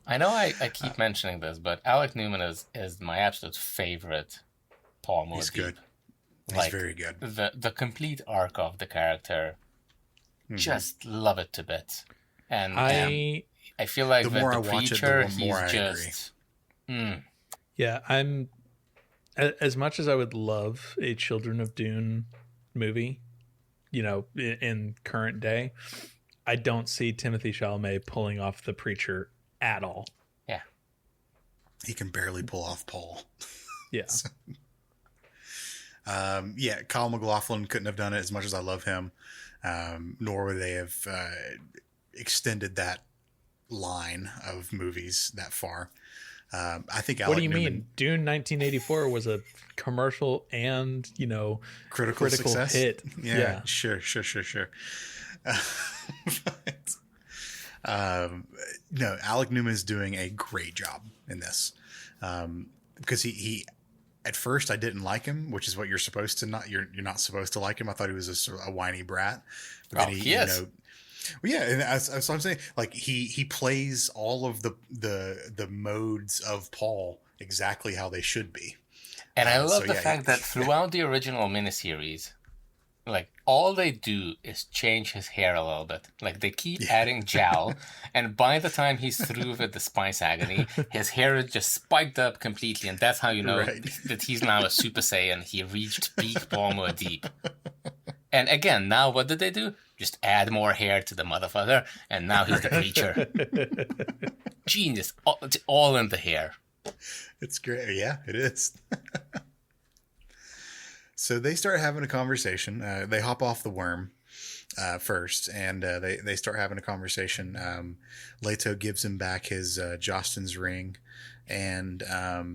I know I keep mentioning this, but Alec Newman is my absolute favorite Paul Moore. He's good. Like, he's very good. The complete arc of the character, just love it to bits. And I feel like the more I watch it, the more I agree. Yeah, I'm as much as I would love a Children of Dune movie, in current day, I don't see Timothée Chalamet pulling off the Preacher at all. Yeah. He can barely pull off Paul. Yeah. So, Kyle MacLachlan couldn't have done it as much as I love him. Nor would they have extended that line of movies that far. I think Alec What do you Newman, mean? Dune 1984 was a commercial and, critical success? hit. Yeah. Sure. No, Alec Newman is doing a great job in this. Because he at first I didn't like him, which is what you're supposed to not. You're not supposed to like him. I thought he was a whiny brat. But then he is. Well, yeah, and as I'm saying, like he plays all of the modes of Paul exactly how they should be. And I love the fact that throughout the original miniseries, like all they do is change his hair a little bit. Like they keep adding gel, and by the time he's through with the spice agony, his hair is just spiked up completely, and that's how you know that he's now a Super Saiyan. He reached peak Bulma deep. And again, now what did they do? Just add more hair to the motherfucker, and now he's the creature. Genius. It's all in the hair. It's great. Yeah, it is. So they start having a conversation. They hop off the worm first, and they start having a conversation. Leto gives him back his Jostin's ring, and I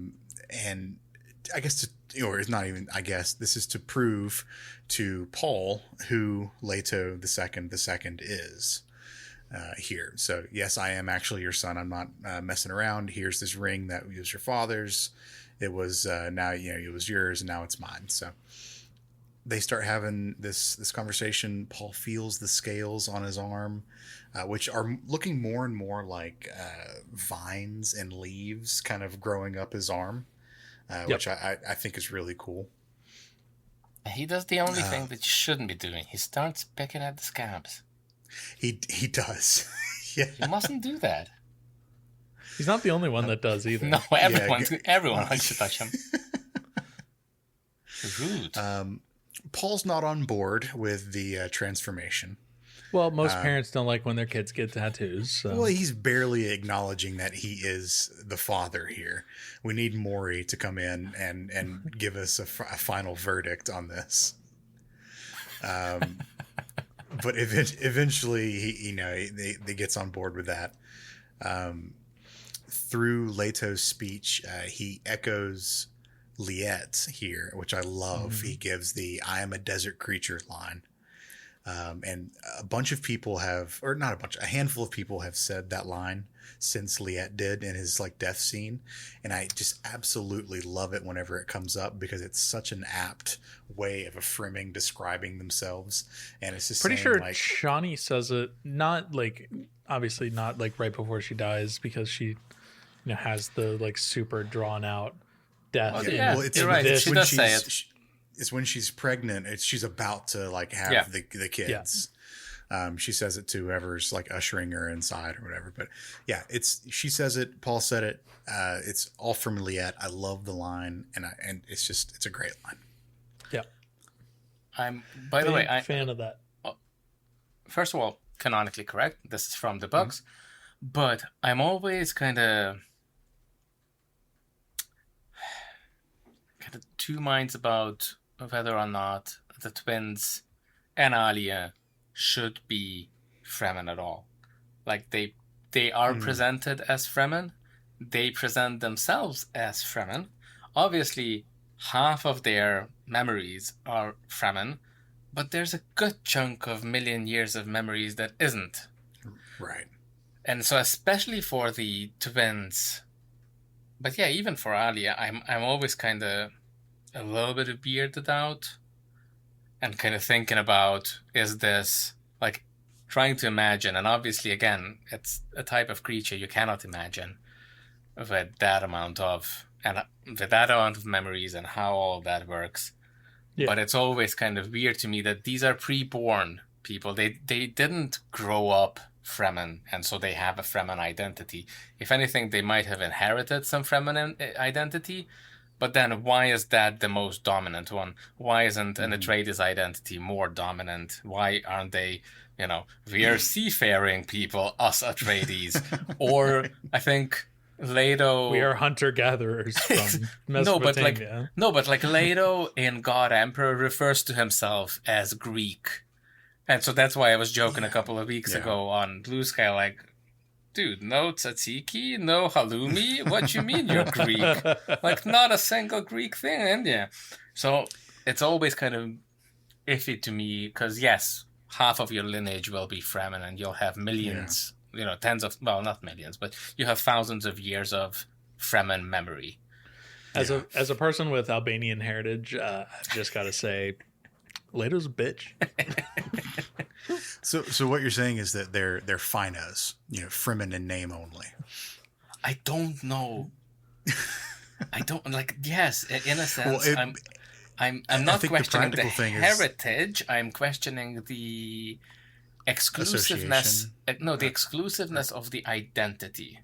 guess or it's not even. I guess this is to prove to Paul who Leto the second is here. So yes, I am actually your son. I'm not messing around. Here's this ring that was your father's. It was now it was yours, and now it's mine. So they start having this conversation. Paul feels the scales on his arm, which are looking more and more like vines and leaves, kind of growing up his arm, which I think is really cool. He does the only thing that you shouldn't be doing. He starts picking at the scabs. He does. Yeah, you mustn't do that. He's not the only one that does either. No, everyone likes to touch him. Rude. Paul's not on board with the transformation. Well, most parents don't like when their kids get tattoos. So. Well, he's barely acknowledging that he is the father here. We need Maury to come in and give us a final verdict on this. But eventually, he gets on board with that. Through Leto's speech, he echoes Liet's here, which I love. Mm-hmm. He gives the "I am a desert creature" line. And a bunch of people have, or not a bunch, a handful of people have said that line since Liet did in his death scene. And I just absolutely love it whenever it comes up because it's such an apt way of affirming, describing themselves. And it's just pretty sure Shawnee says it, not obviously not right before she dies because she, has the super drawn out death. Oh, yeah, well, you're right. She does say it. It's when she's pregnant. She's about to have the kids. Yeah. She says it to whoever's ushering her inside or whatever. But yeah, she says it. Paul said it. It's all from Liet. I love the line, and it's a great line. Yeah. I'm by the way, I'm fan of that. First of all, canonically correct. This is from the books, but I'm always kind of two minds about whether or not the twins and Alia should be Fremen at all. They are presented as Fremen. They present themselves as Fremen. Obviously, half of their memories are Fremen, but there's a good chunk of million years of memories that isn't. Right. And so especially for the twins, but yeah, even for Alia, I'm always kind of a little bit of weirded out and kind of thinking about, is this trying to imagine, and obviously again it's a type of creature you cannot imagine with that amount of memories and how all that works. But it's always kind of weird to me that these are pre-born people. They didn't grow up Fremen, and so they have a Fremen identity. If anything, they might have inherited some Fremen identity. But then why is that the most dominant one? Why isn't an Atreides identity more dominant? Why aren't they, we are seafaring people, us Atreides? Or I think Leto... We are hunter-gatherers from Mesopotamia. but Leto in God Emperor refers to himself as Greek. And so that's why I was joking a couple of weeks ago on Blue Sky, dude, no tzatziki, no halloumi? What you mean you're Greek? Not a single Greek thing in India. So it's always kind of iffy to me because, yes, half of your lineage will be Fremen and you'll have millions, tens of, well, not millions, but you have thousands of years of Fremen memory. As a person with Albanian heritage, I've just got to say, Leto's a bitch. So what you're saying is that they're Finos, Fremen in name only. I don't know. I don't yes, in a sense. Well, I'm I not think the questioning the practical thing is heritage. I'm questioning the exclusiveness. association. No, the exclusiveness of the identity.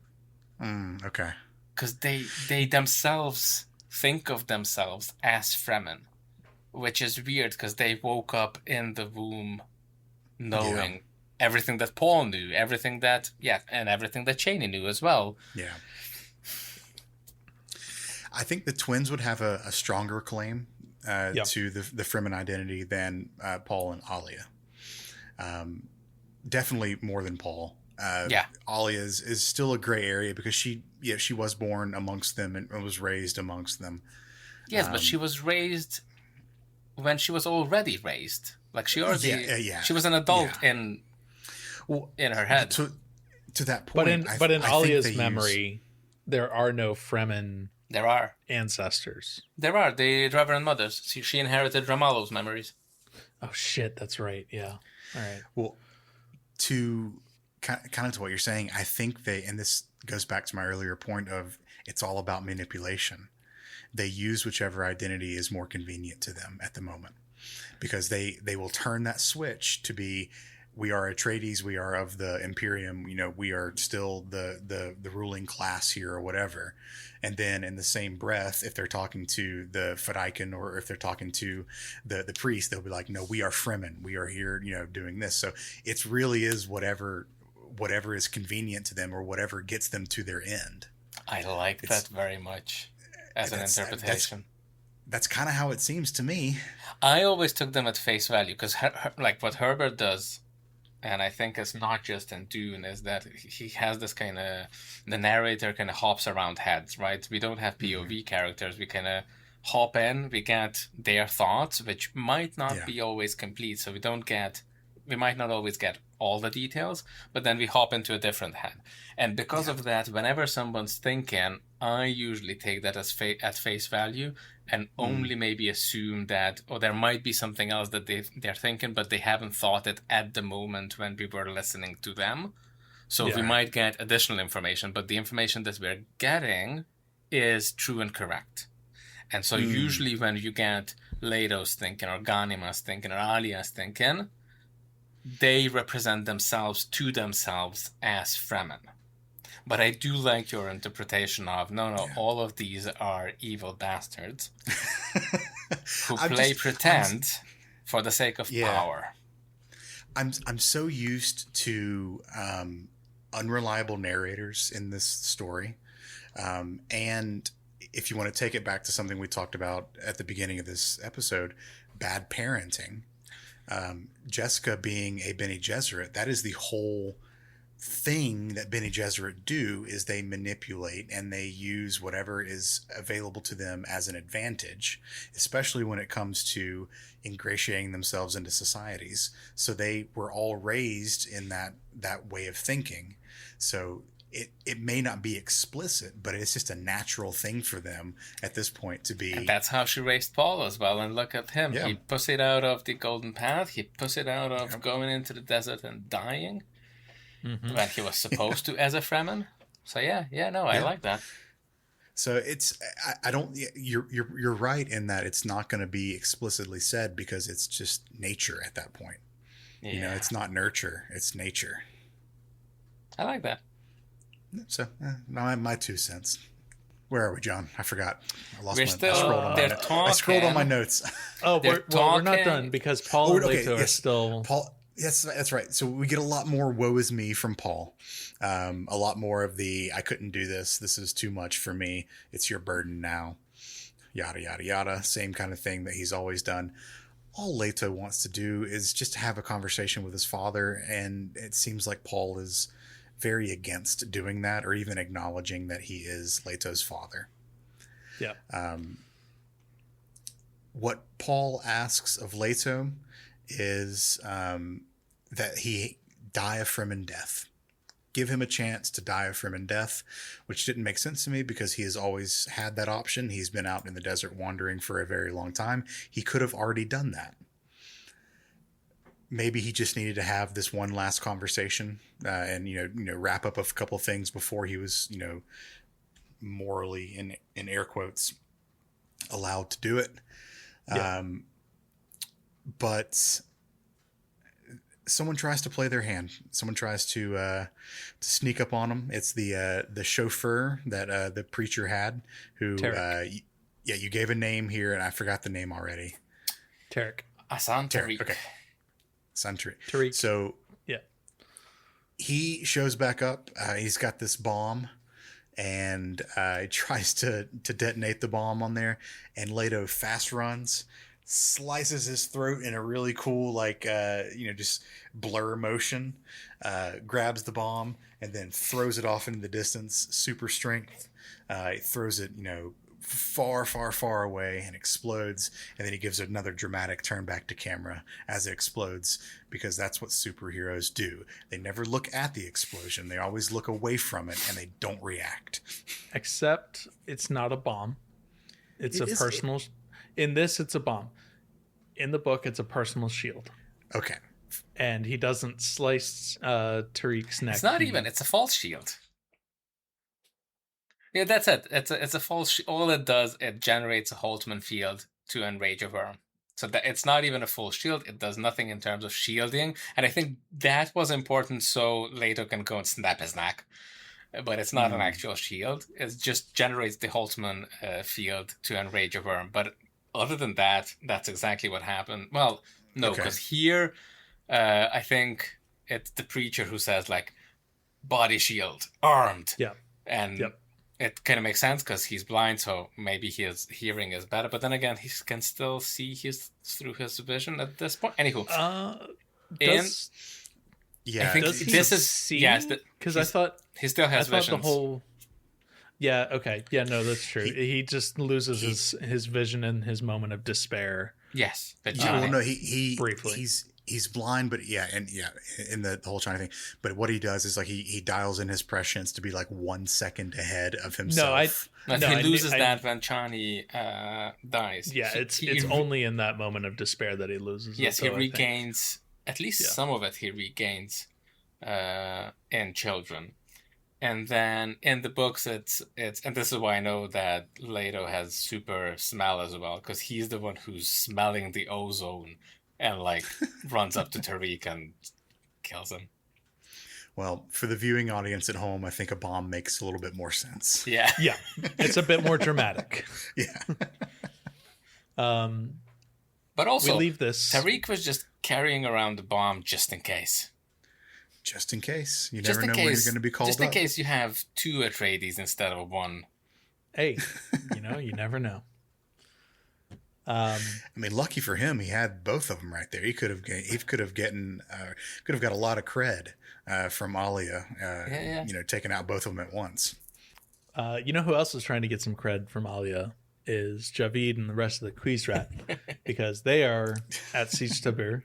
Okay. Because they themselves think of themselves as Fremen, which is weird because they woke up in the womb knowing everything that Paul knew, everything that and everything that Chaney knew as well. Yeah. I think the twins would have a stronger claim to the Fremen identity than Paul and Alia. Definitely more than Paul. Alia is still a gray area because she was born amongst them and was raised amongst them. Yes, but she was raised when she was already raised. Like she already, she was an adult in her head. To that point, but in Alia's memory, there are no Fremen. There are ancestors. There are the Reverend Mothers. She inherited Ramallo's memories. Oh shit, that's right. Yeah. All right. Well, to kind of to what you're saying, I think and this goes back to my earlier point of it's all about manipulation. They use whichever identity is more convenient to them at the moment, because they will turn that switch to be, we are Atreides, we are of the Imperium, we are still the ruling class here or whatever. And then in the same breath, if they're talking to the Fedaykin or if they're talking to the priest, they'll be like, no, we are Fremen. We are here, doing this. So it really is whatever is convenient to them or whatever gets them to their end. I like that very much as an interpretation. That's kind of how it seems to me. I always took them at face value because like what Herbert does, and I think it's not just in Dune, is that he has this kind of, the narrator kind of hops around heads, right? We don't have POV characters. We kind of hop in, we get their thoughts, which might not be always complete. So we might not always get all the details, but then we hop into a different head. And because of that, whenever someone's thinking, I usually take that as at face value and only maybe assume that, or there might be something else that they're thinking, but they haven't thought it at the moment when we were listening to them. So we might get additional information, but the information that we're getting is true and correct. And so usually when you get Leto's thinking or Ganima's thinking or Alia's thinking, they represent themselves to themselves as Fremen. But I do like your interpretation of, all of these are evil bastards who play pretend for the sake of power. I'm so used to unreliable narrators in this story. And if you want to take it back to something we talked about at the beginning of this episode, bad parenting. Jessica being a Bene Gesserit, that is the whole thing that Bene Gesserit do, is they manipulate and they use whatever is available to them as an advantage, especially when it comes to ingratiating themselves into societies. So they were all raised in that way of thinking. So it may not be explicit, but it's just a natural thing for them at this point to be. And that's how she raised Paul as well. And look at him. Yeah. He pussied out of the Golden Path. He pussied out of going into the desert and dying when he was supposed to as a Fremen. So I like that. So it's, I don't, you're right in that it's not going to be explicitly said because it's just nature at that point. Yeah. It's not nurture, it's nature. I like that. So, my 2 cents. Where are we, John? I forgot. I lost I scrolled on my notes. We're not done because Paul and Leto are still... Paul, yes, that's right. So we get a lot more woe is me from Paul. A lot more of the, I couldn't do this. This is too much for me. It's your burden now. Yada, yada, yada. Same kind of thing that he's always done. All Leto wants to do is just have a conversation with his father, and it seems like Paul is very against doing that or even acknowledging that he is Leto's father. Yeah. What Paul asks of Leto is that he die a Fremen death. Give him a chance to die a Fremen death, which didn't make sense to me because he has always had that option. He's been out in the desert wandering for a very long time. He could have already done that. Maybe he just needed to have this one last conversation and wrap up a couple of things before he was morally in air quotes allowed to do it. Yeah. But someone tries to play their hand. Someone tries to sneak up on them. It's the chauffeur that the preacher had, who you gave a name here, and I forgot the name already. Tarek. Asan Tariq. Okay. Asan Tariq. Tariq. So yeah, he shows back up. He's got this bomb, and he tries to detonate the bomb on there, and Leto fast runs, slices his throat in a really cool, like, just blur motion, grabs the bomb, and then throws it off into the distance. Super strength. He throws it, far, far, far away, and explodes. And then he gives another dramatic turn back to camera as it explodes, because that's what superheroes do. They never look at the explosion. They always look away from it, and they don't react. Except it's not a bomb. It's a personal... In this, it's a bomb. In the book, it's a personal shield. Okay. And he doesn't slice Tariq's neck. It's not even. It's a false shield. Yeah, that's it. It's a false. All it does, it generates a Holtzman field to enrage a worm. So that it's not even a full shield. It does nothing in terms of shielding. And I think that was important, so Leto can go and snap his neck. But it's not an actual shield. It just generates the Holtzman field to enrage a worm. But other than that, that's exactly what happened. Well, no, because here, I think it's the preacher who says, like, body shield, armed. Yeah. And it kind of makes sense because he's blind, so maybe his hearing is better. But then again, he can still see through his vision at this point. Anywho. Yeah. I think this is... See? Yes, because I thought... He still has visions. The whole... Yeah, okay. Yeah, no, that's true. He just loses his vision in his moment of despair. Yes. He briefly. He's blind, but in the whole China thing. But what he does is, like, he dials in his prescience to be like 1 second ahead of himself. He loses that when Chani dies. Yeah, it's only in that moment of despair that he loses. Yes, he regains at least some of it. He regains in Children. And then in the books, it's and this is why I know that Leto has super smell as well, because he's the one who's smelling the ozone and, like, runs up to Tariq and kills him. Well, for the viewing audience at home, I think a bomb makes a little bit more sense. Yeah. Yeah. It's a bit more dramatic. Yeah. But also, we leave this. Tariq was just carrying around the bomb just in case. Just in case. You never know when you're going to be called up. Just in case you have 2 Atreides instead of 1. Hey, you never know. I mean, lucky for him, he had both of them right there. He could have got a lot of cred from Alia, taking out both of them at once. You know who else is trying to get some cred from Alia is Javid and the rest of the Quizrat, because they are at Siege Tabir,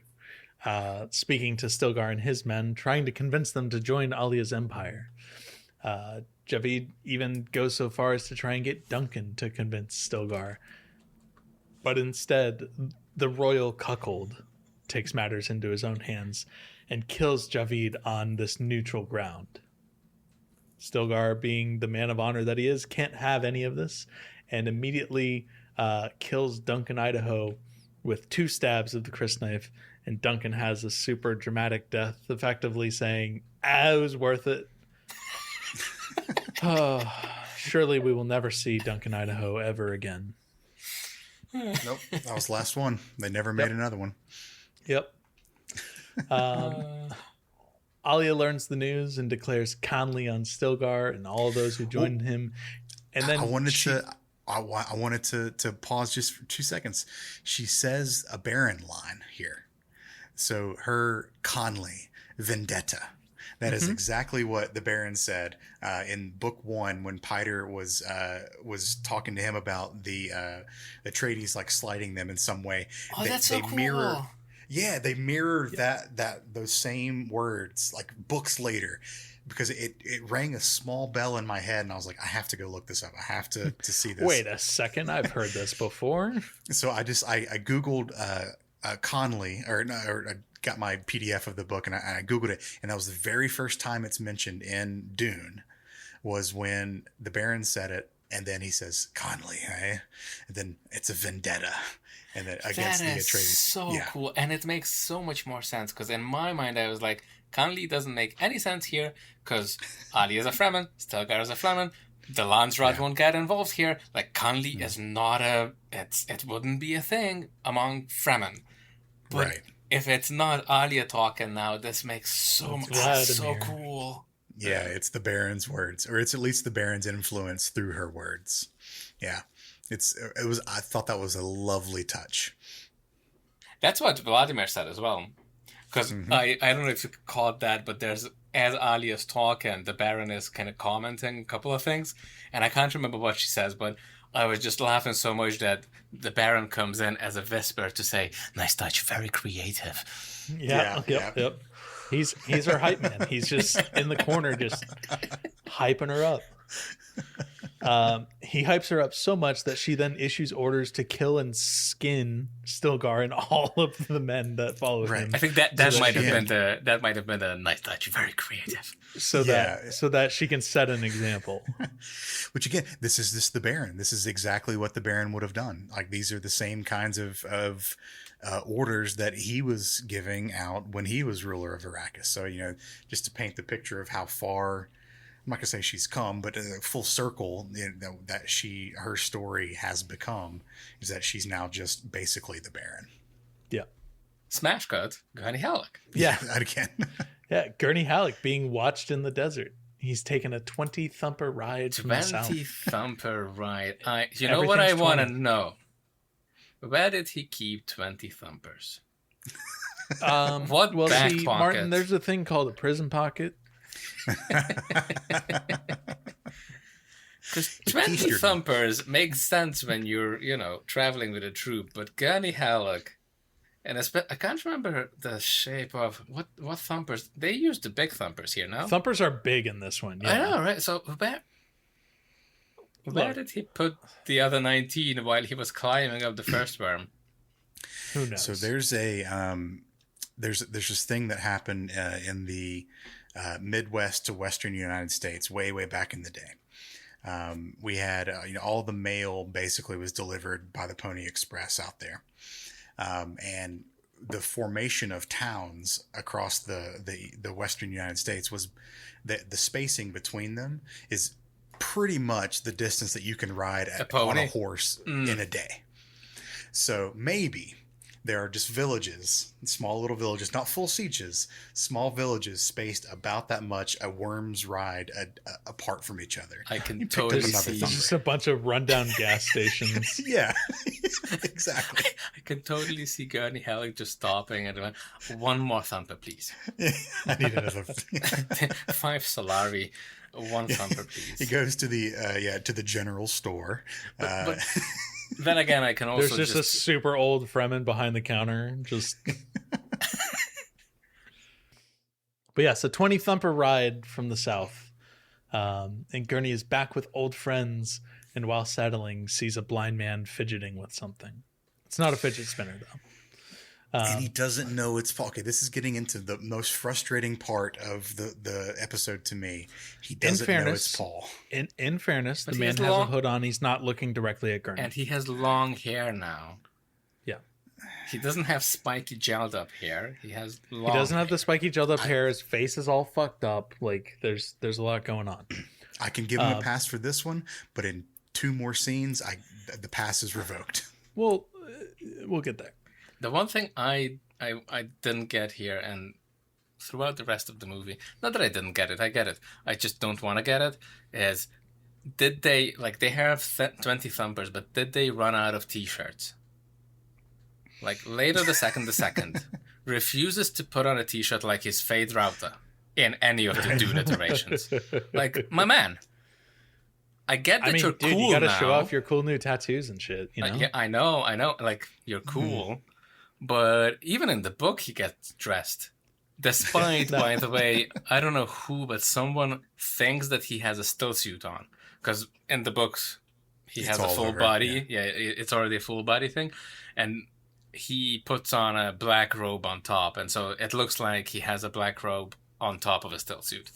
speaking to Stilgar and his men, trying to convince them to join Alia's empire. Javid even goes so far as to try and get Duncan to convince Stilgar. But instead, the royal cuckold takes matters into his own hands and kills Javid on this neutral ground. Stilgar, being the man of honor that he is, can't have any of this, and immediately kills Duncan Idaho with 2 stabs of the crysknife, and Duncan has a super dramatic death, effectively saying, it was worth it. Surely we will never see Duncan Idaho ever again. Nope, that was the last one. They never made another one. Yep. Alia learns the news and declares Conley on Stilgar and all those who joined him. And then I wanted to pause just for 2 seconds. She says a Baron line here. So her Conley vendetta. That is exactly what the Baron said in book 1 when Piter was talking to him about the Atreides, like, slighting them in some way. Oh, that's so cool. They mirror those same words, like, books later, because it rang a small bell in my head, and I was like, I have to go look this up. I have to see this. Wait a second, I've heard this before. So I googled Conley, or I got my PDF of the book, and I googled it, and that was the very first time it's mentioned in Dune, was when the Baron said it And then he says, Conley, eh? And then it's a vendetta. And then That against the is Atreides. so cool. And it makes so much more sense. Because in my mind, I was like, Conley doesn't make any sense here. Because Ali is a Fremen. Stilgar is a Fremen. The Landsraad won't get involved here. Like, Conley is not it wouldn't be a thing among Fremen. But if it's not Alia talking now, this makes so cool. Yeah, it's the Baron's words, or it's at least the Baron's influence through her words. Yeah, I thought that was a lovely touch. That's what Vladimir said as well. Because I don't know if you could call it that, but as Ali is talking, the Baron is kind of commenting a couple of things, and I can't remember what she says, but I was just laughing so much that the Baron comes in as a whisper to say, "Nice touch, very creative." Yep. He's her hype man. He's just in the corner, just hyping her up. He hypes her up so much that she then issues orders to kill and skin Stilgar and all of the men that follow him. I think that might have been a nice touch, very creative. So that she can set an example. Which again, this is the Baron. This is exactly what the Baron would have done. Like, these are the same kinds of orders that he was giving out when he was ruler of Arrakis. So, just to paint the picture of how far, I'm not gonna say she's come, but a full circle that her story has become is that she's now just basically the Baron. Yeah. Smash cut, Gurney Halleck. Yeah, that again. Yeah, Gurney Halleck being watched in the desert. He's taken a 20 thumper ride from the south. 20 thumper ride. You know what I want to know? Where did he keep 20 thumpers? What back pocket? Martin, there's a thing called a prison pocket. Because 20 thumpers makes sense when you're, traveling with a troop, but Gurney Halleck, and I can't remember the shape of what thumpers. They use the big thumpers here now. Thumpers are big in this one. Yeah. I know, right? So where did he put the other 19 while he was climbing up the first worm? Who knows? So there's there's this thing that happened in the Midwest to Western United States way back in the day. We had all the mail basically was delivered by the Pony Express out there, and the formation of towns across the Western United States was the spacing between them is pretty much the distance that you can ride on a horse in a day. So maybe there are just villages, small little villages, not full sieges, small villages spaced about that much, a worm's ride apart from each other. I can totally see. Just a bunch of rundown gas stations. Yeah, exactly. I can totally see Gurney Halleck just stopping and going, "One more thumper, please." I need another. 5 Solari, 1 thumper, please. He goes to the general store. But then again, I can also There's just a super old Fremen behind the counter. But yeah, so 20 thumper ride from the south. And Gurney is back with old friends, and while settling, sees a blind man fidgeting with something. It's not a fidget spinner, though. And he doesn't know it's Paul. Okay, this is getting into the most frustrating part of the episode to me. He doesn't know it's Paul. In fairness, the man has a hood on. He's not looking directly at Gurney. And he has long hair now. Yeah. He doesn't have spiky gelled up hair. He has long He doesn't have the spiky gelled up hair. His face is all fucked up. Like, there's a lot going on. I can give him a pass for this one, but in 2 more scenes, the pass is revoked. We'll get there. The one thing I didn't get here, and throughout the rest of the movie, not that I didn't get it, I get it, I just don't want to get it, is did they, they have 20 thumpers, but did they run out of t-shirts? Like, later the second refuses to put on a t-shirt like his Fade Rauta in any of the Dune iterations. Like, my man, I get that you're cool now. You gotta show off your cool new tattoos and shit, Yeah, I know. Like, you're cool. But even in the book, he gets dressed. Despite, by the way, I don't know who, but someone thinks that he has a still suit on. Because in the books, he has a full body. Yeah, it's already a full body thing. And he puts on a black robe on top. And so it looks like he has a black robe on top of a still suit.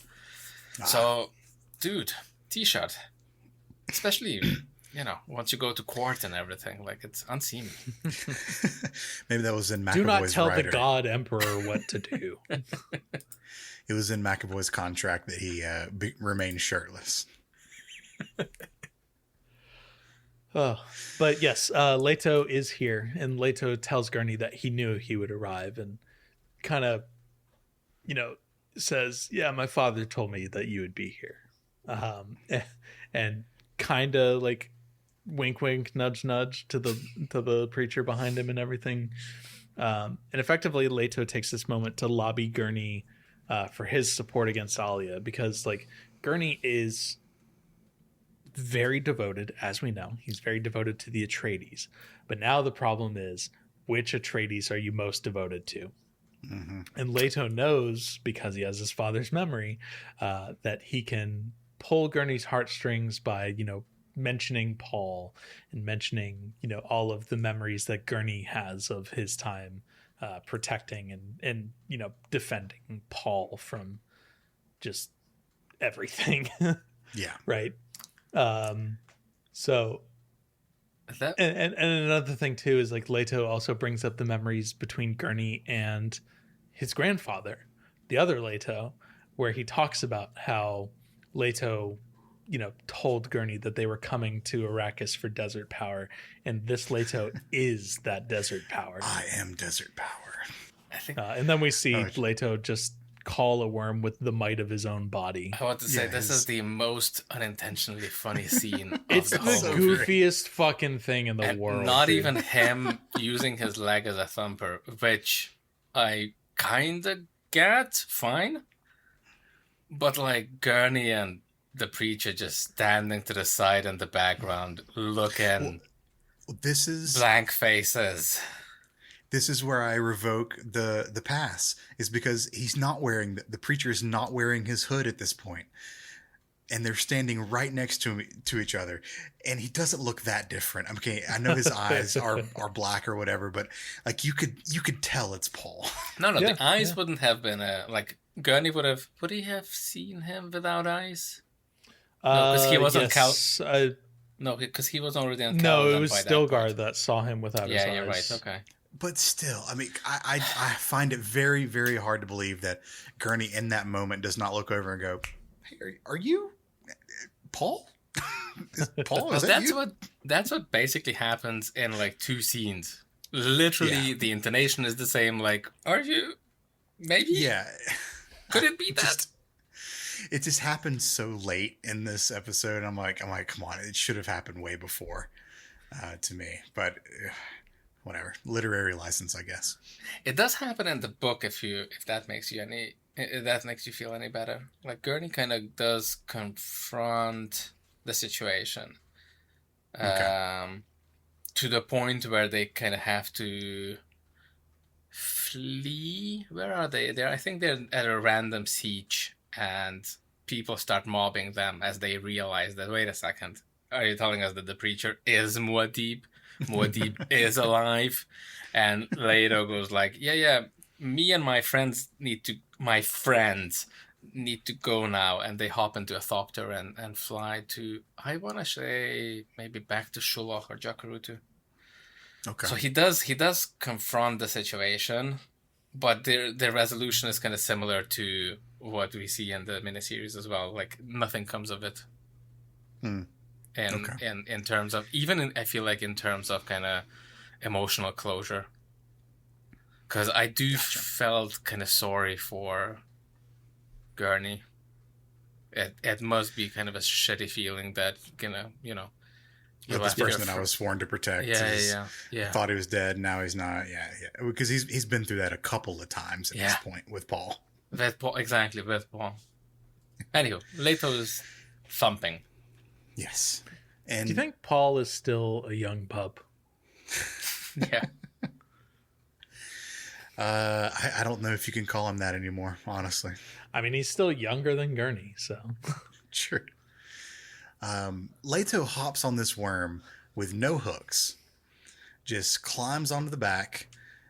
So, dude, t-shirt. Especially, once you go to court and everything, like it's unseemly. Maybe that was in McAvoy's Do not tell rider. the God Emperor what to do. It was in McAvoy's contract that he remained shirtless. Oh, but yes, Leto is here, and Leto tells Gurney that he knew he would arrive, and kind of, says, "Yeah, my father told me that you would be here," and kind of like wink, wink, nudge, nudge to the preacher behind him and everything. And effectively, Leto takes this moment to lobby Gurney for his support against Alia, because like Gurney is very devoted, as we know. He's very devoted to the Atreides. But now the problem is, which Atreides are you most devoted to? Mm-hmm. And Leto knows, because he has his father's memory, that he can pull Gurney's heartstrings by, mentioning Paul and mentioning, all of the memories that Gurney has of his time protecting and defending Paul from just everything. Yeah. Right. So that and another thing too is like Leto also brings up the memories between Gurney and his grandfather, the other Leto, where he talks about how Leto, told Gurney that they were coming to Arrakis for desert power, and this Leto is that desert power. I am desert power. I think, and then we see Leto just call a worm with the might of his own body. I want to say this is the most unintentionally funny scene. It's the goofiest fucking thing in the world. Not even him using his leg as a thumper, which I kind of get, fine. But like Gurney and the preacher just standing to the side in the background, looking. Well, this is blank faces. This is where I revoke the pass, is because he's not wearing, the preacher is not wearing his hood at this point. And they're standing right next to each other. And he doesn't look that different. Okay, I know his eyes are black or whatever, but like you could tell it's Paul. No, the eyes wouldn't have been like Gurney would he have seen him without eyes? No, because he wasn't No, because he was already on. No, it was Stilgar that saw him without his eyes. Yeah, you're right. Okay. But still, I mean, I find it very, very hard to believe that Gurney in that moment does not look over and go, "Hey, are you Paul? Paul, is that you?" That's what basically happens in like two scenes. Literally, the intonation is the same. Like, are you? Maybe. Yeah. Could it be that? It just happened so late in this episode. I'm like, come on, it should have happened way before, to me. But whatever, literary license, I guess. It does happen in the book. If that makes you feel any better. Like Gurney kind of does confront the situation, to the point where they kind of have to flee. Where are they? I think they're at a random siege. And people start mobbing them as they realize that, wait a second, are you telling us that the preacher is Muad'Dib? Muad'Dib is alive? And Leto goes like, yeah, me and my friends need to go now. And they hop into a thopter and fly to, I want to say, maybe back to Shuloch or Jakaruttu. Okay. So he does confront the situation, but their resolution is kind of similar to what we see in the miniseries as well. Like nothing comes of it. And in terms of I feel like in terms of kind of emotional closure, because I do felt kind of sorry for Gurney. It must be kind of a shitty feeling that this person that I was sworn to protect. Yeah. Thought he was dead. Now he's not. Yeah. Because he's been through that a couple of times at this point with Paul. With Paul. Anywho, Leto's thumping. Yes. And do you think Paul is still a young pup? Yeah. I don't know if you can call him that anymore, honestly. I mean, he's still younger than Gurney, so. Sure. Leto hops on this worm with no hooks, just climbs onto the back,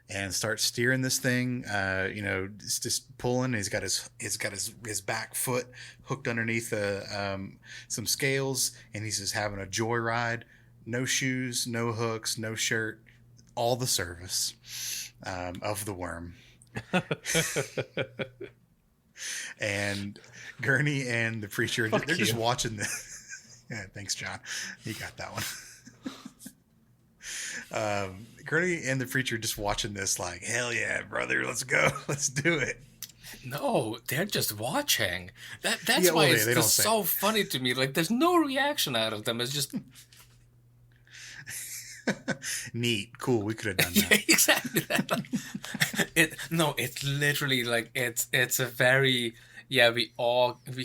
and starts steering this thing. It's just pulling. He's got his back foot hooked underneath some scales, and he's just having a joyride. No shoes, no hooks, no shirt, all the service of the worm. And Gurney and the preacher, they're just watching this. Yeah, thanks, John. You got that one. Gurney and the preacher just watching this like, hell yeah, brother, let's go. Let's do it. No, they're just watching. That's why it's just so funny to me. Like, there's no reaction out of them. It's just... Neat, cool. We could have done that. Yeah, exactly. It's literally like it's a very we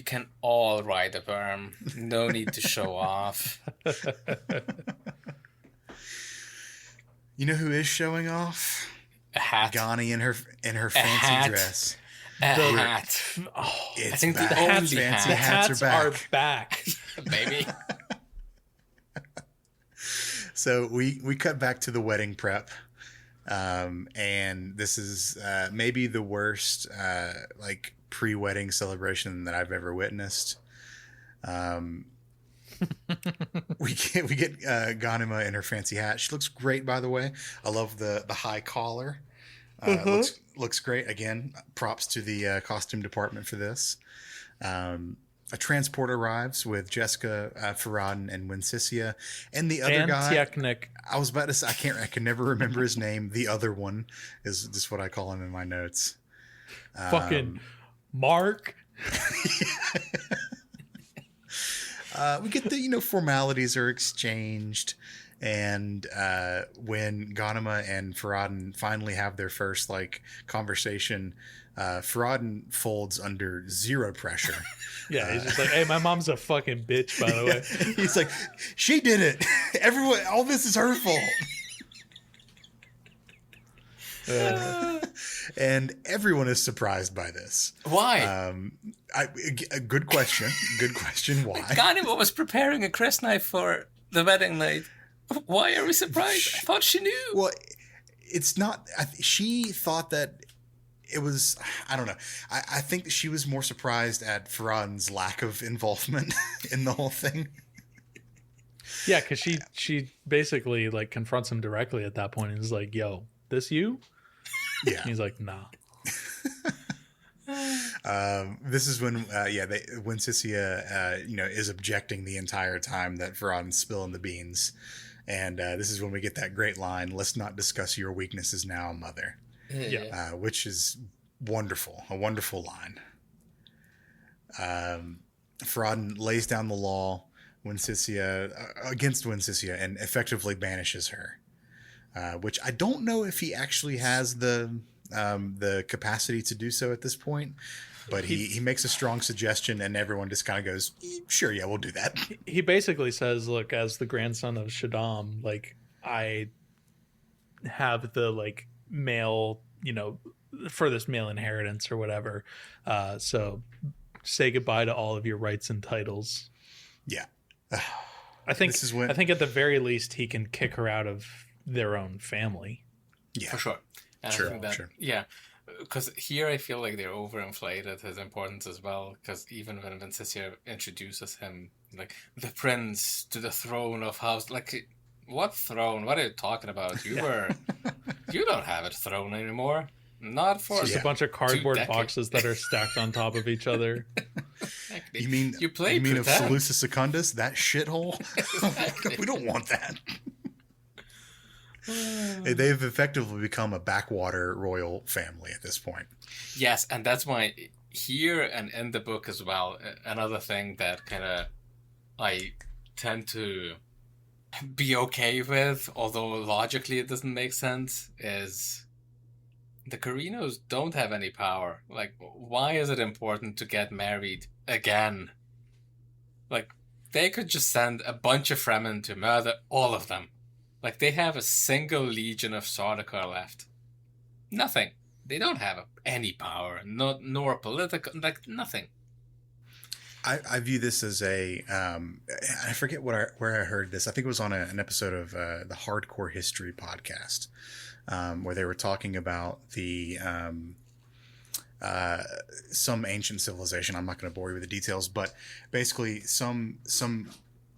can all ride a worm. No need to show off. You know who is showing off? A hat. Ghani in her fancy dress. A hat. Oh, I think back. the only fancy hats are back. Baby. So we cut back to the wedding prep, and this is maybe the worst like pre-wedding celebration that I've ever witnessed. We get Ghanima in her fancy hat. She looks great, by the way. I love the high collar. Looks great. Again, props to the costume department for this. A transport arrives with Jessica, Farad'n, and Winsisia, and the other guy. Technic. I was about to say I can never remember his name. The other one is just what I call him in my notes. Fucking Mark. We get the formalities are exchanged, and when Ghanima and Farad'n finally have their first conversation, Farad'n folds under zero pressure. Yeah, he's just like, hey, my mom's a fucking bitch, by the way. He's like, she did it. Everyone, all this is her fault. And everyone is surprised by this. Why? A good question. Good question. Why? Ghanima was preparing a crysknife for the wedding night. Why are we surprised? I thought she knew. Well, it's not. She thought that it was. I don't know. I think that she was more surprised at Farad'n's lack of involvement in the whole thing. Yeah, because she basically confronts him directly at that point and is like, "Yo, this you?" Yeah. And he's like, "Nah." This is when Winsisia is objecting the entire time that Farad'n's spilling the beans, and this is when we get that great line, "Let's not discuss your weaknesses now, mother." Yeah. Which is wonderful, a wonderful line. Farad'n lays down the law against Winsisia and effectively banishes her, which I don't know if he actually has the capacity to do so at this point, but he makes a strong suggestion, and everyone just kind of goes, sure, yeah, we'll do that. He basically says, look, as the grandson of Shaddam, I have the male, furthest male inheritance or whatever. So say goodbye to all of your rights and titles. Yeah. I think at the very least he can kick her out of their own family. Yeah, for sure. And sure, I think that, sure. Yeah, because here I feel like they're overinflated his importance as well. Because even when Winsisia introduces him, the prince to the throne of House, what throne? What are you talking about? You don't have a throne anymore. Not for just a bunch of cardboard boxes that are stacked on top of each other. Exactly. You mean of Seleucus Secundus, that shithole? Exactly. We don't want that. They've effectively become a backwater royal family at this point. Yes, and that's why here and in the book as well, another thing that kind of I tend to be okay with, although logically it doesn't make sense, is the Carinos don't have any power. Why is it important to get married again? They could just send a bunch of Fremen to murder all of them. They have a single legion of Sardaukar left. Nothing. They don't have any power, nor political, nothing. I view this as a I forget where I heard this. I think it was on an episode of the Hardcore History podcast, where they were talking about the some ancient civilization. I'm not going to bore you with the details, but basically some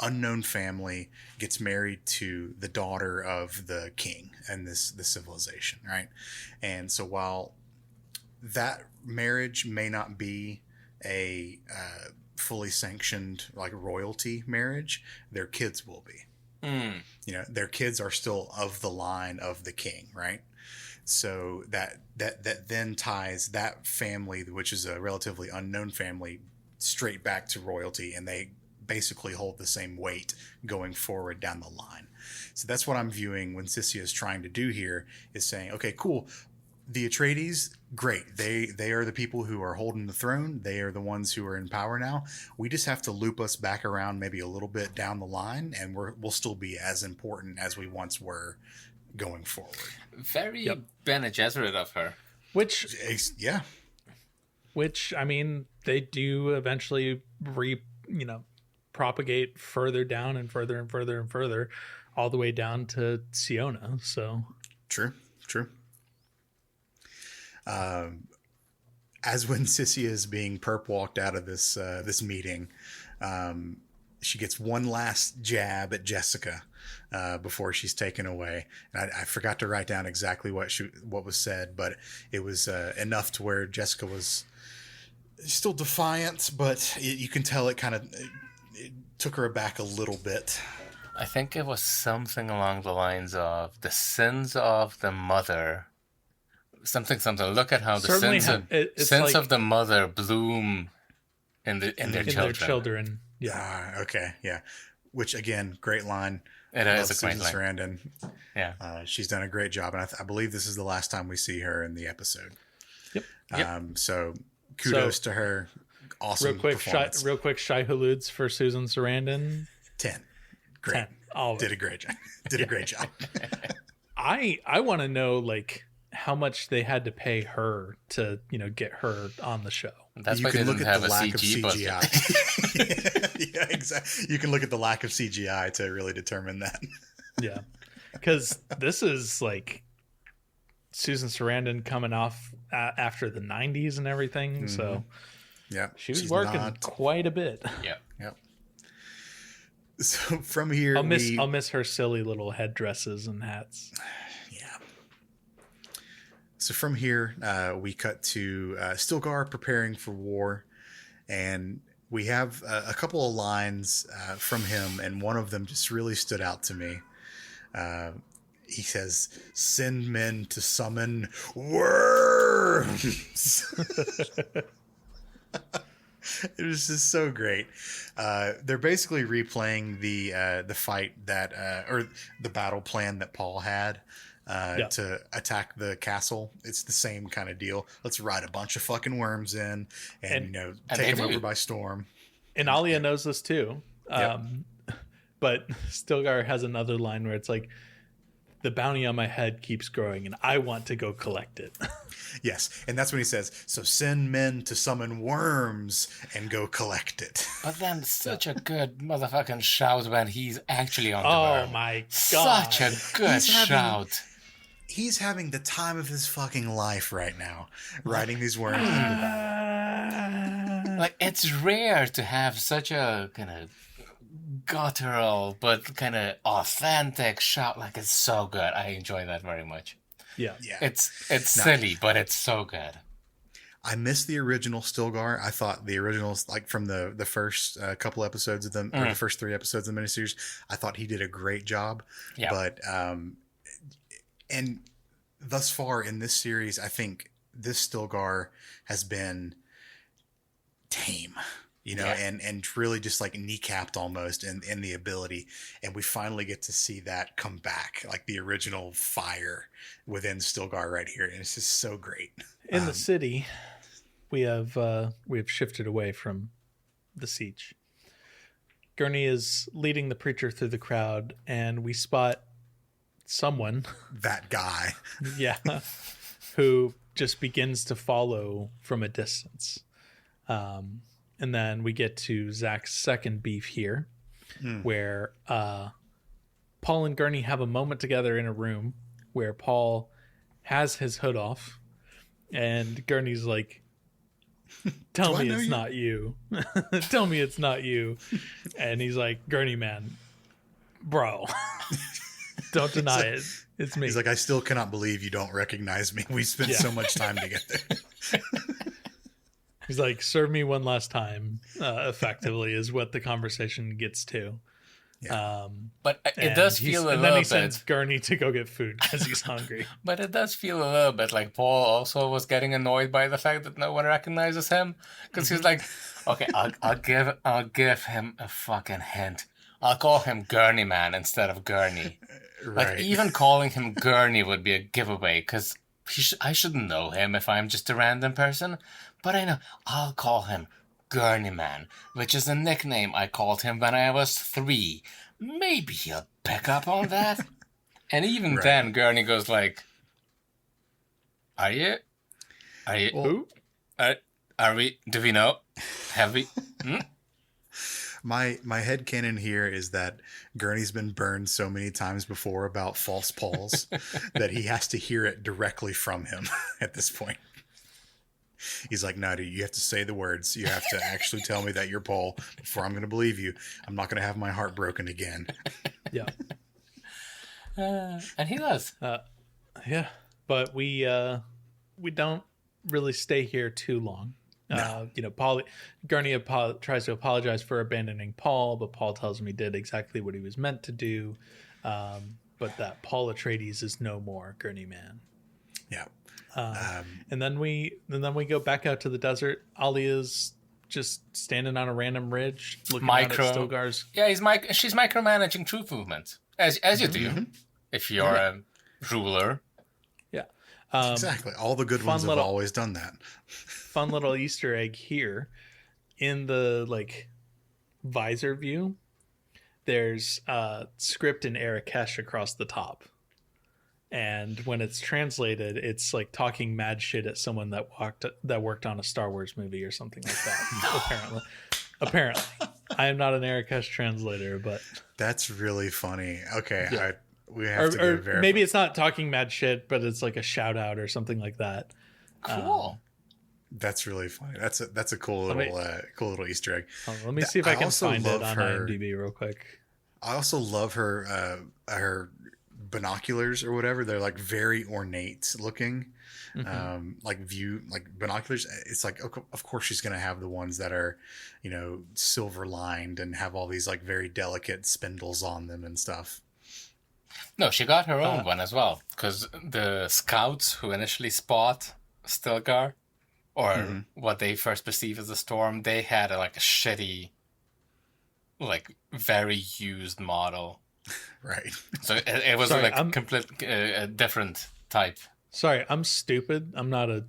unknown family gets married to the daughter of the king and this civilization, right? And so while that marriage may not be a fully sanctioned like royalty marriage, their kids will be. You know, their kids are still of the line of the king, right? So that then ties that family, which is a relatively unknown family, straight back to royalty, and they basically hold the same weight going forward down the line. So that's what I'm viewing when Sissia is trying to do here, is saying, okay, cool. The Atreides, great. They are the people who are holding the throne. They are the ones who are in power now. We just have to loop us back around maybe a little bit down the line, and we'll still be as important as we once were going forward. Very Bene Gesserit of her. Which I mean, they do eventually propagate further down and further and further and further, all the way down to Siona. So true. As when Sissia is being perp walked out of this meeting, she gets one last jab at Jessica before she's taken away. And I forgot to write down exactly what was said, but it was enough to where Jessica was still defiant, but you can tell it took her aback a little bit. I think it was something along the lines of the sins of the mother. Something. Look at how the sins of the mother bloom in their children. Yeah. Okay. Yeah. Which again, great line. It is a great Susan line. Sarandon. Yeah. She's done a great job, and I believe this is the last time we see her in the episode. Yep. So kudos to her. Awesome. Performance. Real quick. Shai Hulud's for Susan Sarandon. 10. Great. 10. All did a great job. Did a great job. I want to know like how much they had to pay her to get her on the show. That's why they didn't have a CGI. Yeah, exactly. You can look at the lack of CGI to really determine that. Yeah, because this is like Susan Sarandon coming off after the 90s and everything. Mm-hmm. So yeah, she's working quite a bit. Yeah. So from here, I'll miss her silly little headdresses and hats. Yeah. So from here, we cut to Stilgar preparing for war, and we have a couple of lines from him, and one of them just really stood out to me. He says, "Send men to summon worms." It was just so great. They're basically replaying the fight that or the battle plan that Paul had to attack the castle. It's the same kind of deal. Let's ride a bunch of fucking worms in and take them over by storm. And Alia knows this too. Yep. But Stilgar has another line where it's like, the bounty on my head keeps growing and I want to go collect it. Yes. And that's when he says, so send men to summon worms and go collect it. But then such a good motherfucking shout when he's actually on the worm. Oh my God. Such a good shout. He's having the time of his fucking life right now, riding these worms into battle. Like, it's rare to have such a kind of guttural but kind of authentic shout. Like, it's so good. I enjoy that very much. Yeah. It's silly, but it's so good. I miss the original Stilgar. I thought the originals, like from the first couple episodes of them, or the first 3 episodes of the miniseries, I thought he did a great job. Yeah. But and thus far in this series, I think this Stilgar has been tame. And really just like kneecapped almost in the ability. And we finally get to see that come back, like the original fire within Stilgar right here. And it's just so great. In the city, we have shifted away from the siege. Gurney is leading the preacher through the crowd, and we spot someone. That guy. Yeah. Who just begins to follow from a distance. And then we get to Zach's second beef here, where Paul and Gurney have a moment together in a room where Paul has his hood off, and Gurney's like, tell me it's not you. Tell me it's not you. And he's like, Gurney, man, bro, don't deny it. It's me. He's like, I still cannot believe you don't recognize me. We spent so much time together. He's like, serve me one last time, effectively, is what the conversation gets to. Yeah. But it does feel a little bit... And then he sends Gurney to go get food because he's hungry. But it does feel a little bit like Paul also was getting annoyed by the fact that no one recognizes him. Because he's like, okay, I'll give him a fucking hint. I'll call him Gurney Man instead of Gurney. Right. Like, even calling him Gurney would be a giveaway, because I shouldn't know him if I'm just a random person. But I know, I'll call him Gurney Man, which is a nickname I called him when I was 3. Maybe he'll pick up on that. And even then, Gurney goes like, Are you? Who? Are we? Do we know? Have we? My headcanon here is that Gurney's been burned so many times before about false Pauls that he has to hear it directly from him at this point. He's like, no, dude, you have to say the words. You have to actually tell me that you're Paul before I'm going to believe you. I'm not going to have my heart broken again. Yeah. And he does. Yeah. But we don't really stay here too long. No. Gurney tries to apologize for abandoning Paul, but Paul tells him he did exactly what he was meant to do. But that Paul Atreides is no more Gurney Man. Yeah. And then we go back out to the desert. Alia's just standing on a random ridge looking out at Stilgar's. Yeah, she's micromanaging troop movement, as you do if you're a ruler. Yeah. Exactly. All the good ones have always done that. Fun little Easter egg here in the visor view. There's script in Arakesh across the top. And when it's translated, it's like talking mad shit at someone that worked on a Star Wars movie or something like that. Apparently, I am not an Arakesh translator, but that's really funny. Okay, yeah. We have to go verify. Maybe it's not talking mad shit, but it's like a shout out or something like that. Cool. That's really funny. That's a cool little Easter egg. Let me see if I can find it on IMDb real quick. I also love her binoculars or whatever. They're like very ornate looking, binoculars. It's like, of course she's going to have the ones that are, silver lined and have all these like very delicate spindles on them and stuff. No, she got her own one as well, because the scouts who initially spot Stilgar, or what they first perceive as a storm, they had a shitty, very used model. Right. So it was complete different type. Sorry, I'm stupid. I'm not a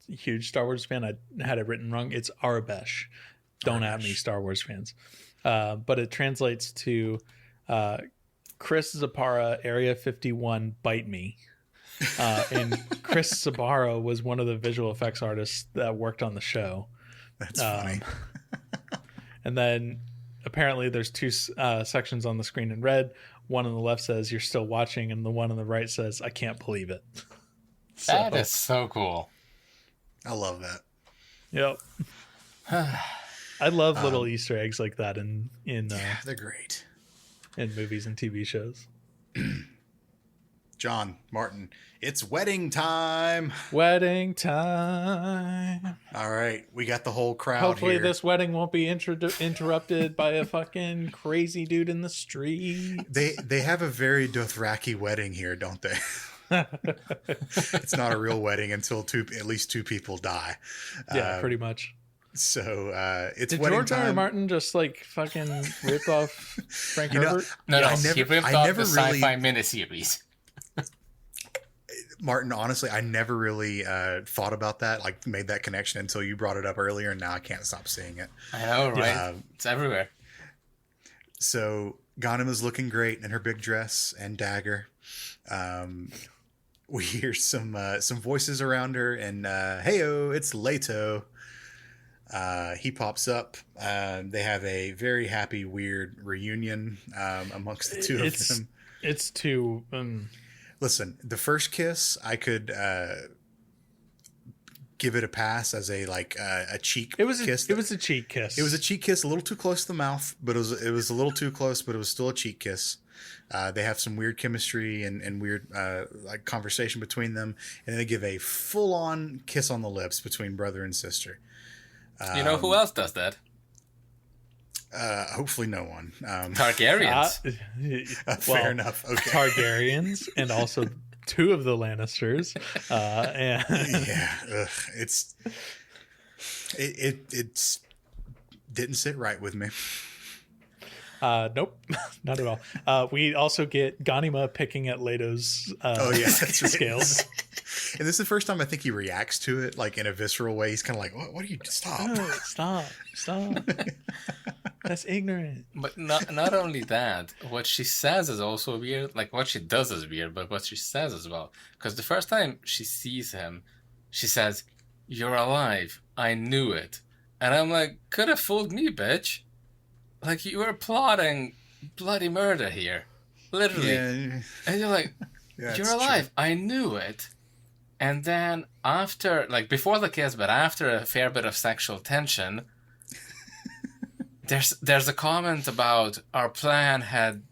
huge Star Wars fan. I had it written wrong. It's Arabesh. Don't at me, Star Wars fans. But it translates to Chris Zapara, Area 51, bite me. And Chris Sabara was one of the visual effects artists that worked on the show. That's funny. And then apparently there's two sections on the screen in red. One on the left says, "You're still watching," and the one on the right says, "I can't believe it." That is so cool. I love that. Yep. I love little Easter eggs like that in they're great. In movies and TV shows. John, Martin, it's wedding time. Wedding time. All right, we got the whole crowd. Hopefully here. This wedding won't be interrupted by a fucking crazy dude in the street. They have a very Dothraki wedding here, don't they? It's not a real wedding until at least two people die. Yeah, pretty much. So it's Did wedding George R. time. R. Martin just fucking rip off Frank Herbert? No, he ripped off the sci-fi miniseries. Martin, honestly, I never really thought about that, made that connection until you brought it up earlier, and now I can't stop seeing it. I know, right? It's everywhere. So Ghanem is looking great in her big dress and dagger. We hear some voices around her, and heyo, it's Leto. He pops up. They have a very happy, weird reunion amongst the two of them. It's too. Listen, the first kiss, I could give it a pass as a cheek kiss. It was a cheek kiss. It was a cheek kiss, a little too close to the mouth, but it was a little too close, but it was still a cheek kiss. They have some weird chemistry and weird like conversation between them, and then they give a full-on kiss on the lips between brother and sister. You know who else does that? Hopefully no one. Targaryens. Fair enough. Okay. Targaryens and also two of the Lannisters. And yeah, it's didn't sit right with me. Nope, not at all. We also get Ganima picking at Leto's scales. And this is the first time I think he reacts to it like in a visceral way. He's kind of like, what are you? Stop. Stop. That's ignorant. But not only that, what she says is also weird. Like what she does is weird, but what she says as well. Because the first time she sees him, she says, "You're alive. I knew it." And I'm like, could have fooled me, bitch. Like, you were plotting bloody murder here. Literally. Yeah. And you're like, you're alive. True. I knew it. And then after, like, before the kiss, but after a fair bit of sexual tension, there's a comment about our plan had...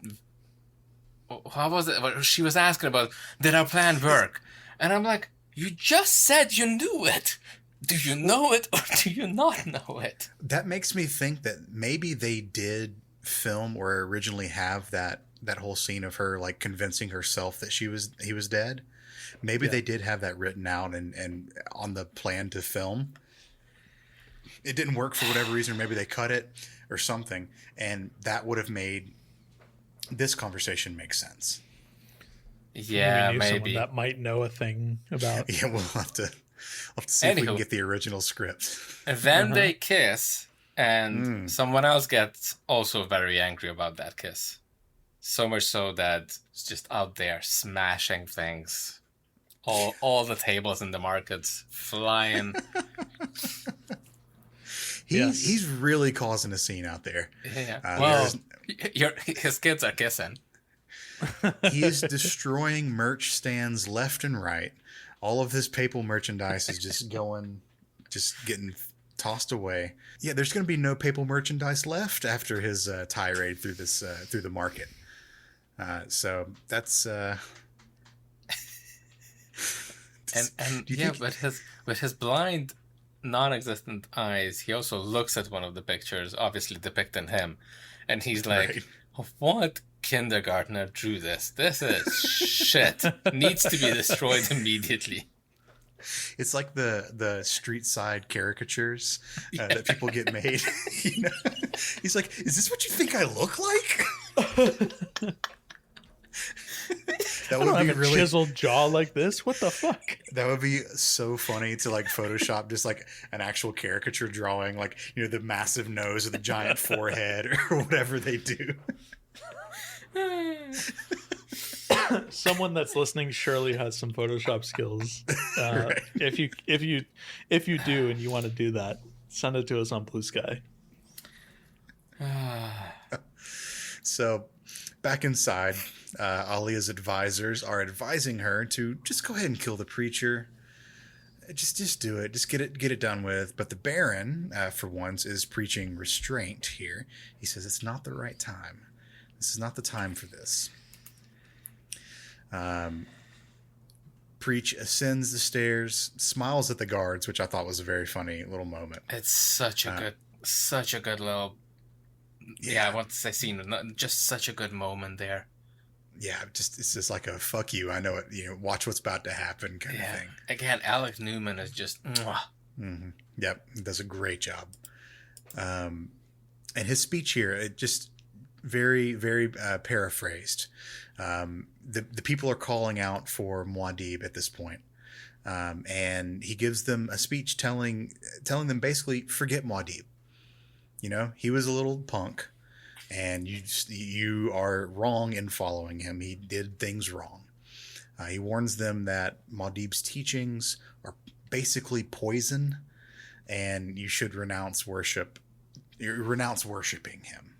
How was it? She was asking about, did our plan work? And I'm like, you just said you knew it. Do you know it or do you not know it? That makes me think that maybe they did film or originally have that whole scene of her like convincing herself that he was dead. Maybe they did have that written out and on the plan to film. It didn't work for whatever reason, or maybe they cut it or something, and that would have made this conversation make sense. Yeah, maybe someone that might know a thing about. Yeah, we'll have to see if we can get the original script. And then they kiss, and someone else gets also very angry about that kiss. So much so that it's just out there smashing things. All the tables in the markets flying. He's really causing a scene out there. Yeah. His kids are kissing. He is destroying merch stands left and right. All of his papal merchandise is just getting tossed away. Yeah, there's going to be no papal merchandise left after his tirade through the market. So that's. With his blind, non-existent eyes, he also looks at one of the pictures, obviously depicting him, and he's like, right. What kindergartner drew this? This is shit. Needs to be destroyed immediately. It's like the street side caricatures that people get made. You know? He's like, is this what you think I look like? That would be really chiseled jaw like this. What the fuck? That would be so funny to like Photoshop just like an actual caricature drawing, like, you know, the massive nose or the giant forehead or whatever they do. Someone that's listening surely has some Photoshop skills. Right. If you do and you want to do that, send it to us on Blue Sky. So back inside, Alia's advisors are advising her to just go ahead and kill the preacher. Just do it. Just get it done with. But the Baron, for once, is preaching restraint here. He says it's not the right time. This is not the time for this. Preach ascends the stairs, smiles at the guards, which I thought was a very funny little moment. It's such a good little. Yeah, I want to say scene. Just such a good moment there. Yeah, it's just like a fuck you. I know it. You know, watch what's about to happen kind of thing. Again, Alex Newman is just. Mm-hmm. Yep, he does a great job. And his speech here, it just very, very paraphrased. The people are calling out for Muad'Dib at this point. And he gives them a speech telling them basically, forget Muad'Dib. You know, he was a little punk, and you are wrong in following him. He did things wrong. He warns them that Muad'Dib's teachings are basically poison, and you should renounce worshiping him.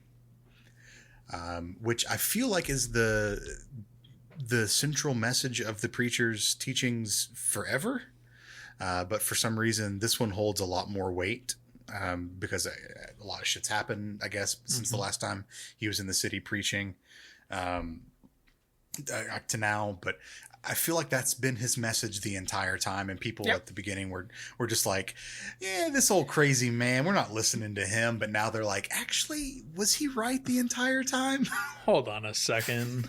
Which I feel like is the central message of the preacher's teachings forever. But for some reason, this one holds a lot more weight because a lot of shit's happened, I guess, since the last time he was in the city preaching to now. But I feel like that's been his message the entire time. And people at the beginning were just like, yeah, this old crazy man, we're not listening to him. But now they're like, actually, was he right the entire time? Hold on a second.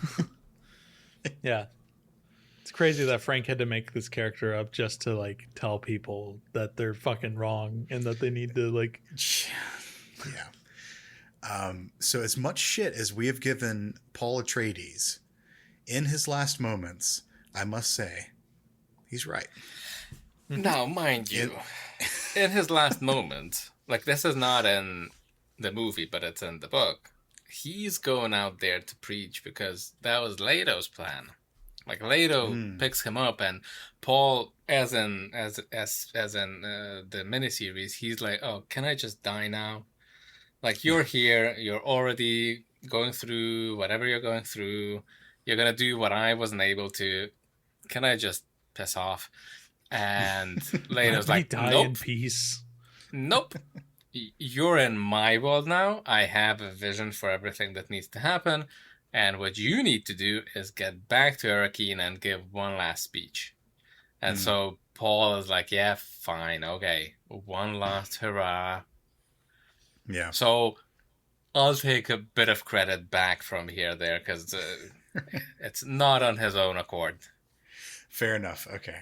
Yeah. It's crazy that Frank had to make this character up just to like tell people that they're fucking wrong and that they need to like. Yeah. So as much shit as we have given Paul Atreides in his last moments, I must say, he's right. Now, mind you, in his last moment, like this is not in the movie, but it's in the book. He's going out there to preach because that was Leto's plan. Like Leto picks him up, and Paul, as in the miniseries, he's like, "Oh, can I just die now? Like you're here, you're already going through whatever you're going through. You're gonna do what I wasn't able to. Can I just piss off?" And Leto's like, die "Nope, in peace. Nope. You're in my world now. I have a vision for everything that needs to happen. And what you need to do is get back to Arrakeen and give one last speech." And so Paul is like, yeah, fine, okay. One last hurrah. Yeah. So I'll take a bit of credit back from here there because it's not on his own accord. Fair enough. Okay.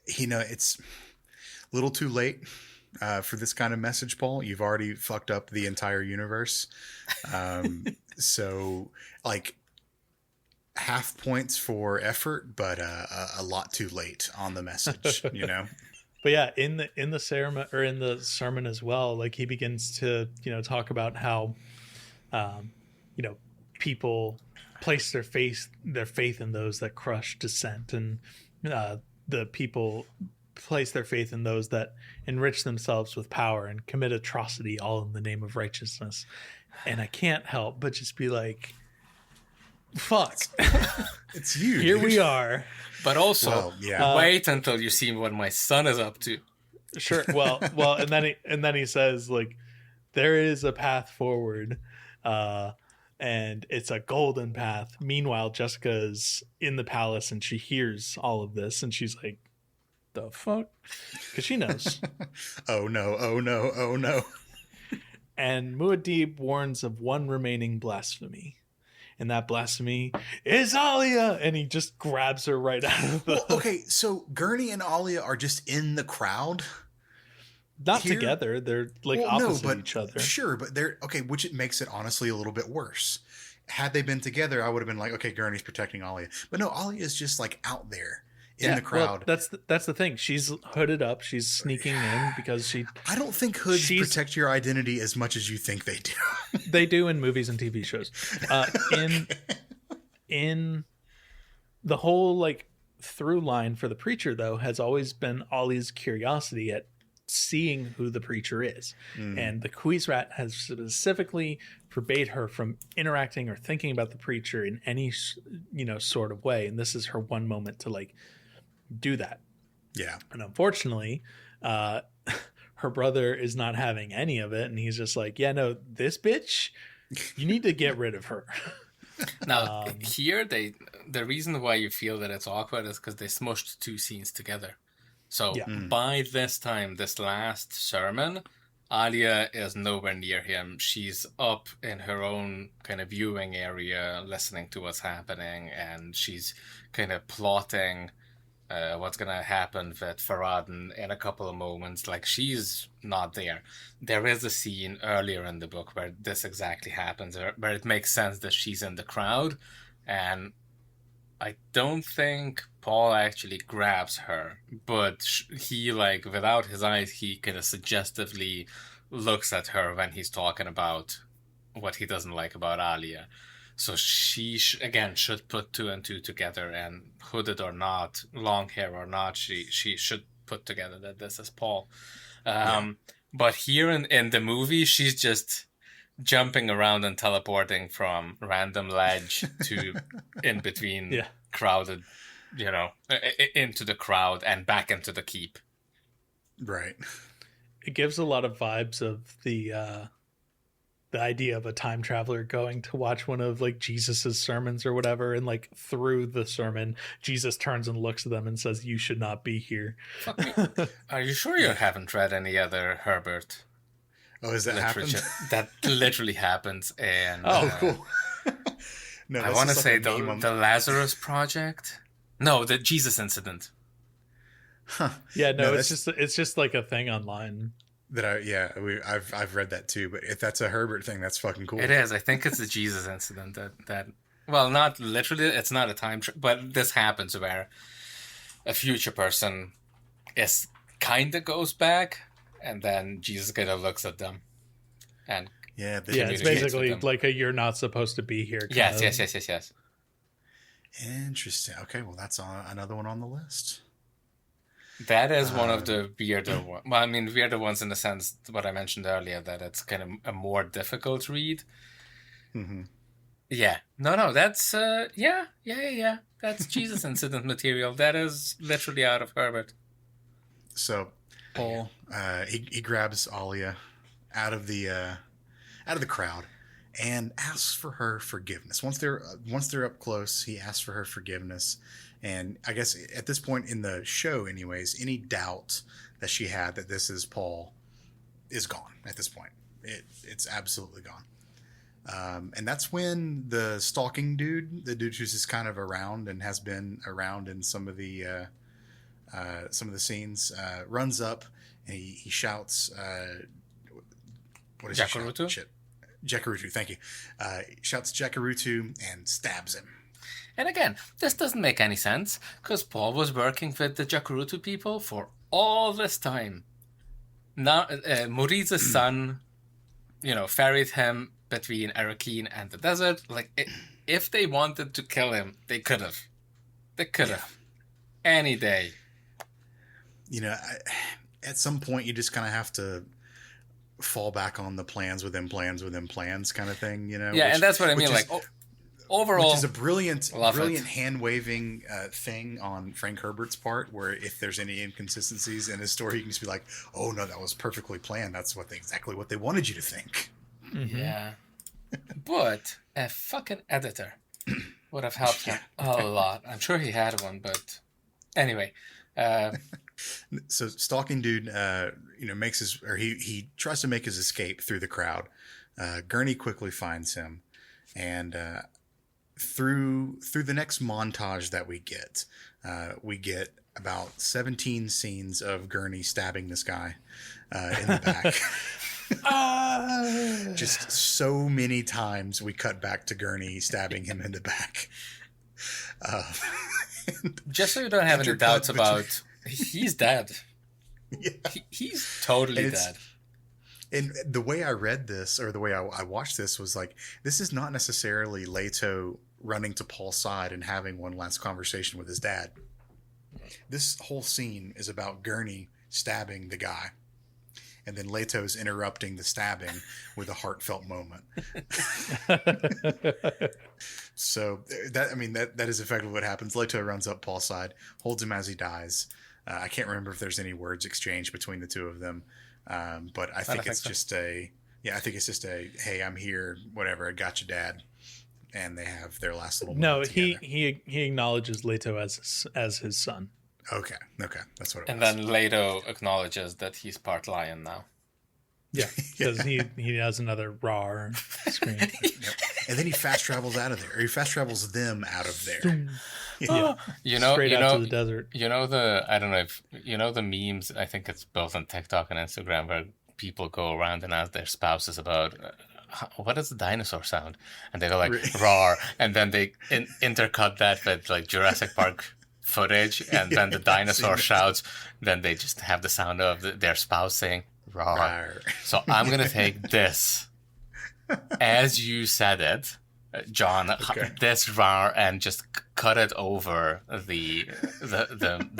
It's a little too late for this kind of message, Paul. You've already fucked up the entire universe. So, like, half points for effort, but a lot too late on the message, you know? But yeah, in the sermon or in the sermon as well, like he begins to talk about how people place their faith in those that crush dissent, and the people place their faith in those that enrich themselves with power and commit atrocity, all in the name of righteousness. And I can't help but just be like, fuck. It's you. Here dude. we are. But also, wait until you see what my son is up to. Sure. Well, and then he says, like, there is a path forward, and it's a golden path. Meanwhile, Jessica's in the palace and she hears all of this, and she's like, the fuck? Because she knows. Oh no, oh no, oh no. And Muad'Dib warns of one remaining blasphemy. And that blasphemy is Alia! And he just grabs her right out of the... Well, okay, so Gurney and Alia are just in the crowd? Not here? Together. They're like opposite each other. Sure, but they're... Okay, which it makes it honestly a little bit worse. Had they been together, I would have been like, okay, Gurney's protecting Alia. But no, Alia is just like out there. In the crowd. Well, that's the thing. She's hooded up. She's sneaking in because she... I don't think hoods protect your identity as much as you think they do. They do in movies and TV shows. In the whole like through line for the preacher, though, has always been Ollie's curiosity at seeing who the preacher is. And the Kwisatz has specifically forbade her from interacting or thinking about the preacher in any sort of way. And this is her one moment to like do that. Yeah. And unfortunately, her brother is not having any of it, and he's just like, yeah, no, this bitch, you need to get rid of her. Now, here the reason why you feel that it's awkward is because they smushed two scenes together. So by this time, this last sermon, Alia is nowhere near him. She's up in her own kind of viewing area, listening to what's happening, and she's kind of plotting what's going to happen with Farad'n in a couple of moments. Like, she's not there. There is a scene earlier in the book where this exactly happens, where it makes sense that she's in the crowd, and I don't think Paul actually grabs her, but he, like, without his eyes, he kind of suggestively looks at her when he's talking about what he doesn't like about Alia. So she, again, should put two and two together, and hooded or not, long hair or not, she should put together that this is Paul. But here in the movie, she's just jumping around and teleporting from random ledge to in between crowded, into the crowd and back into the keep. Right. It gives a lot of vibes of the idea of a time traveler going to watch one of like Jesus's sermons or whatever, and like through the sermon, Jesus turns and looks at them and says, "You should not be here." Fuck me. Are you sure you haven't read any other Herbert? Oh, is that literature? That literally happens, and cool. No, I want to say the Lazarus Project. No, the Jesus Incident. Huh. Yeah, no, it's just like a thing online. I've read that too, but if that's a Herbert thing, that's fucking cool. It is. I think it's the Jesus Incident that well, not literally. It's not a time but this happens where a future person kind of goes back, and then Jesus kind of looks at them, and it's basically like a "you're not supposed to be here." Yes. Interesting. Okay, well, that's another one on the list. That is one of the weirder ones. Well, I mean, weirder ones in the sense what I mentioned earlier, that it's kind of a more difficult read. Mm-hmm. Yeah. No, that's that's Jesus Incident material. That is literally out of Herbert. So Paul, he grabs Alia out of the crowd and asks for her forgiveness. Once they're up close, he asks for her forgiveness. And I guess at this point in the show, anyways, any doubt that she had that this is Paul is gone at this point. It's absolutely gone. And that's when the stalking dude, the dude who's just kind of around and has been around in some of the scenes, runs up and he shouts, what is Jakarutu? Shit. Jakarutu, thank you. Shouts Jakarutu and stabs him. And again, this doesn't make any sense, because Paul was working with the Jakarutu people for all this time. Now, Muriza's son, ferried him between Arakeen and the desert. Like, if they wanted to kill him, they could have. They could have. Any day. At some point, you just kind of have to fall back on the plans within plans within plans kind of thing, Yeah, and that's what I mean. Overall, which is a brilliant hand-waving thing on Frank Herbert's part, where if there's any inconsistencies in his story, you can just be like, "Oh no, that was perfectly planned. That's exactly what they wanted you to think." Mm-hmm. Yeah, but a fucking editor would have helped him a lot. I'm sure he had one, but anyway. So stalking dude, he tries to make his escape through the crowd. Gurney quickly finds him, and through the next montage that we get about 17 scenes of Gurney stabbing this guy in the back. Just so many times we cut back to Gurney stabbing him in the back. Just so you don't have any doubts about, he's dead. Yeah. He's totally dead. And the way I read this, or the way I watched this, was like, this is not necessarily Leto running to Paul's side and having one last conversation with his dad. This whole scene is about Gurney stabbing the guy, and then Leto's interrupting the stabbing with a heartfelt moment. So that is effectively what happens. Leto runs up Paul's side, holds him as he dies. I can't remember if there's any words exchanged between the two of them. But I think it's just I think it's just a, "Hey, I'm here, whatever, I got you, Dad." And they have their last little moment together. he acknowledges Leto as his son. Okay, that's what it was. And then Leto acknowledges that he's part lion now. Yeah, because he has another raw screen. Yep. And then he fast travels out of there. Or he fast travels them out of there. Yeah. Straight out to the desert. I don't know if the memes, I think it's both on TikTok and Instagram, where people go around and ask their spouses about what is the dinosaur sound, and they go like roar, and then they intercut that with like Jurassic Park footage, and then the dinosaur shouts, then they just have the sound of their spouse saying roar. So I'm gonna take this as you said it, John, this roar, and just cut it over the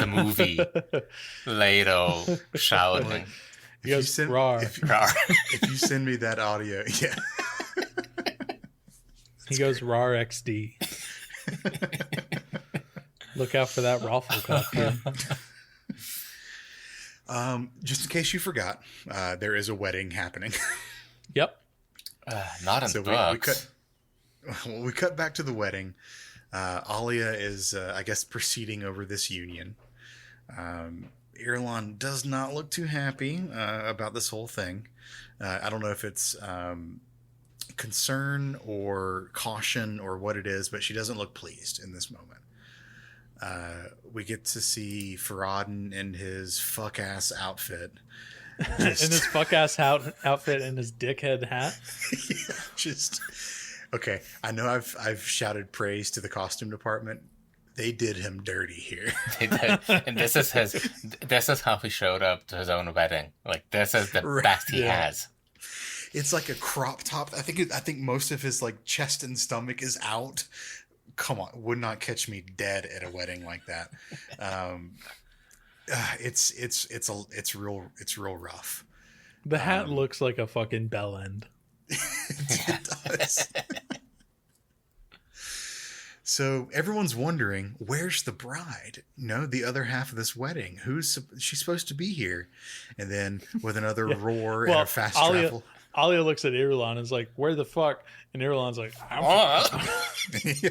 movie Leto shouting. He goes, "Rawr." If you send me that audio, yeah. He goes, "Rawr XD." Look out for that raffle cup. Just in case you forgot, there is a wedding happening. Yep. Not in So books. we cut back to the wedding. Alia is, I guess, proceeding over this union. Irulan does not look too happy about this whole thing. I don't know if it's concern or caution or what it is, but she doesn't look pleased in this moment. We get to see Farad'n in his fuck-ass outfit. In his fuck-ass outfit and his dickhead hat. Yeah, just... Okay, I know I've shouted praise to the costume department. They did him dirty here. They did. And this is how he showed up to his own wedding. Like, this is the best he has. It's like a crop top. I think most of his like chest and stomach is out. Come on, would not catch me dead at a wedding like that. It's real rough. The hat looks like a fucking bell end. It does. So everyone's wondering, where's the bride? The other half of this wedding. She's supposed to be here? And then with another roar and a fast travel. Alia looks at Irulan and is like, "Where the fuck?" And Irulan's like, Yeah.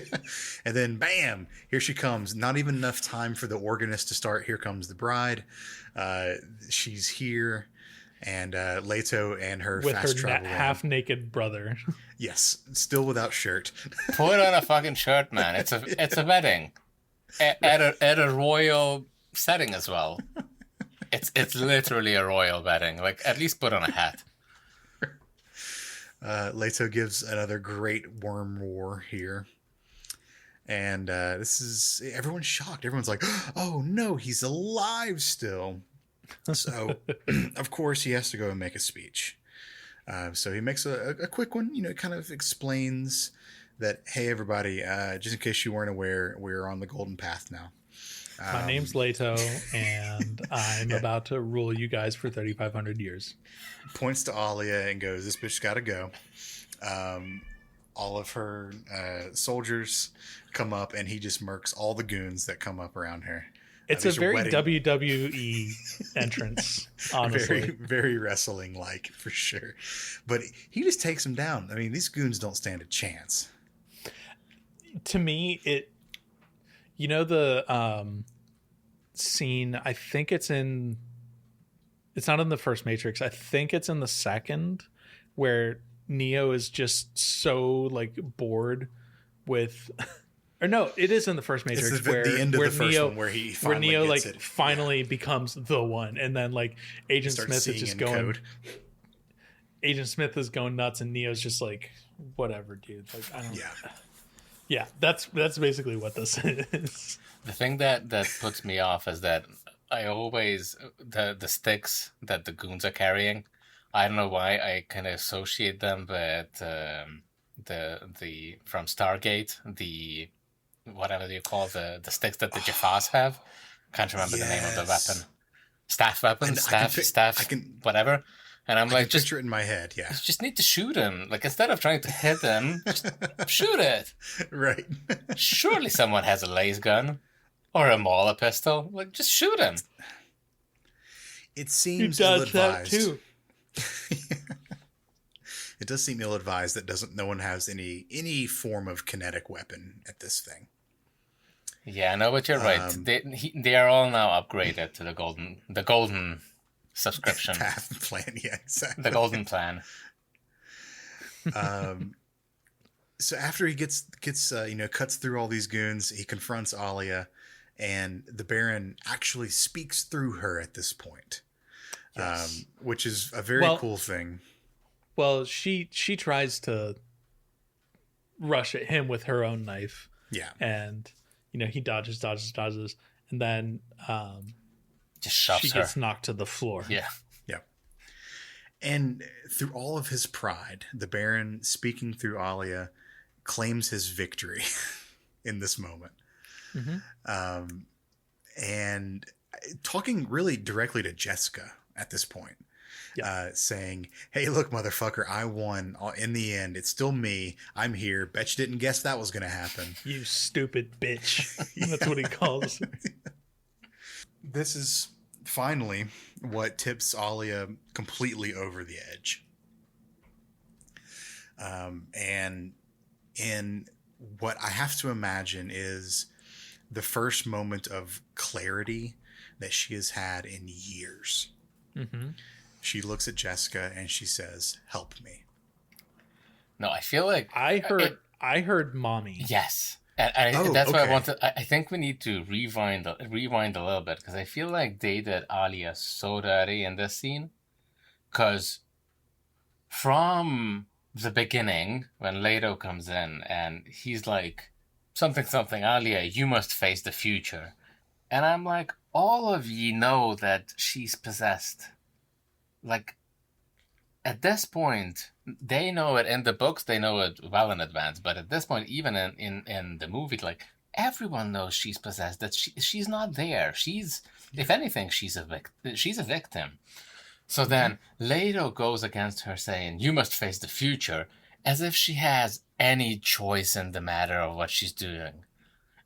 And then bam, here she comes. Not even enough time for the organist to start. Here comes the bride. She's here. And Leto and her with fast her travel half-naked brother. Yes, still without shirt. Put on a fucking shirt, man. It's a wedding at a royal setting as well. It's literally a royal wedding. Like, at least put on a hat. Leto gives another great worm roar here. And this is... Everyone's shocked. Everyone's like, oh no, he's alive still. So, of course, he has to go and make a speech. So he makes a quick one, kind of explains that, hey, everybody, just in case you weren't aware, we're on the golden path now. My name's Leto, and I'm about to rule you guys for 3,500 years. Points to Alia and goes, this bitch's got to go. All of her soldiers come up, and he just murks all the goons that come up around her. It's a very WWE entrance, honestly. Very, very wrestling-like, for sure. But he just takes them down. I mean, these goons don't stand a chance. To me, the scene, I think it's not in the first Matrix. I think it's in the second, where Neo is just so, like, bored with... Or no, it is in the first Matrix it's where the end of where the first Neo, one where he where Neo gets like it. finally becomes the one, and then like Agent Smith is just going. Code. Agent Smith is going nuts, and Neo's just like, whatever, dude. Like, I don't. Yeah. That's basically what this is. The thing that puts me off is that I always the sticks that the goons are carrying. I don't know why I kind of associate them with the from Stargate, the whatever you call the sticks that the Jaffas have. Can't remember the name of the weapon. Staff weapon, whatever. And I'm like, just picture it in my head. Yeah, you just need to shoot him. Like, instead of trying to hit him, just shoot it. Right. Surely someone has a laser gun or a Mauler pistol. Like, just shoot him. It seems ill-advised. That too. It does seem ill-advised that no one has any form of kinetic weapon at this thing. Yeah, no, but you're right. They are all now upgraded to the golden subscription path plan. Yeah, exactly. The golden plan. So after he gets cuts through all these goons, he confronts Alia, and the Baron actually speaks through her at this point, yes. Which is a very cool thing. Well, she tries to rush at him with her own knife. Yeah. And, he dodges, and then just shoves she gets knocked to the floor. Yeah. Yeah. And through all of his pride, the Baron, speaking through Alia, claims his victory in this moment. Mm-hmm. And talking really directly to Jessica at this point. Yeah. Saying, hey, look, motherfucker, I won. In the end, it's still me. I'm here. Bet you didn't guess that was going to happen. You stupid bitch. That's what he calls her. This is finally what tips Alia completely over the edge. And in what I have to imagine is the first moment of clarity that she has had in years. Mm-hmm. She looks at Jessica and she says, help me. No, I feel like I heard mommy. Yes. And that's why I wanted. I think we need to rewind a little bit, because I feel like they did Alia so dirty in this scene. Because from the beginning, when Leto comes in and he's like, something, Alia, you must face the future. And I'm like, all of ye know that she's possessed. Like, at this point, they know it in the books, they know it well in advance. But at this point, even in the movie, like, everyone knows she's possessed, that she's not there. If anything, she's a victim. So then Leto goes against her saying, you must face the future, as if she has any choice in the matter of what she's doing.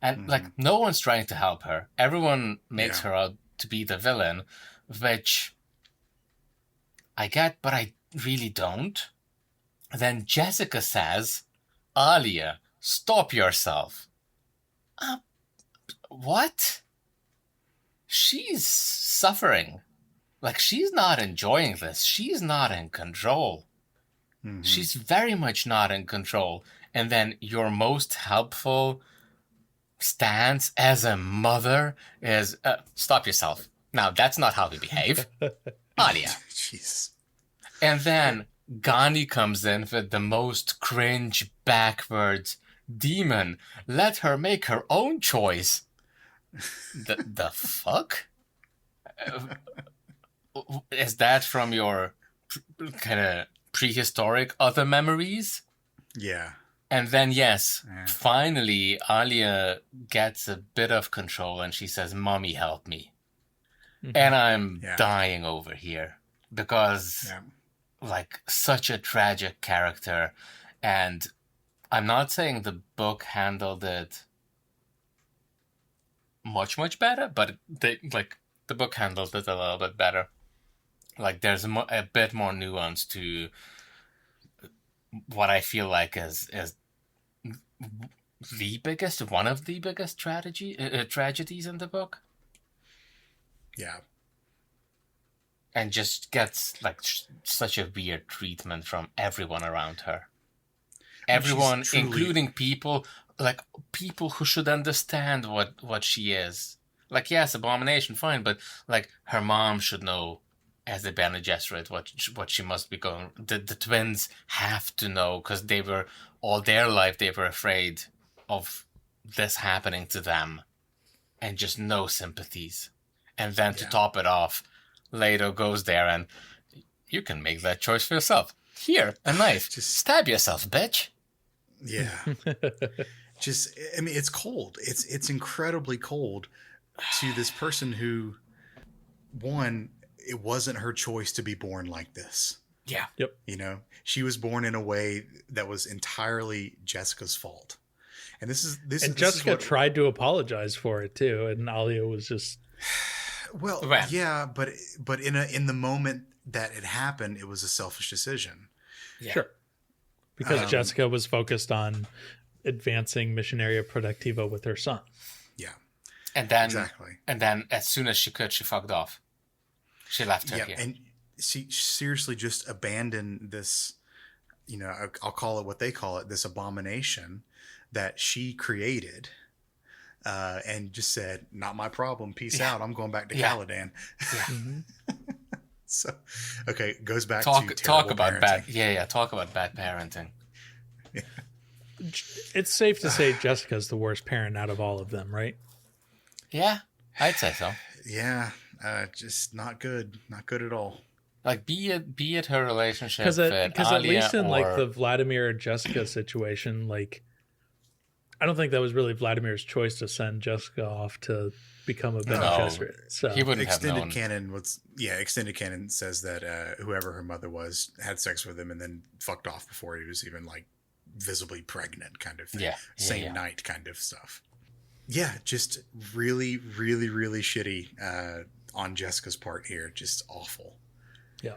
And, like, no one's trying to help her. Everyone makes her out to be the villain, which I get, but I really don't. Then Jessica says, Alia, stop yourself. What? She's suffering. Like, she's not enjoying this. She's not in control. Mm-hmm. She's very much not in control. And then your most helpful stance as a mother is, stop yourself. Now, that's not how we behave. Alia. Jeez. And then Ghani comes in with the most cringe, backwards demon. Let her make her own choice. The fuck? Is that from your kind of prehistoric other memories? Yeah. And then, finally, Alia gets a bit of control and she says, Mommy, help me. Mm-hmm. And I'm dying over here because, like, such a tragic character. And I'm not saying the book handled it much, much better, but the book handled it a little bit better. Like, there's a bit more nuance to what I feel like is one of the biggest tragedies in the book. Yeah. And just gets, like, such a weird treatment from everyone around her. Everyone, including people who should understand what she is. Like, yes, Abomination, fine, but, like, her mom should know as a Bene Gesserit what she must be going. The twins have to know, because they were, all their life, they were afraid of this happening to them. And just no sympathies. And then to top it off, Leto goes there and, you can make that choice for yourself. Here, a knife. Just stab yourself, bitch. Yeah. I mean, it's cold. It's incredibly cold to this person who, one, it wasn't her choice to be born like this. Yeah. Yep. You know, she was born in a way that was entirely Jessica's fault. And Jessica tried to apologize for it too, and Alia was just well, yeah, but in the moment that it happened, it was a selfish decision. Yeah. Sure. Because Jessica was focused on advancing Missionaria Productiva with her son. Yeah. And then as soon as she could, she fucked off. She left her here. And she seriously just abandoned this, you know, I'll call it what they call it, this abomination that she created, and just said, not my problem. Peace out. I'm going back to Caladan. Yeah. Mm-hmm. So, okay, goes back to talk about parenting. Talk about bad parenting. Yeah. It's safe to say Jessica's the worst parent out of all of them, right? Yeah, I'd say so. Yeah, just not good at all. Like, be it her relationship because at least in like the Vladimir and Jessica situation, like I don't think that was really Vladimir's choice to send Jessica off to become a Bene No, Gesserit. So he wouldn't have Extended known. canon extended canon says that whoever her mother was had sex with him and then fucked off before he was even like visibly pregnant, kind of thing. Same night kind of stuff. Yeah, just really, really, really shitty on Jessica's part here. Just awful. Yeah.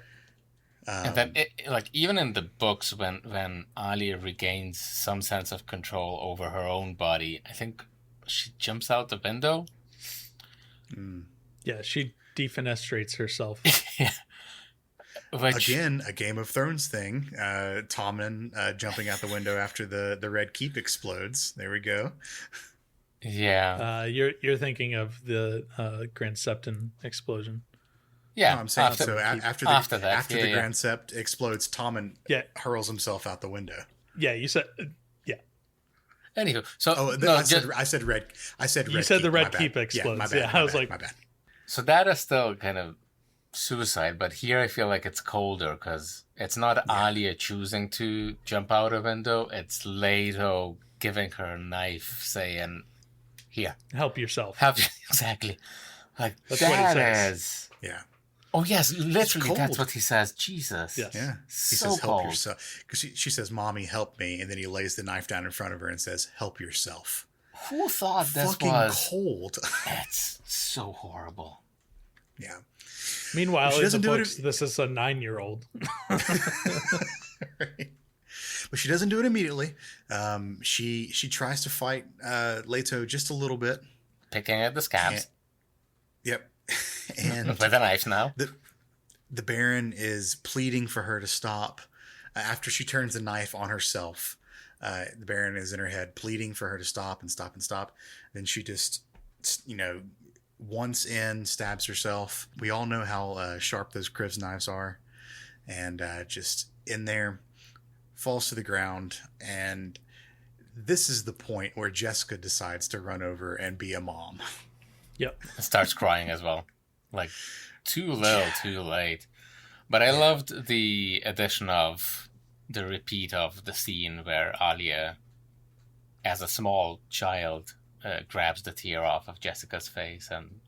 And then, like, even in the books, when Alia regains some sense of control over her own body, I think she jumps out the window. Yeah, she defenestrates herself. Yeah. Which, again, a Game of Thrones thing. Tommen jumping out the window after the Red Keep explodes. There we go. yeah. You're thinking of the Grand Septon explosion. Yeah. No, I'm saying after, so after the Grand Sept explodes, Tommen hurls himself out the window. Yeah, you said. Anywho, so I said red. You said the Red Keep explodes. Yeah, I was like, my bad. So that is still kind of suicide, but here I feel like it's colder because it's not Alia choosing to jump out a window. It's Leto giving her a knife, saying, "Here, help yourself." Exactly. Like That's what he says. Yeah. Oh yes, literally, that's what he says. Jesus. Yes. Yeah. He So says, "Help cold." yourself," because she says, "Mommy, help me," and then he lays the knife down in front of her and says, "Help yourself." Who thought this Fucking was cold? That's so horrible. Yeah. Meanwhile, She in the doesn't do books, this is a 9-year-old. Right. But she doesn't do it immediately. She tries to fight Leto just a little bit. Picking at the scabs. Yep. And with a knife now. The Baron is pleading for her to stop. After she turns the knife on herself, the Baron is in her head pleading for her to stop and stop and stop. Then she just, once in, stabs herself. We all know how sharp those Krivs knives are. And just in there, falls to the ground. And this is the point where Jessica decides to run over and be a mom. Yep. Starts crying as well. Like, too little, too late. But I loved the addition of the repeat of the scene where Alia, as a small child, grabs the tear off of Jessica's face and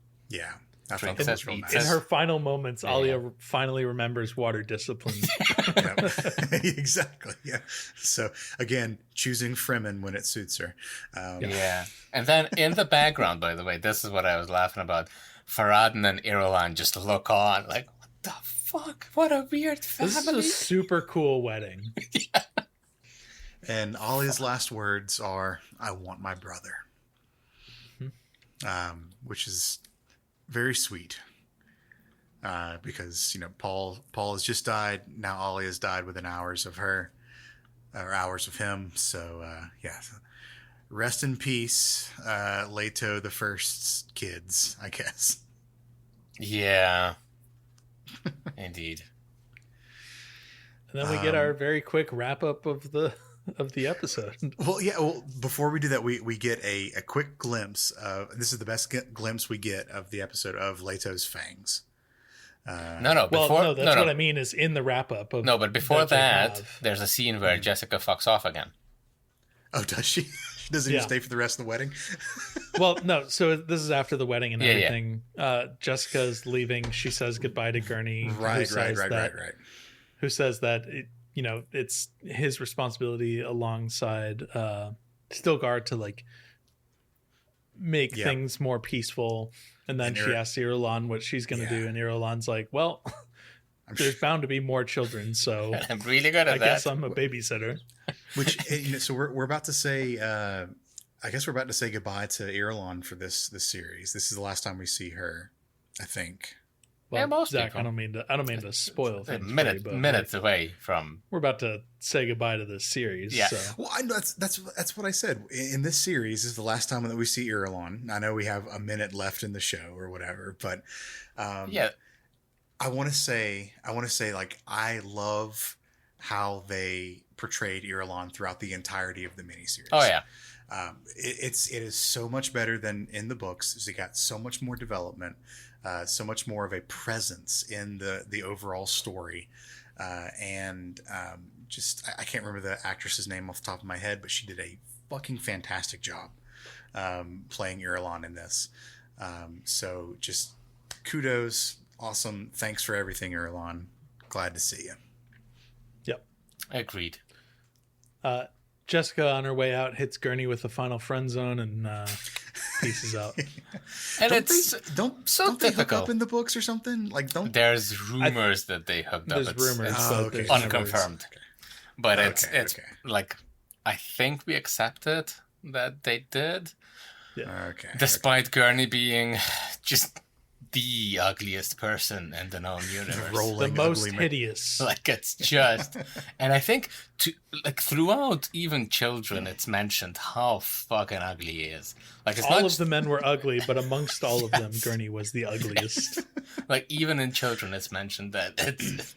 I thought drinks that it, was real eats nice. In her final moments, Alia finally remembers water discipline. Exactly. Yeah. So again, choosing Fremen when it suits her. Yeah. And then in the background, by the way, this is what I was laughing about. Farad'n and Irulan just look on like, what the fuck? What a weird family. This is a super cool wedding. And Alia's last words are, "I want my brother," which is very sweet. Because Paul has just died. Now Alia's died within hours of her, or hours of him. So rest in peace, Leto the First's kids, I guess. Yeah. Indeed. And then we get our very quick wrap up of the episode. Well, before we do that, we get a quick glimpse of, this is the best glimpse we get of the episode of Leto's fangs. No. That's what I mean is in the wrap up. No, but before that, there's a scene where Jessica fucks off again. Oh, does she? She doesn't even stay for the rest of the wedding? Well, no. So this is after the wedding and everything. Jessica's leaving. She says goodbye to Gurney. Right. Who says that it's his responsibility alongside Stilgar to like make things more peaceful. And then she asks Irulan what she's going to do, and Irulan's like, "Well, there's bound to be more children, so I'm really good at that. I guess I'm a babysitter." Which so we're about to say. I guess we're about to say goodbye to Irulan for this series. This is the last time we see her, I think. Well, most Zach, people. I don't mean to spoil things. Minutes away from. We're about to say goodbye to this series. Yeah. So. Well, I know that's what I said. In this series, this is the last time that we see Irulan. I know we have a minute left in the show or whatever, but I want to say like I love how they portrayed Irulan throughout the entirety of the miniseries. Oh yeah. It is so much better than in the books. It got so much more development, so much more of a presence in the overall story, and just I can't remember the actress's name off the top of my head, but she did a fucking fantastic job playing Irulan in this. So just kudos. Awesome. Thanks for everything, Irulan. Glad to see you. Yep. Agreed. Jessica, on her way out, hits Gurney with the final friend zone and pieces out. And don't so they hook typical. up in the books or something? Like, don't. There's rumors that they hooked up. There's rumors, It's but there's unconfirmed. But it's Okay. like, I think we accepted that they did. Yeah. Okay. Despite Gurney being just the ugliest person in the known universe. Rolling The most ugly man. hideous. Like, it's just... And I think, throughout even Children, it's mentioned how fucking ugly he is. Like, it's All not of the men were ugly, but amongst all of them, Gurney was the ugliest. like, even in Children, it's mentioned that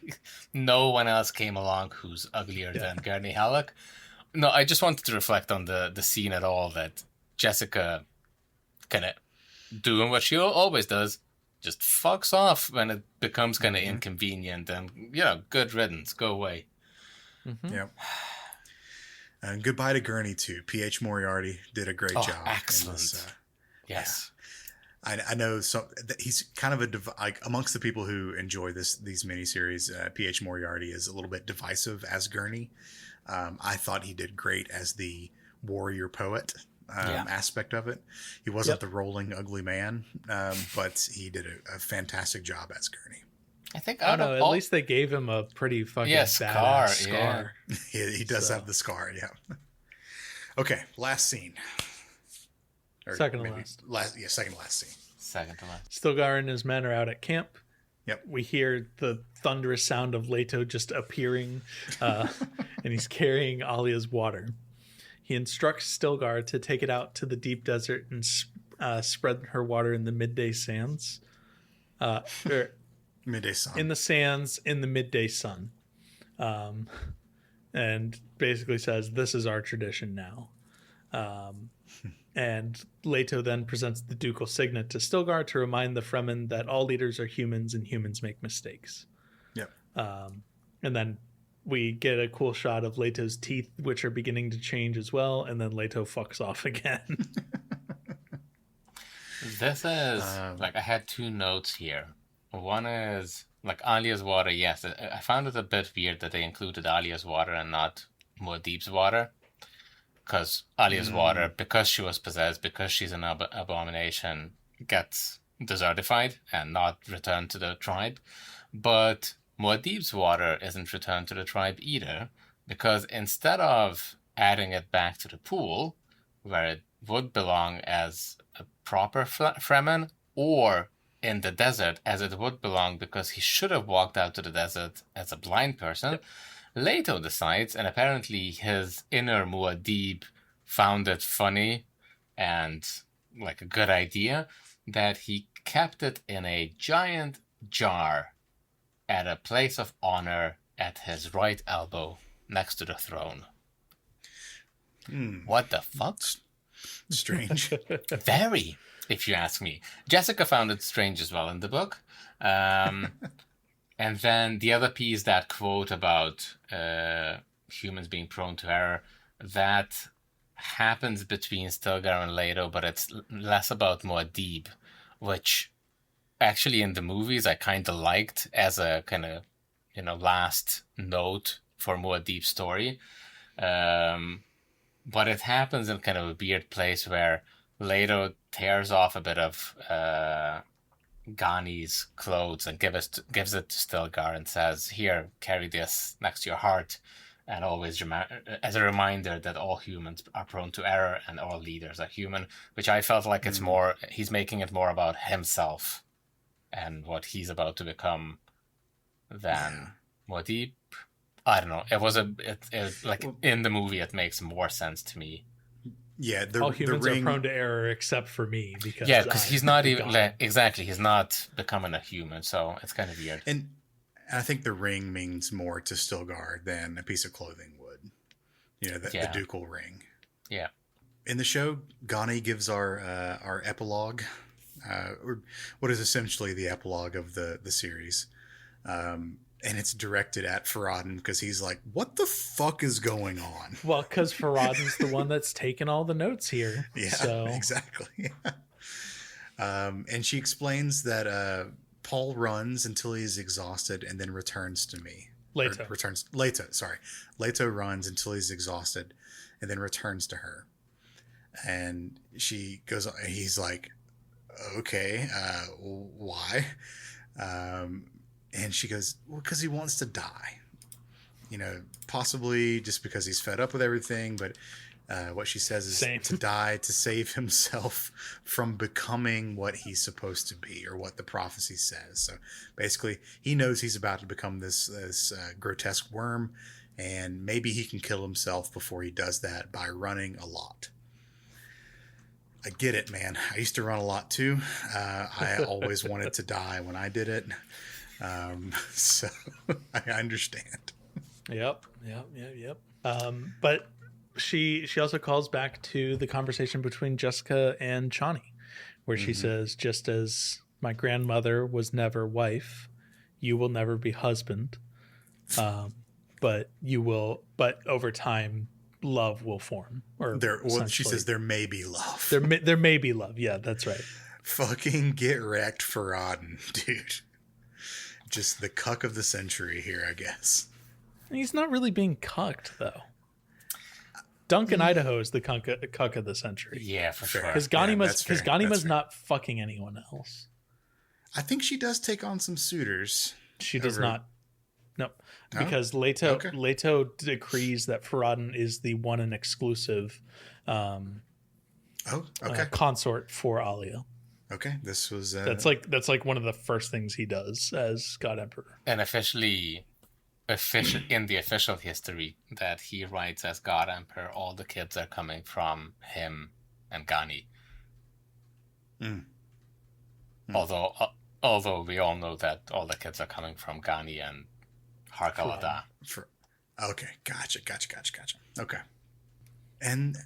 no one else came along who's uglier than Gurney Halleck. No, I just wanted to reflect on the scene at all, that Jessica kind of doing what she always does, just fucks off when it becomes kind of inconvenient, and, good riddance, go away. Mm-hmm. Yep. And goodbye to Gurney too. P.H. Moriarty did a great job. Excellent. In this, Yes. I know he's kind of like amongst the people who enjoy these miniseries. P.H. Moriarty is a little bit divisive as Gurney. I thought he did great as the warrior poet aspect of it. He wasn't the rolling ugly man, but he did a fantastic job as Gurney. I think I don't know. At least they gave him a pretty fucking badass scar. He does have the scar. Yeah. Okay. Last scene. Or Second to maybe last. Second to last scene. Second to last. Stilgar and his men are out at camp. Yep. We hear the thunderous sound of Leto just appearing, and he's carrying Alia's water. He instructs Stilgar to take it out to the deep desert and spread her water in the midday sands. Midday sun. In the sands in the midday sun. And basically says, this is our tradition now. And Leto then presents the ducal signet to Stilgar to remind the Fremen that all leaders are humans and humans make mistakes. Yep. And then we get a cool shot of Leto's teeth, which are beginning to change as well. And then Leto fucks off again. This is, I had two notes here. One is, Alia's water, yes. I found it a bit weird that they included Alia's water and not Muad'Dib's water. Because Alia's water, because she was possessed, because she's an abomination, gets desertified and not returned to the tribe. But Muad'Dib's water isn't returned to the tribe either, because instead of adding it back to the pool, where it would belong as a proper Fremen, or in the desert, as it would belong because he should have walked out to the desert as a blind person, Leto decides, and apparently his inner Muad'Dib found it funny and a good idea, that he kept it in a giant jar at a place of honor at his right elbow next to the throne. What the fuck? Strange. Very, if you ask me. Jessica found it strange as well in the book. And then the other piece, that quote about humans being prone to error, that happens between Stilgar and Leto, but it's less about Muad'Dib, which actually in the movies I kind of liked as a kind of, last note for Muad'Dib's story. But it happens in kind of a weird place where Leto tears off a bit of Ghani's clothes and gives it to Stilgar and says, here, carry this next to your heart, and always as a reminder that all humans are prone to error and all leaders are human, which I felt like it's more, he's making it more about himself and what he's about to become than Muad'Dib. I don't know. It was in the movie, it makes more sense to me. Yeah, all humans are prone to error except for me, because he's not even exactly. He's not becoming a human, so it's kind of weird. And I think the ring means more to Stilgar than a piece of clothing would. The ducal ring. Yeah. In the show, Ghani gives our epilogue, or what is essentially the epilogue of the series. And and it's directed at Farad'n because he's like, what the fuck is going on? Well, because Farad'n's the one that's taken all the notes here. Yeah, so. exactly. And she explains that Paul runs until he's exhausted and then returns to me. Leto. Leto runs until he's exhausted and then returns to her. And she goes, he's like, okay, why? And she goes, well, because he wants to die. You know, possibly just because he's fed up with everything, but what she says is to die to save himself from becoming what he's supposed to be, or what the prophecy says. So basically, he knows he's about to become this grotesque worm, and maybe he can kill himself before he does that by running a lot. I get it, man. I used to run a lot too. I always wanted to die when I did it. So I understand. Yep. But she also calls back to the conversation between Jessica and Chani, where she says, just as my grandmother was never wife, you will never be husband. But over time, love will form. She says there may be love. There may be love. Yeah, that's right. Fucking get wrecked, Farad'n, dude. Just the cuck of the century here, I guess. He's not really being cucked, though. Duncan Idaho is the cuck of the century. Yeah, for sure. Because Ganima's not fucking anyone else. I think she does take on some suitors. She does not. No, because Leto decrees that Farad'n is the one and exclusive consort for Alia. Okay, this was that's like one of the first things he does as God Emperor. And in the official history that he writes as God Emperor, all the kids are coming from him and Gani. Although we all know that all the kids are coming from Gani and Harkalada. Okay, gotcha. Okay. And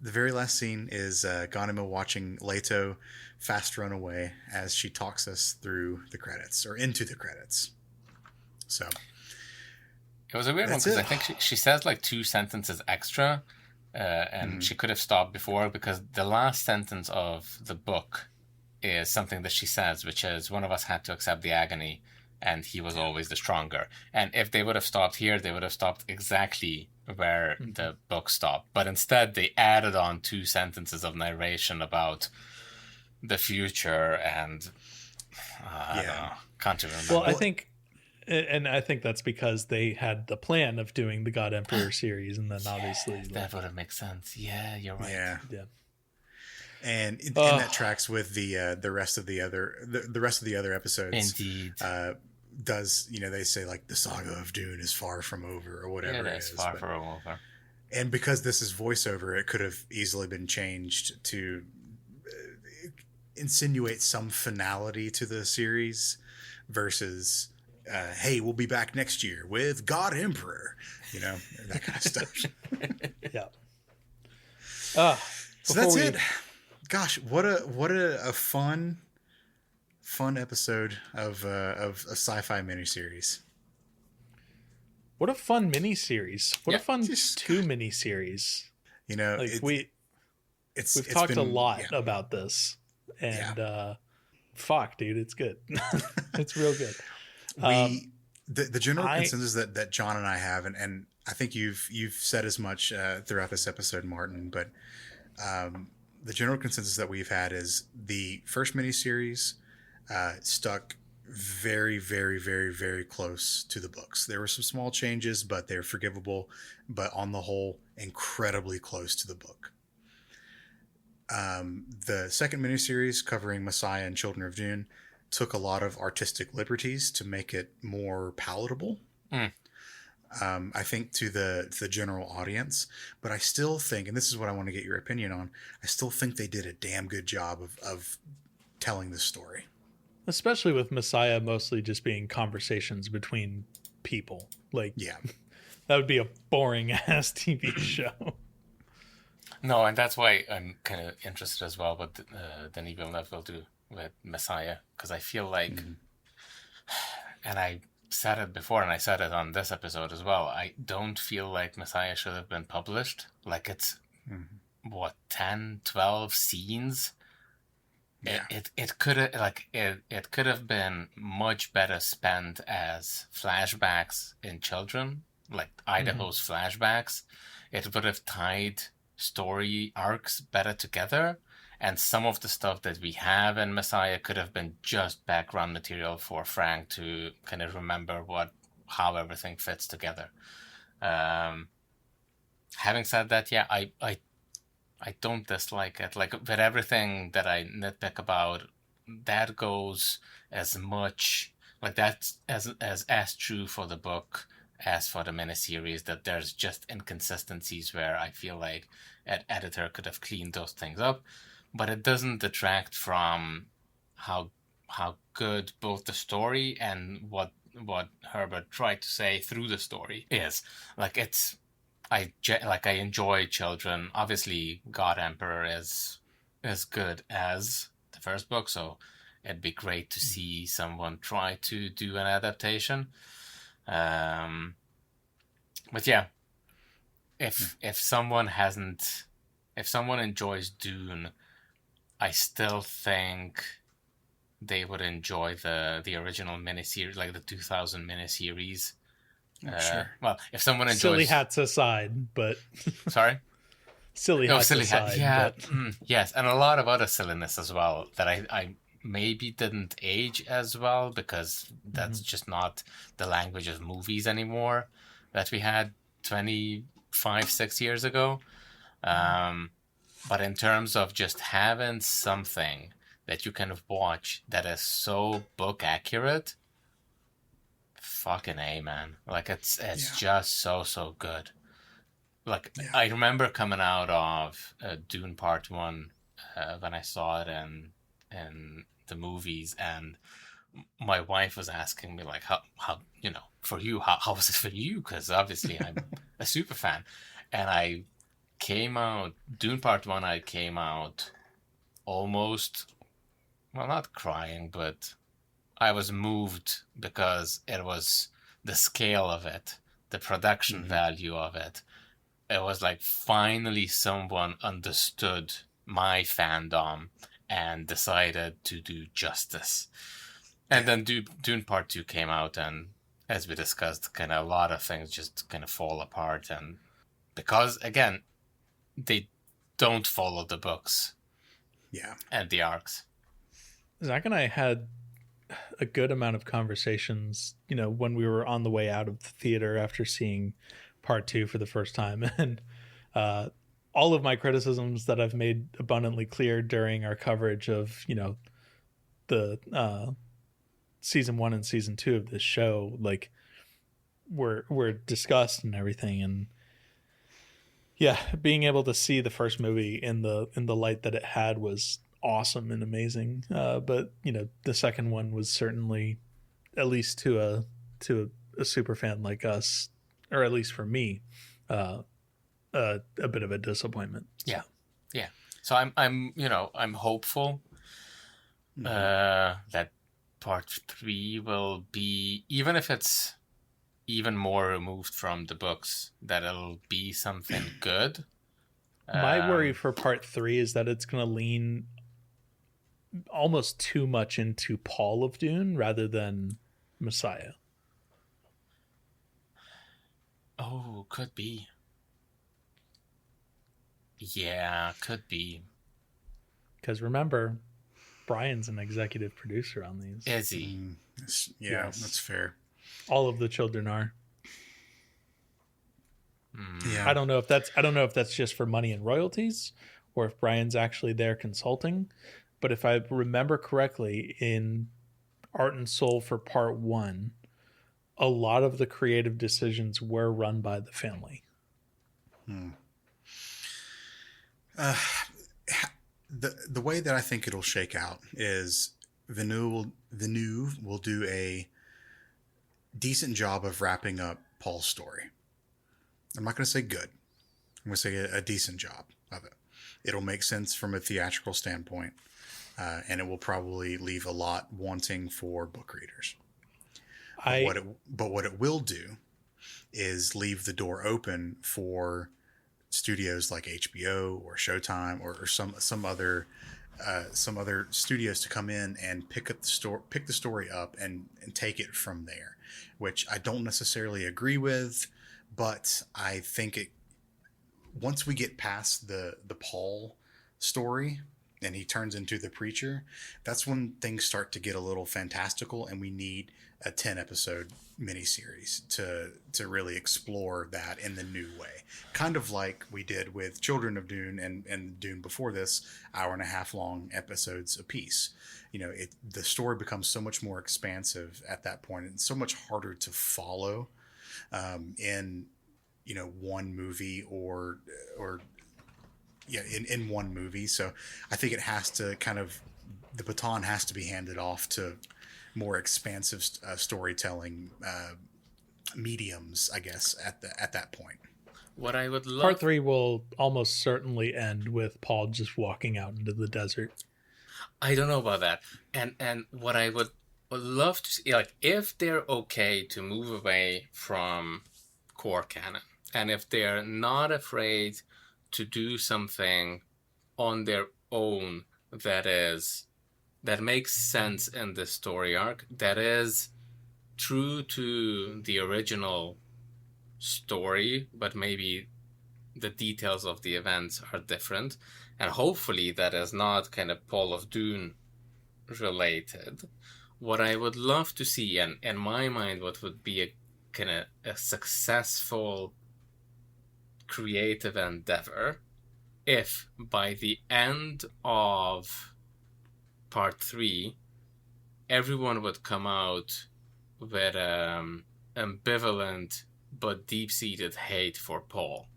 the very last scene is Ganima watching Leto fast run away as she talks us through the credits, or into the credits. So it was a weird one because I think she says like 2 sentences extra, and she could have stopped before, because the last sentence of the book is something that she says, which is, one of us had to accept the agony, and he was always the stronger. And if they would have stopped here, they would have stopped exactly where the book stopped. But instead, they added on 2 sentences of narration about the future, and I don't know, can't even remember. Well, I think that's because they had the plan of doing the God Emperor series, and then obviously that would have made sense. Yeah, you're right. Yeah. And that tracks with the rest of the other episodes. Indeed. They say like the saga of Dune is far from over, or whatever it is. Far from over. And because this is voiceover, it could have easily been changed to insinuate some finality to the series versus, hey, we'll be back next year with God Emperor, that kind of stuff. Yeah. So that's it. Gosh, what a fun episode of a sci-fi miniseries. What a fun miniseries. What a fun 2 miniseries. We've talked a lot about this, and fuck, dude, it's good. It's real good. The general consensus that John and I have, and I think you've said as much throughout this episode, Martin, but the general consensus that we've had is the first miniseries stuck very, very, very, very close to the books. There were some small changes, but they're forgivable. But on the whole, incredibly close to the book. The second miniseries, covering Messiah and Children of Dune, took a lot of artistic liberties to make it more palatable. I think to the general audience, but I still think, and this is what I want to get your opinion on, I still think they did a damn good job of telling the story. Especially with Messiah mostly just being conversations between people. That would be a boring ass TV show. No, and that's why I'm kind of interested as well what Denis Villeneuve will do with Messiah, because I feel like, and I said it before, and I said it on this episode as well. I don't feel like Messiah should have been published. Like, it's, what, 10, 12 scenes? Yeah. It could have, like, it could have been much better spent as flashbacks in Children, like Idaho's flashbacks. It would have tied story arcs better together, and some of the stuff that we have in Messiah could have been just background material for Frank to kind of remember how everything fits together. Having said that, yeah, I don't dislike it. Like, with everything that I nitpick about, that goes as much, like, that's as true for the book as for the miniseries, that there's just inconsistencies where I feel like an editor could have cleaned those things up, but it doesn't detract from how good both the story and what Herbert tried to say through the story is. Like, I enjoy Children. Obviously, God Emperor is as good as the first book, so it'd be great to see someone try to do an adaptation. But yeah, if someone enjoys Dune, I still think they would enjoy the original miniseries, like the 2000 miniseries. Sure. Well, if someone enjoys Silly hats aside, but sorry, silly hats aside, yeah, but... yes, and a lot of other silliness as well that I maybe didn't age as well, because that's just not the language of movies anymore that we had 6 years ago. But in terms of just having something that you can watch that is so book accurate, fucking A, man. Like, it's just so good. Like, I remember coming out of Dune Part 1 when I saw it in the movies, and my wife was asking me, like, how for you, how was it for you? Because obviously I'm a super fan. And Dune Part 1, I came out almost, well, not crying, but I was moved because it was the scale of it, the production value of it. It was like, finally someone understood my fandom and decided to do justice. And then Dune Part 2 came out, and as we discussed, kind of a lot of things just kind of fall apart. And because, again, they don't follow the books and the arcs. Zach and I had a good amount of conversations, when we were on the way out of the theater after seeing Part 2 for the first time. And all of my criticisms that I've made abundantly clear during our coverage of, the season 1 and season 2 of this show, like, were discussed and everything. And yeah, being able to see the first movie in the light that it had was awesome and amazing. But the second one was certainly, at least to a super fan like us, or at least for me, a bit of a disappointment. So. Yeah. So I'm hopeful that Part 3 will be, even if it's even more removed from the books, that it'll be something good. My worry for Part 3 is that it's going to lean almost too much into Paul of Dune rather than Messiah. Oh, could be. Yeah, could be. Because remember, Brian's an executive producer on these. Is he? Yes. That's fair. All of the children are. Yeah. I don't know if that's just for money and royalties, or if Brian's actually there consulting. But if I remember correctly, in Art and Soul for Part 1, a lot of the creative decisions were run by the family. The way that I think it'll shake out is Villeneuve will do a decent job of wrapping up Paul's story. I'm not going to say good. I'm going to say a decent job of it. It'll make sense from a theatrical standpoint, and it will probably leave a lot wanting for book readers. I But what it will do is leave the door open for studios like HBO or Showtime or some other studios to come in and pick the story up and take it from there, which I don't necessarily agree with, but I think once we get past the Paul story and he turns into the preacher, that's when things start to get a little fantastical, and we need a 10 episode miniseries to really explore that in the new way. Kind of like we did with Children of Dune and Dune before this, hour and a half long episodes apiece. The story becomes so much more expansive at that point, and so much harder to follow in one movie or in one movie. So I think it has to the baton has to be handed off to more expansive storytelling mediums, I guess, at that point. What I would love... Part 3 will almost certainly end with Paul just walking out into the desert. I don't know about that. And what I would love to see, like, if they're okay to move away from core canon, and if they're not afraid to do something on their own that makes sense in this story arc, that is true to the original story, but maybe the details of the events are different, and hopefully that is not kind of Paul of Dune related. What I would love to see, and in my mind, what would be a successful creative endeavor, if by the end of part 3 everyone would come out with ambivalent but deep-seated hate for Paul.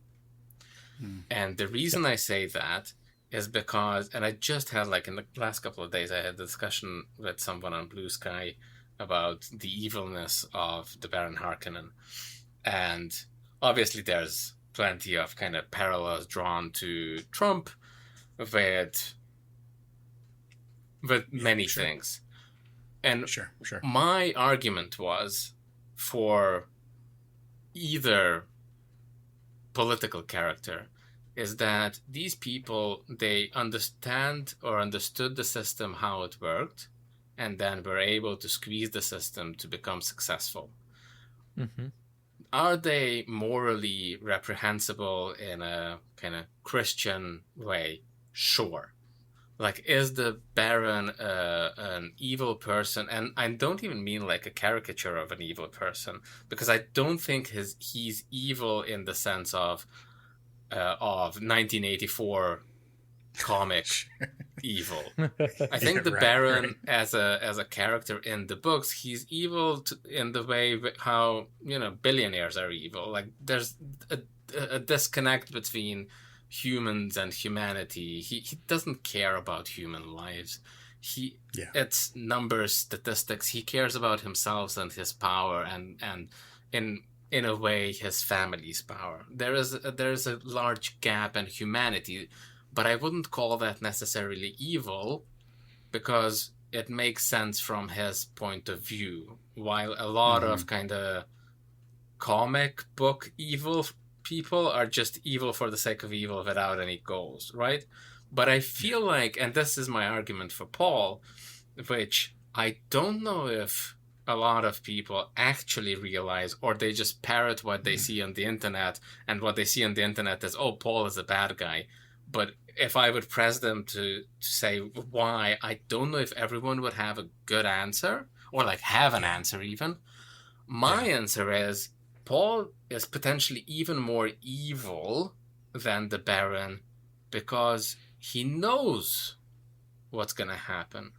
And the reason I say that is because, and I just had, like, in the last couple of days, I had a discussion with someone on Blue Sky about the evilness of the Baron Harkonnen. And obviously there's plenty of kind of parallels drawn to Trump with many things. And sure. My argument was for either political character is that these people, they understand or understood the system, how it worked, and then were able to squeeze the system to become successful. Mm-hmm. Are they morally reprehensible in a kind of Christian way? Sure. Like, is the Baron an evil person? And I don't even mean like a caricature of an evil person, because I don't think he's evil in the sense of 1984 comic evil. I think the Baron as a character in the books, he's evil in the way how billionaires are evil. Like, there's a disconnect between humans and humanity. He doesn't care about human lives. It's numbers, statistics. He cares about himself and his power, and in a way his family's power. There is a large gap in humanity, but I wouldn't call that necessarily evil, because it makes sense from his point of view. While a lot of kind of comic book evil people are just evil for the sake of evil without any goals, right? But I feel like, and this is my argument for Paul, which I don't know if a lot of people actually realize, or they just parrot what they see on the internet, and what they see on the internet is, oh, Paul is a bad guy. But if I would press them to say why, I don't know if everyone would have a good answer, or like have an answer even. My answer is, Paul is potentially even more evil than the Baron, because he knows what's going to happen.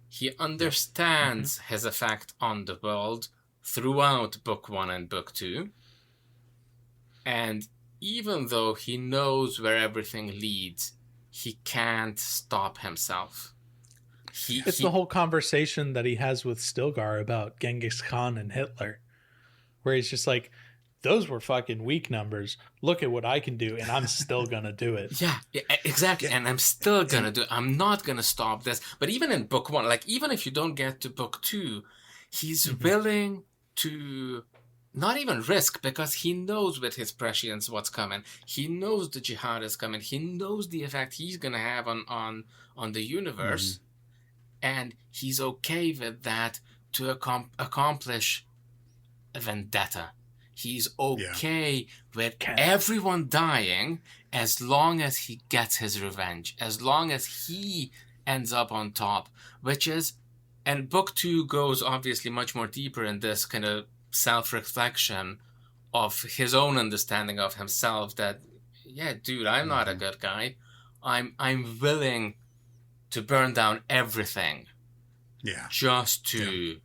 He understands his effect on the world throughout Book 1 and Book 2. And even though he knows where everything leads, he can't stop himself. It's the whole conversation that he has with Stilgar about Genghis Khan and Hitler, where he's just like, those were fucking weak numbers. Look at what I can do, and I'm still gonna do it. Yeah, exactly. And I'm still gonna do it. I'm not gonna stop this. But even in Book 1, like, even if you don't get to Book 2, he's willing to not even risk, because he knows with his prescience what's coming. He knows the jihad is coming. He knows the effect he's going to have on the universe. And he's okay with that to accomplish a vendetta. He's okay with everyone dying as long as he gets his revenge, as long as he ends up on top, which is, and book 2 goes obviously much more deeper in this kind of self-reflection of his own understanding of himself, that, yeah, dude, I'm not a good guy. I'm willing to burn down everything. Yeah. Just to...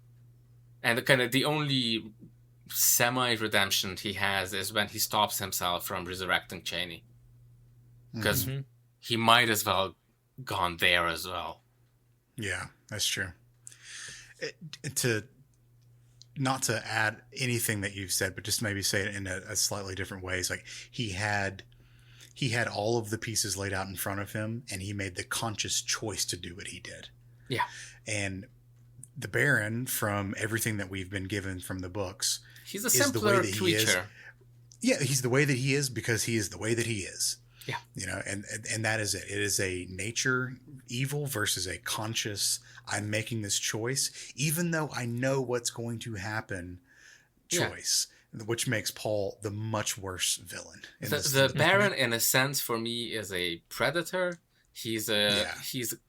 And kind of the only semi-redemption he has is when he stops himself from resurrecting Cheney. Because he might as well gone there as well. Yeah, that's true. Not to add anything that you've said, but just maybe say it in a slightly different way. It's like he had all of the pieces laid out in front of him, and he made the conscious choice to do what he did. Yeah. And the Baron, from everything that we've been given from the books, he's a simpler creature. Yeah, he's the way that he is because he is the way that he is. Yeah. You know, and that is it. It is a nature evil versus a conscious, I'm making this choice, even though I know what's going to happen choice, which makes Paul the much worse villain. The Baron, in a sense, for me, is a predator. He's a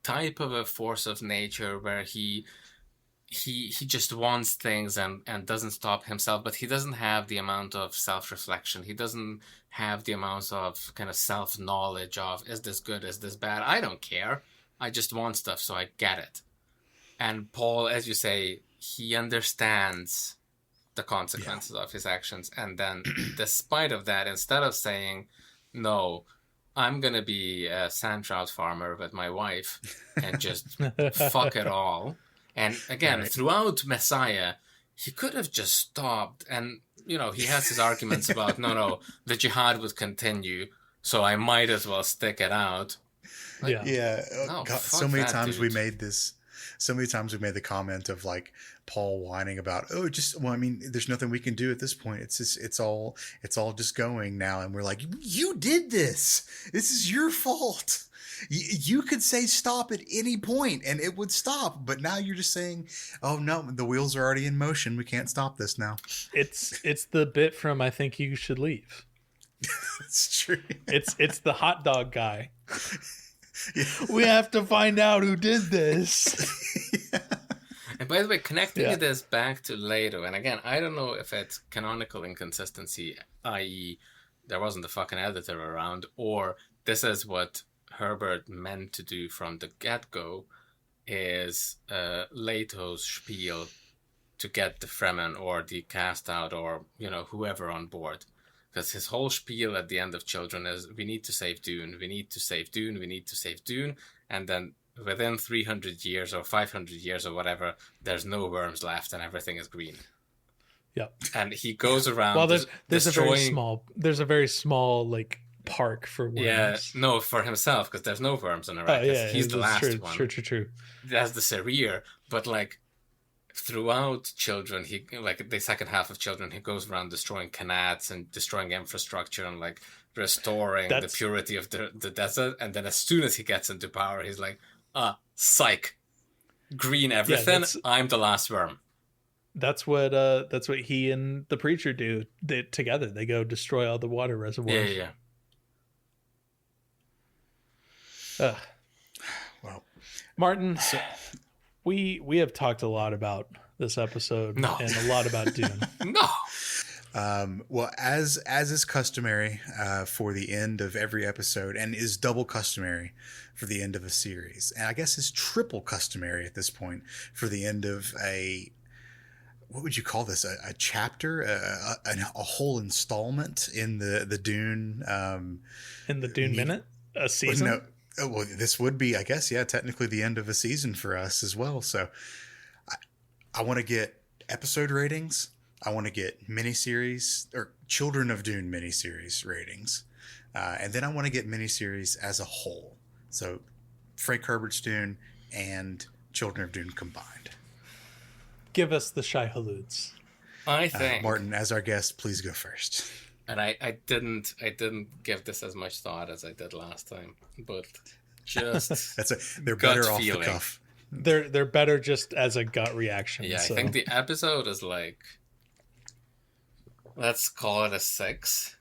type of a force of nature where he just wants things and doesn't stop himself, but he doesn't have the amount of self-reflection. He doesn't have the amount of kind of self-knowledge of, is this good, is this bad? I don't care. I just want stuff, so I get it. And Paul, as you say, he understands the consequences of his actions. And then, despite of that, instead of saying, no, I'm going to be a sand trout farmer with my wife and just fuck it all. And again, throughout Messiah, he could have just stopped. And, you know, he has his arguments about, no, the jihad would continue, so I might as well stick it out. Like, God, so many times we made the comment of like Paul whining about, there's nothing we can do at this point. It's all just going now. And we're like, you did this. This is your fault. You could say stop at any point and it would stop, but now you're just saying, oh no, the wheels are already in motion. We can't stop this now. It's the bit from I Think You Should Leave. It's true. It's the hot dog guy. We have to find out who did this. And by the way, connecting this back to Leto, and again, I don't know if it's canonical inconsistency, i.e. there wasn't a fucking editor around, or this is what Herbert meant to do from the get-go, is Leto's spiel to get the Fremen or the cast out or, you know, whoever on board. Because his whole spiel at the end of Children is, we need to save Dune, we need to save Dune, we need to save Dune. And then within 300 years or 500 years or whatever, there's no worms left and everything is green. Yep. And he goes around. Well, there's a very small like park for worms. Yeah, no, for himself, because there's no worms on Arrakis. He's the last one. True. That's the Serir, but like throughout Children, he like the second half of Children, he goes around destroying Kanats and destroying infrastructure and like restoring the purity of the desert. And then as soon as he gets into power, he's like, psych, green everything. I'm the last worm. That's what he and the preacher do. Together they go destroy all the water reservoirs. Well, Martin, we have talked a lot about this episode and a lot about Dune. Well, as is customary for the end of every episode, and is double customary for the end of a series, and I guess is triple customary at this point for the end of what would you call this? A chapter, a whole installment in the Dune. In the Dune minute, a season. No, well, this would be, I guess, technically the end of a season for us as well. So, I want to get episode ratings. I want to get miniseries or Children of Dune miniseries ratings, and then I want to get miniseries as a whole. So, Frank Herbert's Dune and Children of Dune combined. Give us the Shai Haluds. I think, Martin, as our guest, please go first. and I didn't give this as much thought as I did last time, but just They're gut better off feeling. the cuff. They're better just as a gut reaction. Yeah, so. I think the episode is like, let's call it a 6.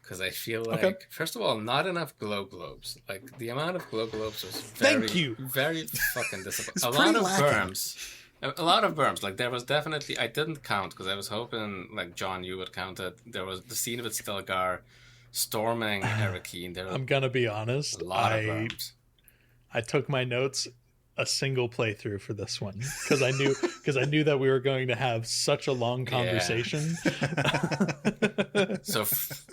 Because I feel like, first of all, not enough Glow Globes. Like, the amount of Glow Globes was very fucking disappointing. A lot of berms. A lot of berms. Like, there was definitely, I didn't count because I was hoping, like, John, you would count it. There was the scene with Stilgar storming Erikine. I'm going to be honest. A lot of berms. I took my notes a single playthrough for this one because I knew that we were going to have such a long conversation. Yeah. So,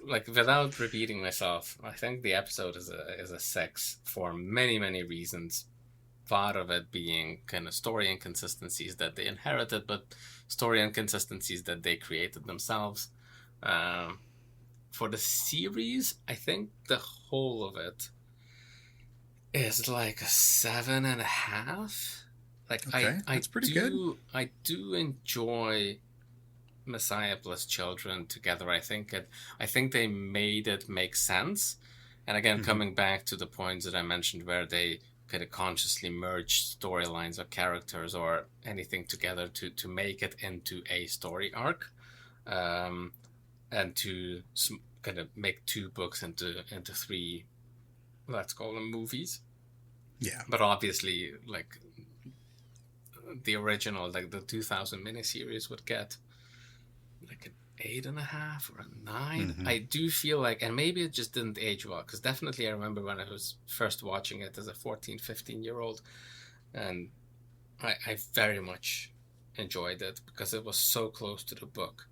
like, without repeating myself, I think the episode is a 6 for many, many reasons. Part of it being kind of story inconsistencies that they inherited, but story inconsistencies that they created themselves. For the series, I think the whole of it is like a 7.5. Like, okay, that's pretty good. I do enjoy Messiah plus Children together. I think they made it make sense. And again, coming back to the points that I mentioned where they kind of consciously merge storylines or characters or anything together to make it into a story arc, and to kind of make 2 books into 3, let's call them movies. Yeah. But obviously, like, the original, like the 2000 miniseries would get like an 8.5 or a 9. I do feel like, and maybe it just didn't age well, because definitely I remember when I was first watching it as a 14, 15-year-old, and I very much enjoyed it because it was so close to the book.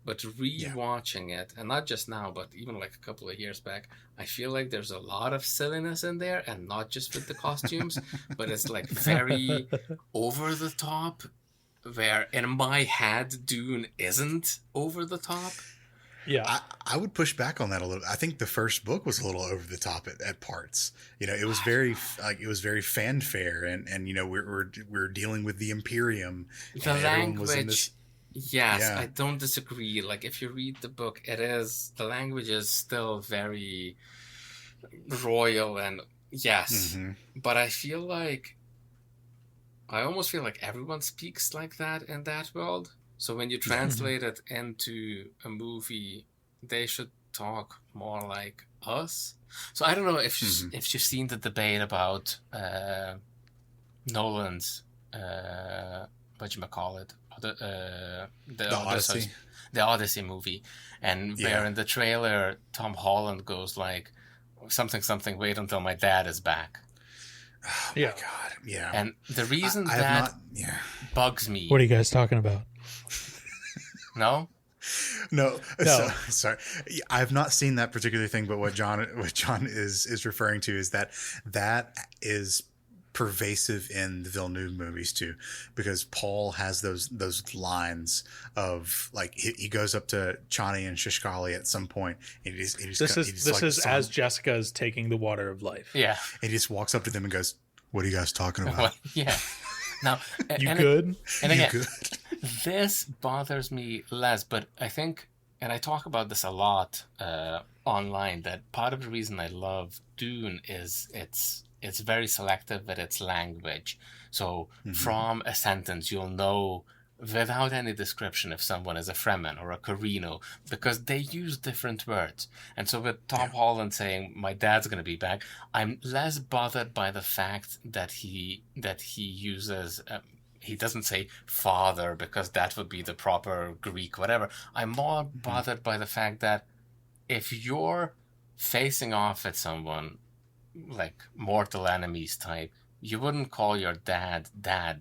But rewatching it, and not just now, but even like a couple of years back, I feel like there's a lot of silliness in there, and not just with the costumes, but it's like very over the top, where in my head, Dune isn't over the top. Yeah. I would push back on that a little. I think the first book was a little over the top at parts. You know, it was very fanfare, and you know, we're dealing with the Imperium. The language. Yes, yeah. I don't disagree. Like, if you read the book, the language is still very royal, and yes, but I almost feel like everyone speaks like that in that world. So when you translate it into a movie, they should talk more like us. So I don't know if you've seen the debate about Nolan's whatchamacallit, the Odyssey. The Odyssey movie, and where in the trailer Tom Holland goes like something, wait until my dad is back. Oh my God. Yeah. And the reason bugs me. What are you guys talking about? No. So, sorry. I've not seen that particular thing, but what John is referring to is that is pervasive in the Villeneuve movies too, because Paul has those lines of like he goes up to Chani and Shishkali at some point, and this is as Jessica is taking the water of life. Yeah, and he just walks up to them and goes, "What are you guys talking about?" Yeah. Now, you good? And again, this bothers me less, but I think, and I talk about this a lot online, that part of the reason I love Dune is it's very selective with its language. So from a sentence, you'll know without any description if someone is a Fremen or a Corino, because they use different words. And so with Tom Holland saying, my dad's going to be back, I'm less bothered by the fact that he uses... he doesn't say father, because that would be the proper Greek, whatever. I'm more bothered by the fact that if you're facing off at someone, like mortal enemies type, you wouldn't call your dad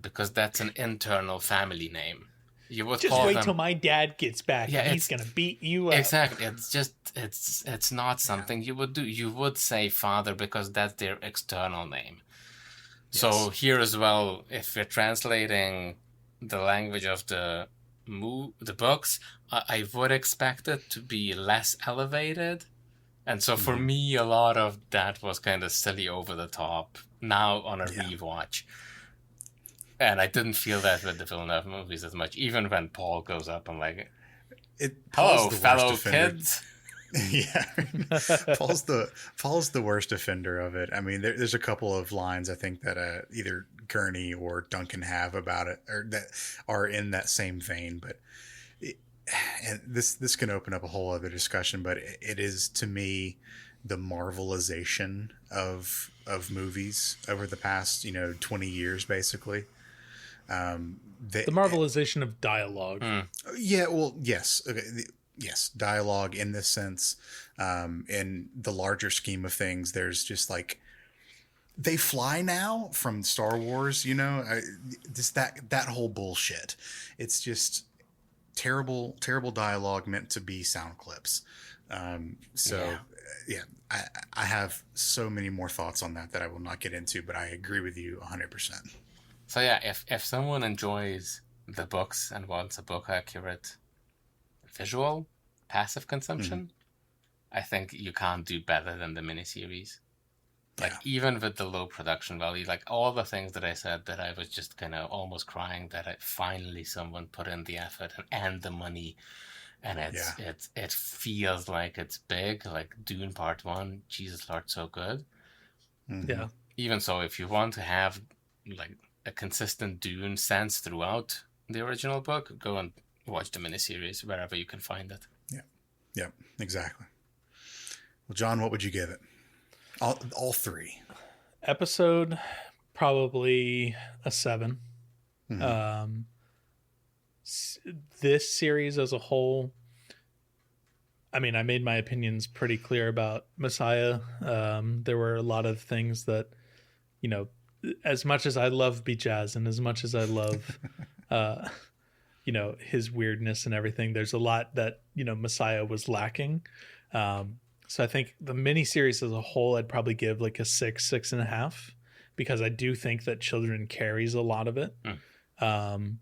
because that's an internal family name. You would just call wait them... till my dad gets back. Yeah, and he's gonna beat you up. Exactly. It's not something you would do. You would say father because that's their external name. Yes. So here as well, if you're translating the language of the books, I would expect it to be less elevated. And so for me, a lot of that was kind of silly, over the top, now on a rewatch. And I didn't feel that with the Villeneuve movies as much, even when Paul goes up and like, Paul's hello, the worst fellow offender. kids. Yeah, Paul's the worst offender of it. I mean, there's a couple of lines I think that either Gurney or Duncan have about it, or that are in that same vein. But and this can open up a whole other discussion. But it is, to me, the marvelization of movies over the past 20 years, basically. The marvelization of dialogue. Yeah, well, yes. Okay. Yes, dialogue in this sense. In the larger scheme of things, there's just like, they fly now from Star Wars, just that whole bullshit. It's just terrible dialogue meant to be sound clips. I have so many more thoughts on that I will not get into, but I agree with you 100%. So yeah, if someone enjoys the books and wants a book accurate visual passive consumption, I think you can't do better than the miniseries. Like, even with the low production value, like all the things that I said that I was just kind of almost crying that finally someone put in the effort and the money, and it feels like it's big, like Dune Part 1, Jesus Lord, so good. Yeah. Even so, if you want to have like a consistent Dune sense throughout the original book, go and watch the miniseries wherever you can find it. Yeah, exactly. Well, John, what would you give it? All three. Episode, probably a 7. This series as a whole, I mean, I made my opinions pretty clear about Messiah. There were a lot of things that, as much as I love Beat Jazz and as much as I love, his weirdness and everything, there's a lot that, Messiah was lacking. So I think the miniseries as a whole, I'd probably give like a 6.5, because I do think that Children carries a lot of it. And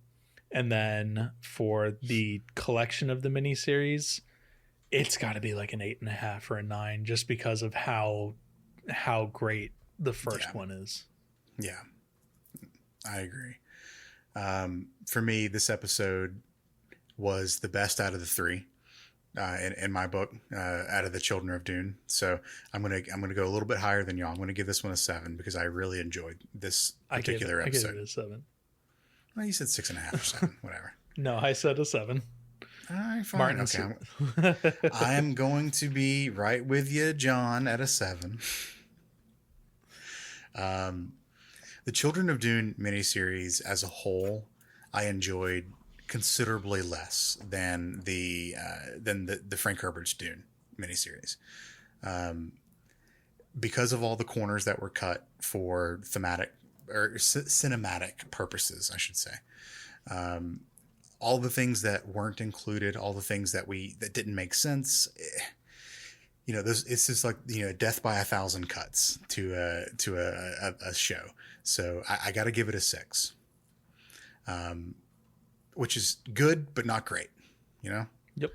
then for the collection of the miniseries, it's got to be like an 8.5 or a 9, just because of how great the first one is. Yeah, I agree. For me, this episode was the best out of the 3. In my book, out of the Children of Dune. So I'm gonna go a little bit higher than y'all. I'm gonna give this one a 7 because I really enjoyed this particular episode. I gave it a 7. Well, you said 6.5 or 7, whatever. No, I said a 7. All right, fine. Martin, okay, I am going to be right with you, John, at a 7. The Children of Dune miniseries as a whole, I enjoyed considerably less than the Frank Herbert's Dune miniseries, because of all the corners that were cut for thematic or cinematic purposes, I should say. All the things that weren't included, all the things that didn't make sense. It's just like death by 1,000 cuts to a show. So I got to give it a 6. Which is good, but not great, Yep.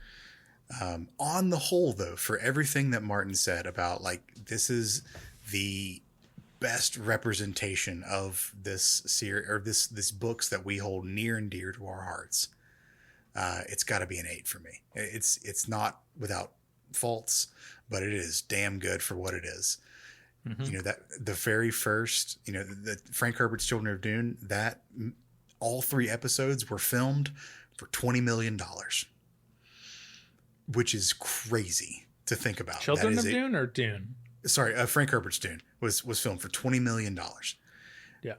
On the whole, though, for everything that Martin said about like, this is the best representation of this series or this books that we hold near and dear to our hearts, it's got to be an 8 for me. It's not without faults, but it is damn good for what it is. That the very first, the Frank Herbert's Children of Dune, that all 3 episodes were filmed for $20 million, which is crazy to think about. Children of Dune or Dune? Sorry, Frank Herbert's Dune was filmed for $20 million. Yeah.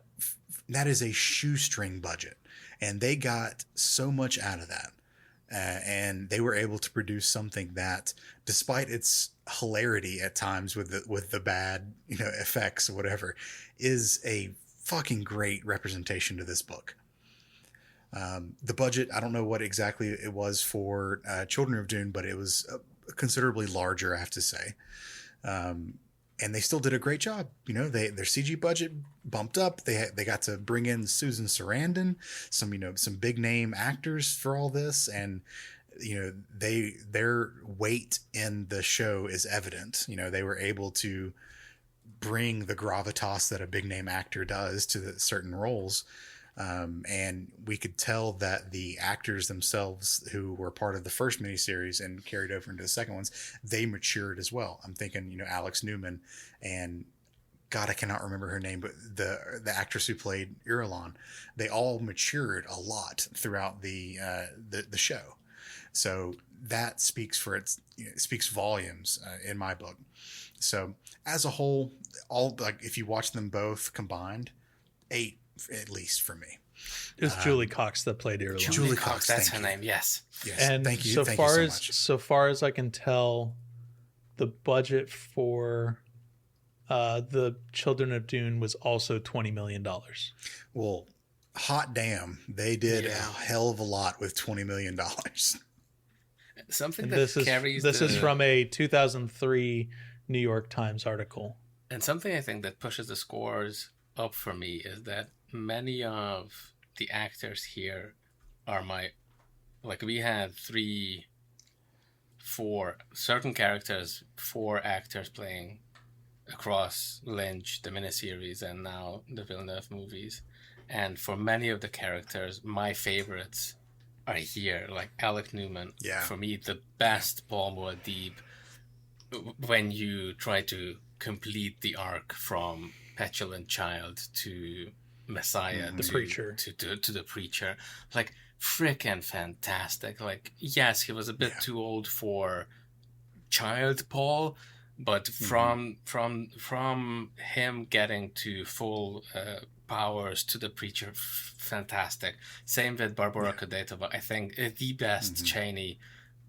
That is a shoestring budget. And they got so much out of that. And they were able to produce something that, despite its hilarity at times with the bad, effects or whatever, is a fucking great representation to this book. The budget, I don't know what exactly it was for Children of Dune, but it was considerably larger, I have to say. And they still did a great job. Their CG budget bumped up. They got to bring in Susan Sarandon, some big name actors for all this, and their weight in the show is evident. They were able to bring the gravitas that a big name actor does to certain roles. And we could tell that the actors themselves who were part of the first miniseries and carried over into the second ones, they matured as well. I'm thinking, Alex Newman and God, I cannot remember her name, but the actress who played Irulan, they all matured a lot throughout the show. So that speaks for speaks volumes in my book. So as a whole, if you watch them both combined, 8 at least for me. It was Julie Cox that played Irulan. Julie Cox, that's her name. Yes. And thank you. So thank far you so much. so far as I can tell, the budget for the Children of Dune was also $20 million. Well, hot damn, they did a hell of a lot with $20 million. Something And that carries this is from a 2003 New York Times article. And something I think that pushes the scores up for me is that many of the actors here are we had 3, 4 certain characters, 4 actors playing across Lynch, the miniseries, and now the Villeneuve movies. And for many of the characters, my favorites are here, like Alec Newman. Yeah. For me, the best Paul Muad'Dib when you try to complete the arc from petulant child to Messiah, the preacher, to the preacher, like freaking fantastic. Like, yes, he was a bit too old for child Paul, but from him getting to full powers to the preacher, fantastic. Same with Barbara Kudetova. I think the best Cheney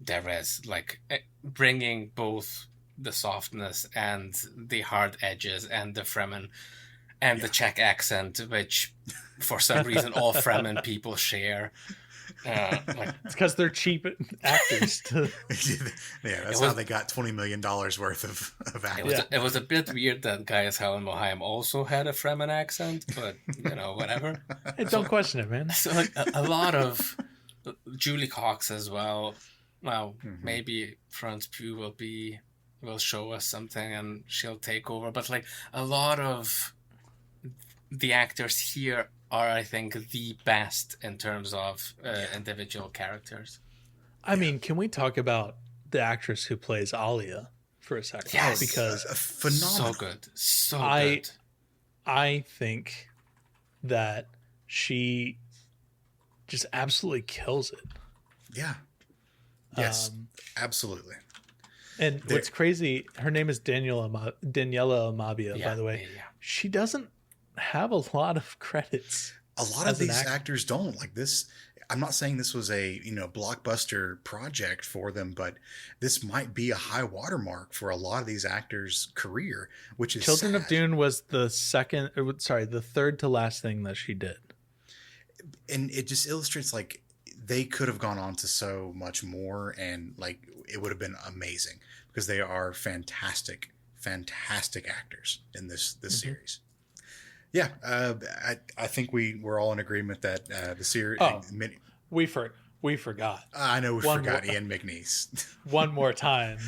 there is, like bringing both the softness and the hard edges and the Fremen and the Czech accent, which for some reason all Fremen people share. It's because they're cheap actors. That's how they got $20 million worth of acting. It was a bit weird that Gaius Helen Mohaim also had a Fremen accent, but whatever. Hey, don't question it, man. So a lot of Julie Cox as well. Well, maybe Florence Pugh will show us something and she'll take over. But like a lot of the actors here are, I think, the best in terms of individual characters. I mean, can we talk about the actress who plays Alia for a second? Yes, because phenomenal. So good. I think that she just absolutely kills it. Yeah. Yes, absolutely. And what's crazy, her name is Daniela Amabia, by the way. Yeah. She doesn't have a lot of credits. A lot of these actors don't. Like this, I'm not saying this was a blockbuster project for them, but this might be a high watermark for a lot of these actors' career, which is Children sad. of Dune was the third to last thing that she did. And it just illustrates like they could have gone on to so much more, and like it would have been amazing because they are fantastic actors in this series. Yeah, I think we're all in agreement that the series. Oh, we forgot. I know we forgot Ian McNeice. One more time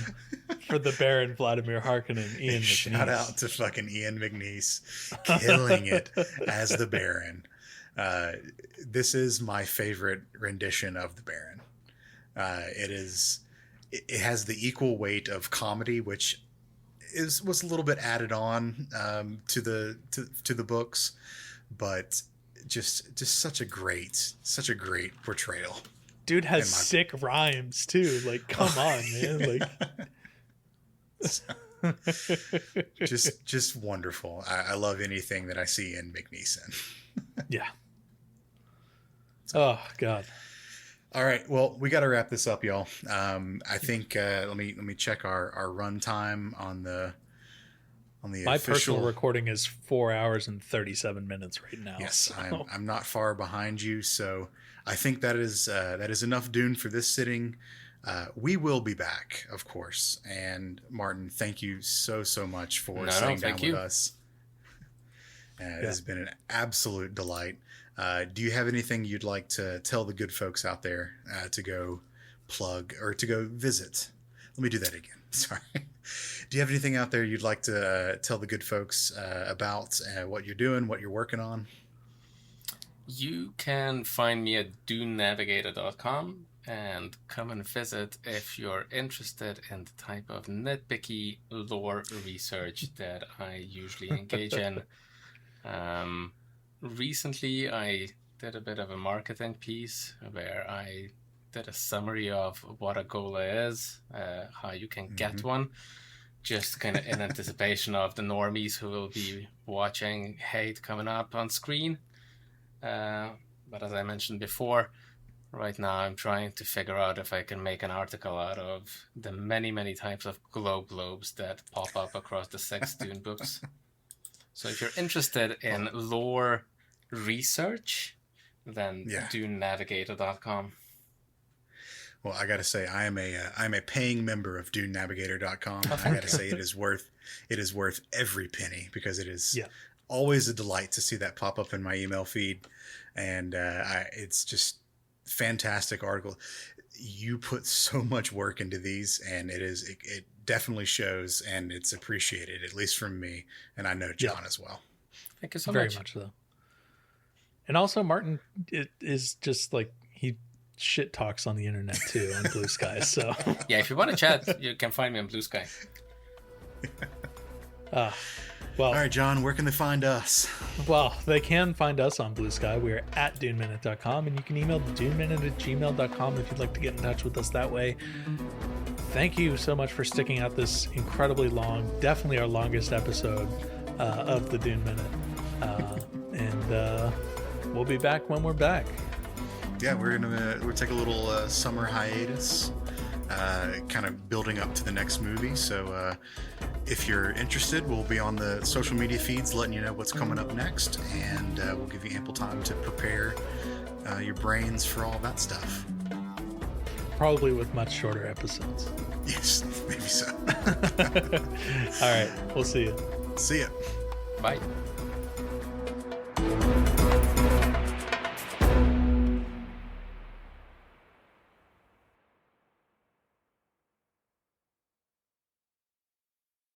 for the Baron Vladimir Harkonnen, Ian McNeice. Shout out to fucking Ian McNeice, killing it as the Baron. This is my favorite rendition of the Baron. It has the equal weight of comedy, which was a little bit added on to the books, but just such a great portrayal. Dude has sick rhymes too. Like, come on, man. Like, just wonderful. I love anything that I see in McNeice in. Yeah. Oh God. All right. Well, we got to wrap this up, y'all. I think let me check our run time on the my official... personal recording is 4 hours and 37 minutes right now. Yes, so. I'm not far behind you, so I think that is enough Dune for this sitting. We will be back, of course. And Martin, thank you so much for sitting down with us. It has been an absolute delight. Do you have anything you'd like to tell the good folks out there to go plug or to go visit? Let me do that again. Sorry. Do you have anything out there you'd like to tell the good folks about what you're doing, what you're working on? You can find me at dunenavigator.com and come and visit if you're interested in the type of nitpicky lore research that I usually engage in. Recently, I did a bit of a marketing piece where I did a summary of what a gola is, how you can get one, just kind of in anticipation of the normies who will be watching hate coming up on screen. But as I mentioned before, right now I'm trying to figure out if I can make an article out of the many, many types of globes that pop up across the 6 Dune books. So if you're interested in lore research, then DuneNavigator.com. Well, I got to say, I'm a paying member of DuneNavigator.com. I got to say, it is worth every penny, because it is always a delight to see that pop up in my email feed, and it's just fantastic article. You put so much work into these, and it definitely shows, and it's appreciated, at least from me, and I know John as well. Thank you so Very much. much so. And also, Martin is just like, he shit talks on the internet too on Blue Sky. So yeah, if you want to chat, you can find me on Blue Sky. Well, all right, John, where can they find us? Well, they can find us on Blue Sky. We are at DuneMinute.com, and you can email DuneMinute@gmail.com if you'd like to get in touch with us that way. Thank you so much for sticking out this incredibly long, definitely our longest episode of the Dune Minute. And we'll be back when we're back. Yeah, we'll take a little summer hiatus, kind of building up to the next movie. So if you're interested, we'll be on the social media feeds letting you know what's coming up next, and we'll give you ample time to prepare your brains for all that stuff. Probably with much shorter episodes. Yes, maybe so. All right, we'll see you. See ya. Bye.